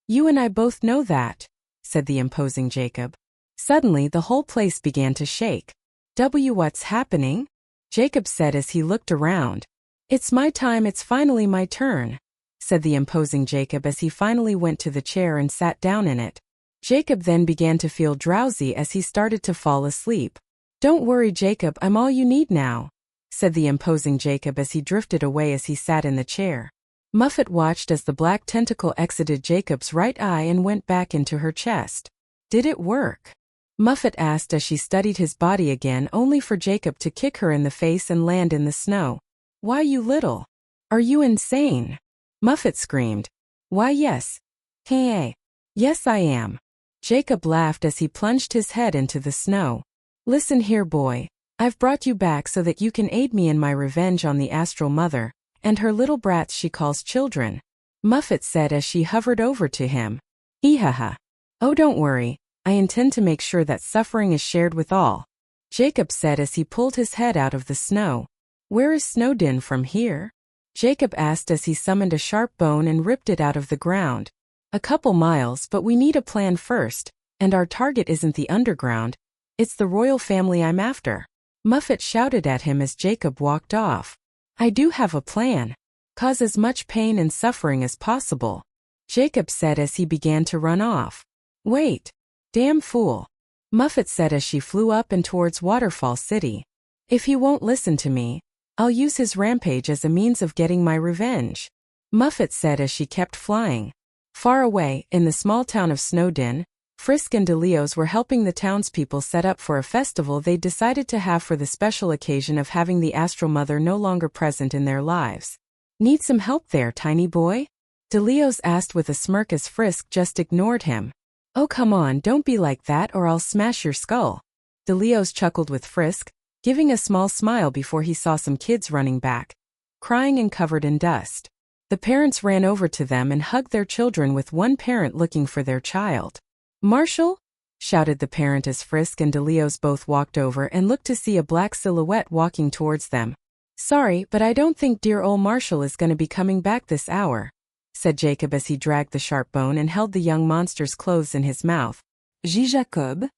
You and I both know that," said the imposing Jacob. Suddenly the whole place began to shake. What's happening?" Jacob said as he looked around. It's my time, it's finally my turn, said the imposing Jacob as he finally went to the chair and sat down in it. Jacob then began to feel drowsy as he started to fall asleep. Don't worry, Jacob, I'm all you need now, said the imposing Jacob as he drifted away as he sat in the chair. Muffet watched as the black tentacle exited Jacob's right eye and went back into her chest. Did it work? Muffet asked as she studied his body again, only for Jacob to kick her in the face and land in the snow. Why, you little? Are you insane? Muffet screamed. Why, yes. Hey. Yes, I am. Jacob laughed as he plunged his head into the snow. Listen here, boy. I've brought you back so that you can aid me in my revenge on the astral mother and her little brats she calls children, Muffet said as she hovered over to him. Ehaha. Oh, don't worry. I intend to make sure that suffering is shared with all, Jacob said as he pulled his head out of the snow. Where is Snowdin from here? Jacob asked as he summoned a sharp bone and ripped it out of the ground. A couple miles, but we need a plan first, and our target isn't the underground. It's the royal family I'm after. Muffet shouted at him as Jacob walked off. I do have a plan. Cause as much pain and suffering as possible, Jacob said as he began to run off. Wait. Damn fool, Muffet said as she flew up and towards Waterfall City. If he won't listen to me, I'll use his rampage as a means of getting my revenge, Muffet said as she kept flying. Far away, in the small town of Snowdin, Frisk and DeLeos were helping the townspeople set up for a festival they decided to have for the special occasion of having the astral mother no longer present in their lives. Need some help there, tiny boy? DeLeos asked with a smirk as Frisk just ignored him. Oh, come on, don't be like that or I'll smash your skull. DeLeos chuckled with Frisk, giving a small smile before he saw some kids running back, crying and covered in dust. The parents ran over to them and hugged their children, with one parent looking for their child. Marshall? Shouted the parent as Frisk and DeLeos both walked over and looked to see a black silhouette walking towards them. Sorry, but I don't think dear old Marshall is going to be coming back this hour, said Jacob as he dragged the sharp bone and held the young monster's clothes in his mouth. Jacob?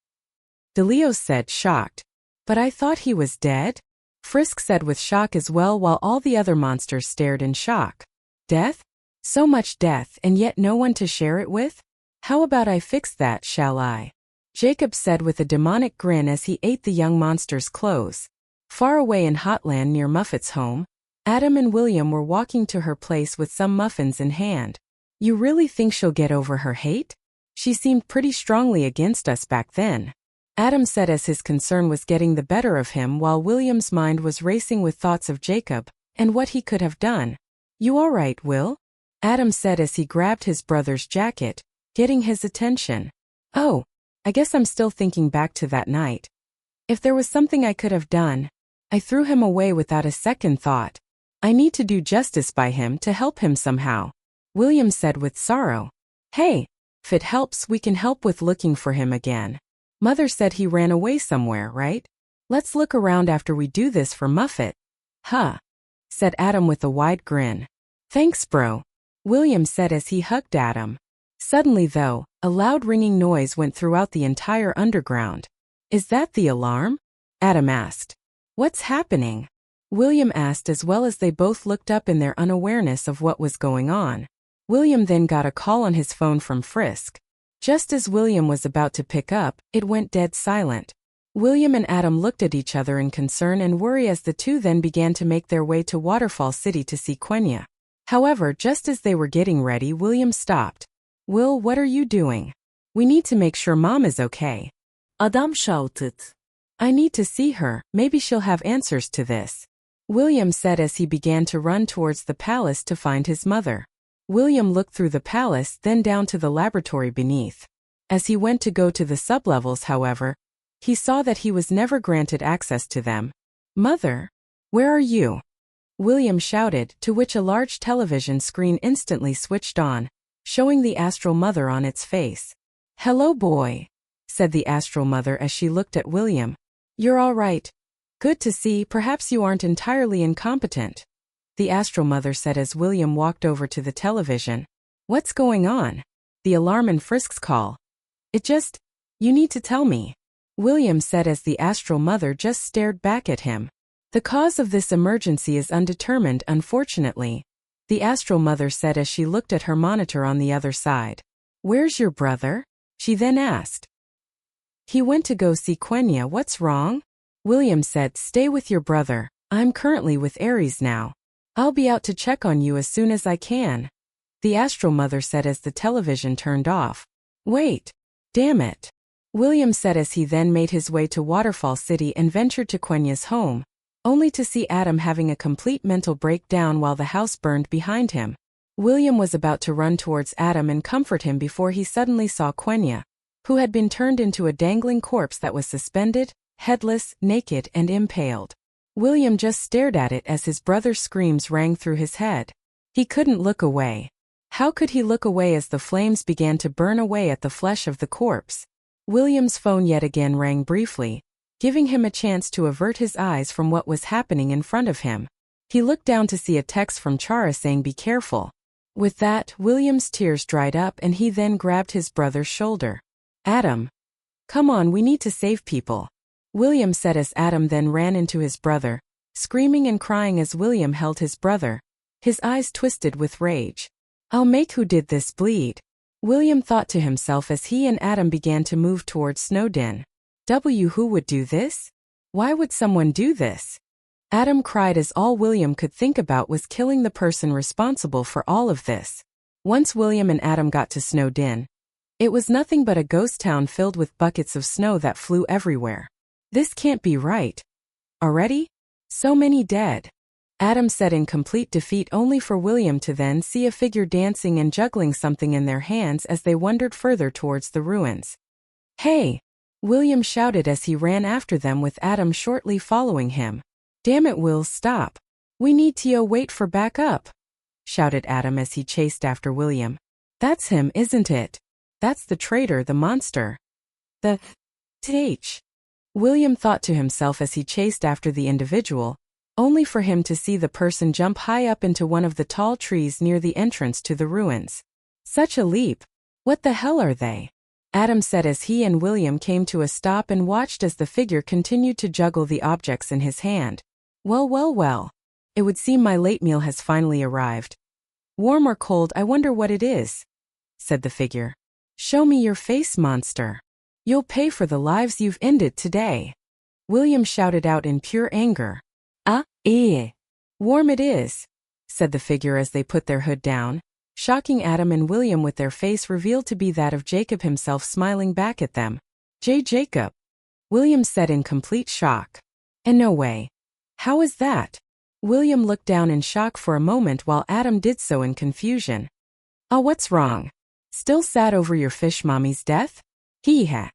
DeLeos said, shocked. But I thought he was dead? Frisk said with shock as well, while all the other monsters stared in shock. Death? So much death and yet no one to share it with? How about I fix that, shall I? Jacob said with a demonic grin as he ate the young monster's clothes. Far away in Hotland near Muffet's home, Adam and William were walking to her place with some muffins in hand. You really think she'll get over her hate? She seemed pretty strongly against us back then, Adam said as his concern was getting the better of him, while William's mind was racing with thoughts of Jacob and what he could have done. You all right, Will? Adam said as he grabbed his brother's jacket, getting his attention. Oh, I guess I'm still thinking back to that night. If there was something I could have done, I threw him away without a second thought. I need to do justice by him to help him somehow, William said with sorrow. Hey, if it helps, we can help with looking for him again. Mother said he ran away somewhere, right? Let's look around after we do this for Muffet. Huh, said Adam with a wide grin. Thanks, bro, William said as he hugged Adam. Suddenly, though, a loud ringing noise went throughout the entire underground. Is that the alarm? Adam asked. What's happening? William asked, as well as they both looked up in their unawareness of what was going on. William then got a call on his phone from Frisk. Just as William was about to pick up, it went dead silent. William and Adam looked at each other in concern and worry as the two then began to make their way to Waterfall City to see Quenya. However, just as they were getting ready, William stopped. Will, what are you doing? We need to make sure Mom is okay. Adam shouted. I need to see her, maybe she'll have answers to this, William said as he began to run towards the palace to find his mother. William looked through the palace, then down to the laboratory beneath. As he went to go to the sublevels, however, he saw that he was never granted access to them. Mother? Where are you? William shouted, to which a large television screen instantly switched on, showing the astral mother on its face. Hello, boy, said the astral mother as she looked at William. You're all right. Good to see, perhaps you aren't entirely incompetent, the astral mother said as William walked over to the television. What's going on? The alarm and Frisk's call. You need to tell me, William said as the astral mother just stared back at him. The cause of this emergency is undetermined, unfortunately, the astral mother said as she looked at her monitor on the other side. Where's your brother? She then asked. He went to go see Quenya. What's wrong? William said, stay with your brother. I'm currently with Aries now. I'll be out to check on you as soon as I can. The astral mother said as the television turned off. Wait. Damn it. William said as he then made his way to Waterfall City and ventured to Quenya's home, only to see Adam having a complete mental breakdown while the house burned behind him. William was about to run towards Adam and comfort him before he suddenly saw Quenya, who had been turned into a dangling corpse that was suspended, headless, naked, and impaled. William just stared at it as his brother's screams rang through his head. He couldn't look away. How could he look away as the flames began to burn away at the flesh of the corpse? William's phone yet again rang briefly, giving him a chance to avert his eyes from what was happening in front of him. He looked down to see a text from Chara saying be careful. With that, William's tears dried up and he then grabbed his brother's shoulder. Adam. Come on, we need to save people. William said as Adam then ran into his brother, screaming and crying as William held his brother, his eyes twisted with rage. I'll make who did this bleed. William thought to himself as he and Adam began to move towards Snowden. Who would do this? Why would someone do this? Adam cried as all William could think about was killing the person responsible for all of this. Once William and Adam got to Snowden, it was nothing but a ghost town filled with buckets of snow that flew everywhere. This can't be right. Already? So many dead. Adam said in complete defeat, only for William to then see a figure dancing and juggling something in their hands as they wandered further towards the ruins. Hey! William shouted as he ran after them with Adam shortly following him. Damn it, Will, stop. We need to wait for backup, shouted Adam as he chased after William. That's him, isn't it? That's the traitor, the monster. The Th. William thought to himself as he chased after the individual, only for him to see the person jump high up into one of the tall trees near the entrance to the ruins. Such a leap. What the hell are they? Adam said as he and William came to a stop and watched as the figure continued to juggle the objects in his hand. Well. It would seem my late meal has finally arrived. Warm or cold, I wonder what it is, said the figure. Show me your face, monster. You'll pay for the lives you've ended today. William shouted out in pure anger. Warm it is, said the figure as they put their hood down, shocking Adam and William with their face revealed to be that of Jacob himself smiling back at them. Jacob, William said in complete shock. And no way. How is that? William looked down in shock for a moment while Adam did so in confusion. Oh, what's wrong? Still sad over your fish mommy's death? Hee-ha.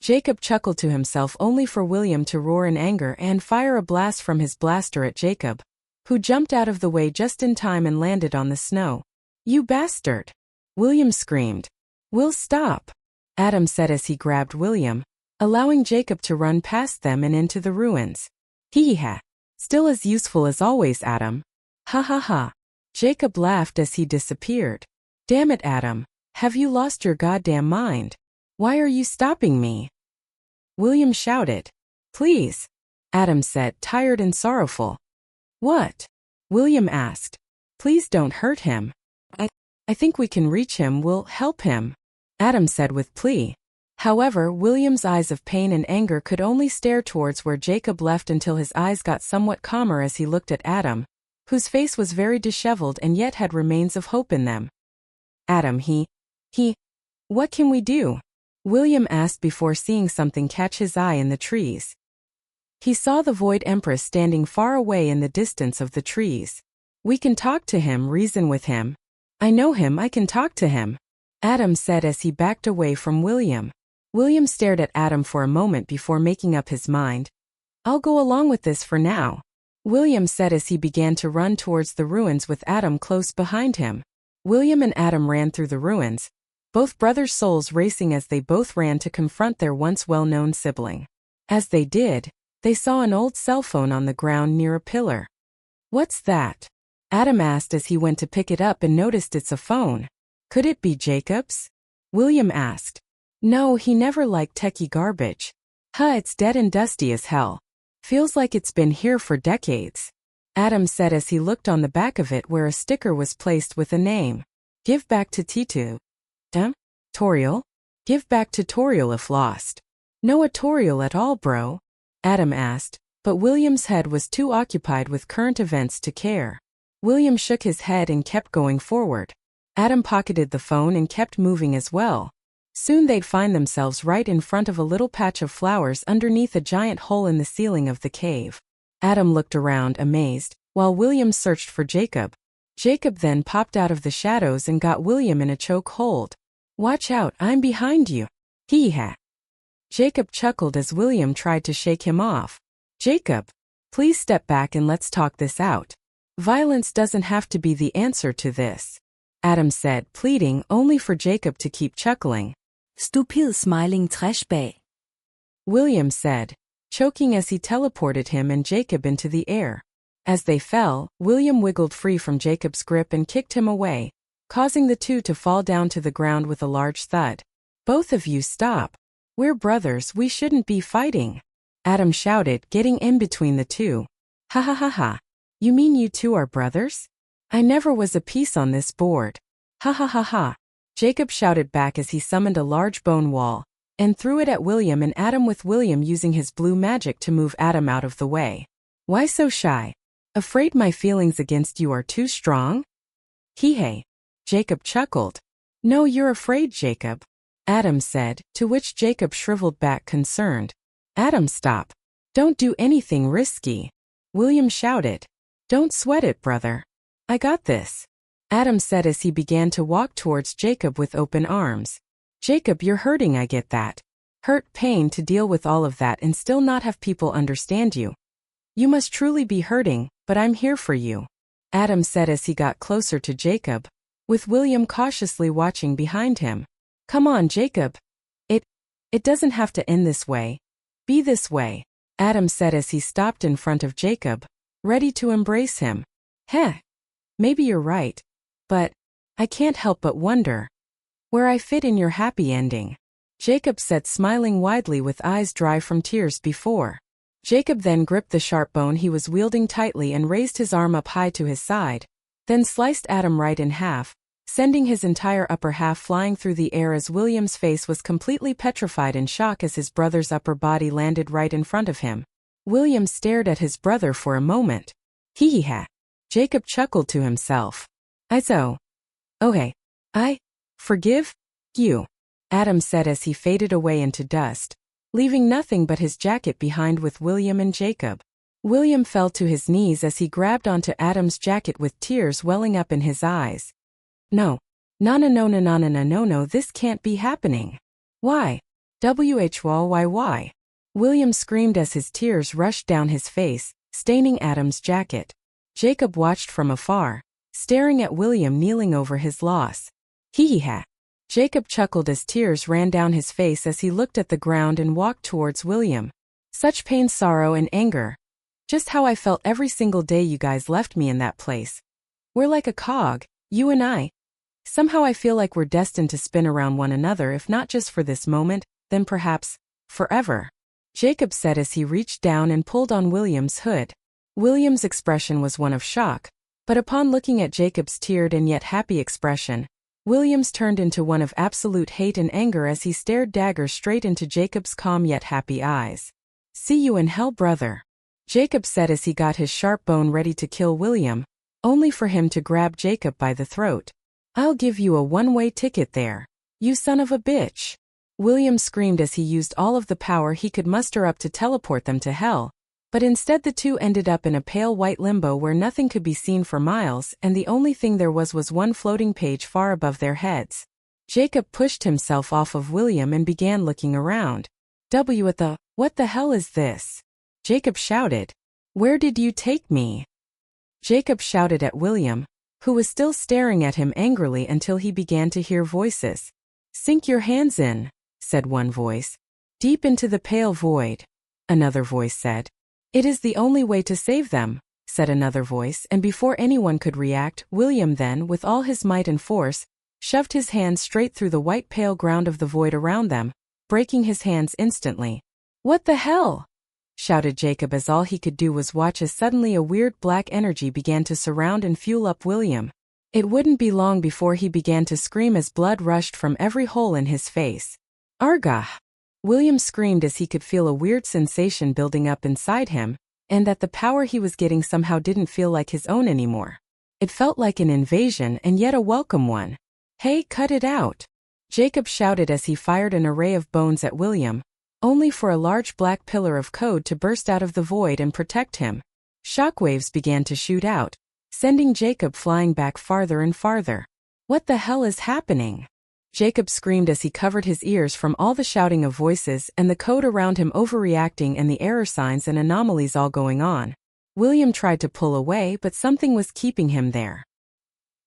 Jacob chuckled to himself only for William to roar in anger and fire a blast from his blaster at Jacob, who jumped out of the way just in time and landed on the snow. You bastard! William screamed. Will, stop! Adam said as he grabbed William, allowing Jacob to run past them and into the ruins. Hee-ha. Still as useful as always, Adam. Ha ha ha. Jacob laughed as he disappeared. Damn it, Adam. Have you lost your goddamn mind? Why are you stopping me? William shouted. Please, Adam said, tired and sorrowful. What? William asked. Please don't hurt him. I think we can reach him. We'll help him, Adam said with plea. However, William's eyes of pain and anger could only stare towards where Jacob left until his eyes got somewhat calmer as he looked at Adam, whose face was very disheveled and yet had remains of hope in them. Adam, what can we do? William asked before seeing something catch his eye in the trees. He saw the Void Empress standing far away in the distance of the trees. We can talk to him, reason with him. I know him, I can talk to him, Adam said as he backed away from William. William stared at Adam for a moment before making up his mind. I'll go along with this for now, William said as he began to run towards the ruins with Adam close behind him. William and Adam ran through the ruins, both brothers' souls racing as they both ran to confront their once well-known sibling. As they did, they saw an old cell phone on the ground near a pillar. What's that? Adam asked as he went to pick it up and noticed it's a phone. Could it be Jacob's? William asked. No, he never liked techie garbage. It's dead and dusty as hell. Feels like it's been here for decades, Adam said as he looked on the back of it where a sticker was placed with a name. Give back to Titu. Toriel? Give back tutorial if lost. No tutorial at all, bro? Adam asked, but William's head was too occupied with current events to care. William shook his head and kept going forward. Adam pocketed the phone and kept moving as well. Soon they'd find themselves right in front of a little patch of flowers underneath a giant hole in the ceiling of the cave. Adam looked around, amazed, while William searched for Jacob. Jacob then popped out of the shadows and got William in a choke hold. Watch out, I'm behind you. Hee-ha. Jacob chuckled as William tried to shake him off. Jacob, please step back and let's talk this out. Violence doesn't have to be the answer to this, Adam said, pleading only for Jacob to keep chuckling. Stupid smiling trash bag, William said, choking as he teleported him and Jacob into the air. As they fell, William wiggled free from Jacob's grip and kicked him away, causing the two to fall down to the ground with a large thud. Both of you stop. We're brothers, we shouldn't be fighting, Adam shouted, getting in between the two. Ha ha ha ha. You mean you two are brothers? I never was a piece on this board. Ha ha ha ha. Jacob shouted back as he summoned a large bone wall and threw it at William and Adam, with William using his blue magic to move Adam out of the way. Why so shy? Afraid my feelings against you are too strong? Hee-hey. Jacob chuckled. No, you're afraid, Jacob, Adam said, to which Jacob shriveled back concerned. Adam, stop. Don't do anything risky, William shouted. Don't sweat it, brother. I got this, Adam said as he began to walk towards Jacob with open arms. Jacob, you're hurting, I get that. Hurt, pain to deal with all of that and still not have people understand you. You must truly be hurting, but I'm here for you, Adam said as he got closer to Jacob, with William cautiously watching behind him. Come on, Jacob. It doesn't have to end this way. Be this way, Adam said as he stopped in front of Jacob, ready to embrace him. Heh. Maybe you're right. But I can't help but wonder where I fit in your happy ending, Jacob said, smiling widely with eyes dry from tears before. Jacob then gripped the sharp bone he was wielding tightly and raised his arm up high to his side, then sliced Adam right in half, sending his entire upper half flying through the air as William's face was completely petrified in shock as his brother's upper body landed right in front of him. William stared at his brother for a moment. Hee-hee-ha. Jacob chuckled to himself. Oh hey. I forgive you, Adam said as he faded away into dust, leaving nothing but his jacket behind with William and Jacob. William fell to his knees as he grabbed onto Adam's jacket with tears welling up in his eyes. No, this can't be happening. Why? Why? William screamed as his tears rushed down his face, staining Adam's jacket. Jacob watched from afar, staring at William kneeling over his loss. Hee-hee-ha. Jacob chuckled as tears ran down his face as he looked at the ground and walked towards William. Such pain, sorrow, and anger. Just how I felt every single day you guys left me in that place. We're like a cog, you and I. Somehow I feel like we're destined to spin around one another, if not just for this moment, then perhaps forever, Jacob said as he reached down and pulled on William's hood. William's expression was one of shock, but upon looking at Jacob's teared and yet happy expression, William's turned into one of absolute hate and anger as he stared dagger straight into Jacob's calm yet happy eyes. See you in hell, brother, Jacob said as he got his sharp bone ready to kill William, only for him to grab Jacob by the throat. I'll give you a one-way ticket there, you son of a bitch, William screamed as he used all of the power he could muster up to teleport them to hell. But instead the two ended up in a pale white limbo where nothing could be seen for miles and the only thing there was one floating page far above their heads. Jacob pushed himself off of William and began looking around. What the hell is this? Jacob shouted. Where did you take me? Jacob shouted at William, who was still staring at him angrily until he began to hear voices. Sink your hands in, said one voice. Deep into the pale void, another voice said. It is the only way to save them, said another voice, and before anyone could react, William then, with all his might and force, shoved his hands straight through the white pale ground of the void around them, breaking his hands instantly. What the hell? shouted Jacob as all he could do was watch as suddenly a weird black energy began to surround and fuel up William. It wouldn't be long before he began to scream as blood rushed from every hole in his face. Argah! William screamed as he could feel a weird sensation building up inside him, and that the power he was getting somehow didn't feel like his own anymore. It felt like an invasion and yet a welcome one. Hey, cut it out! Jacob shouted as he fired an array of bones at William, only for a large black pillar of code to burst out of the void and protect him. Shockwaves began to shoot out, sending Jacob flying back farther and farther. What the hell is happening? Jacob screamed as he covered his ears from all the shouting of voices and the code around him overreacting and the error signs and anomalies all going on. William tried to pull away, but something was keeping him there.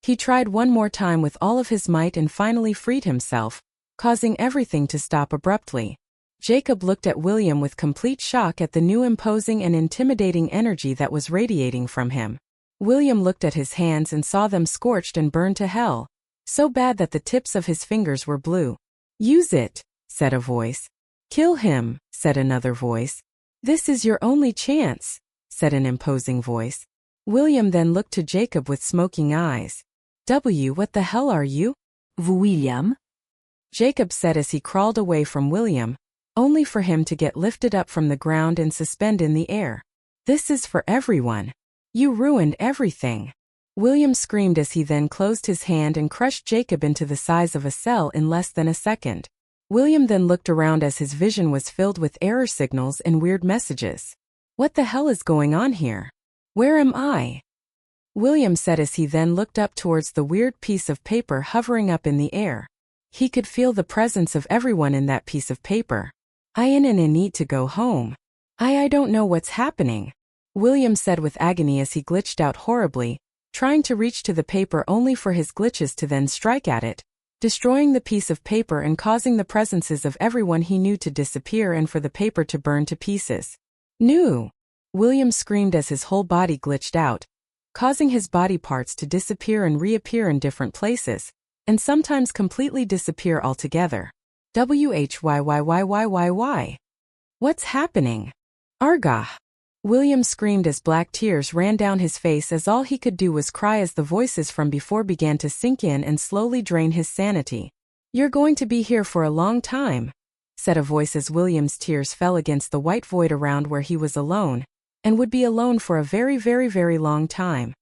He tried one more time with all of his might and finally freed himself, causing everything to stop abruptly. Jacob looked at William with complete shock at the new imposing and intimidating energy that was radiating from him. William looked at his hands and saw them scorched and burned to hell, so bad that the tips of his fingers were blue. Use it, said a voice. Kill him, said another voice. This is your only chance, said an imposing voice. William then looked to Jacob with smoking eyes. What the hell are you? William? Jacob said as he crawled away from William, only for him to get lifted up from the ground and suspend in the air. This is for everyone. You ruined everything. William screamed as he then closed his hand and crushed Jacob into the size of a cell in less than a second. William then looked around as his vision was filled with error signals and weird messages. What the hell is going on here? Where am I? William said as he then looked up towards the weird piece of paper hovering up in the air. He could feel the presence of everyone in that piece of paper. I need to go home. I don't know what's happening, William said with agony as he glitched out horribly, trying to reach to the paper only for his glitches to then strike at it, destroying the piece of paper and causing the presences of everyone he knew to disappear and for the paper to burn to pieces. No! William screamed as his whole body glitched out, causing his body parts to disappear and reappear in different places, and sometimes completely disappear altogether. Why? What's happening? Argah! William screamed as black tears ran down his face as all he could do was cry as the voices from before began to sink in and slowly drain his sanity. You're going to be here for a long time, said a voice as William's tears fell against the white void around where he was alone, and would be alone for a very, very, very long time.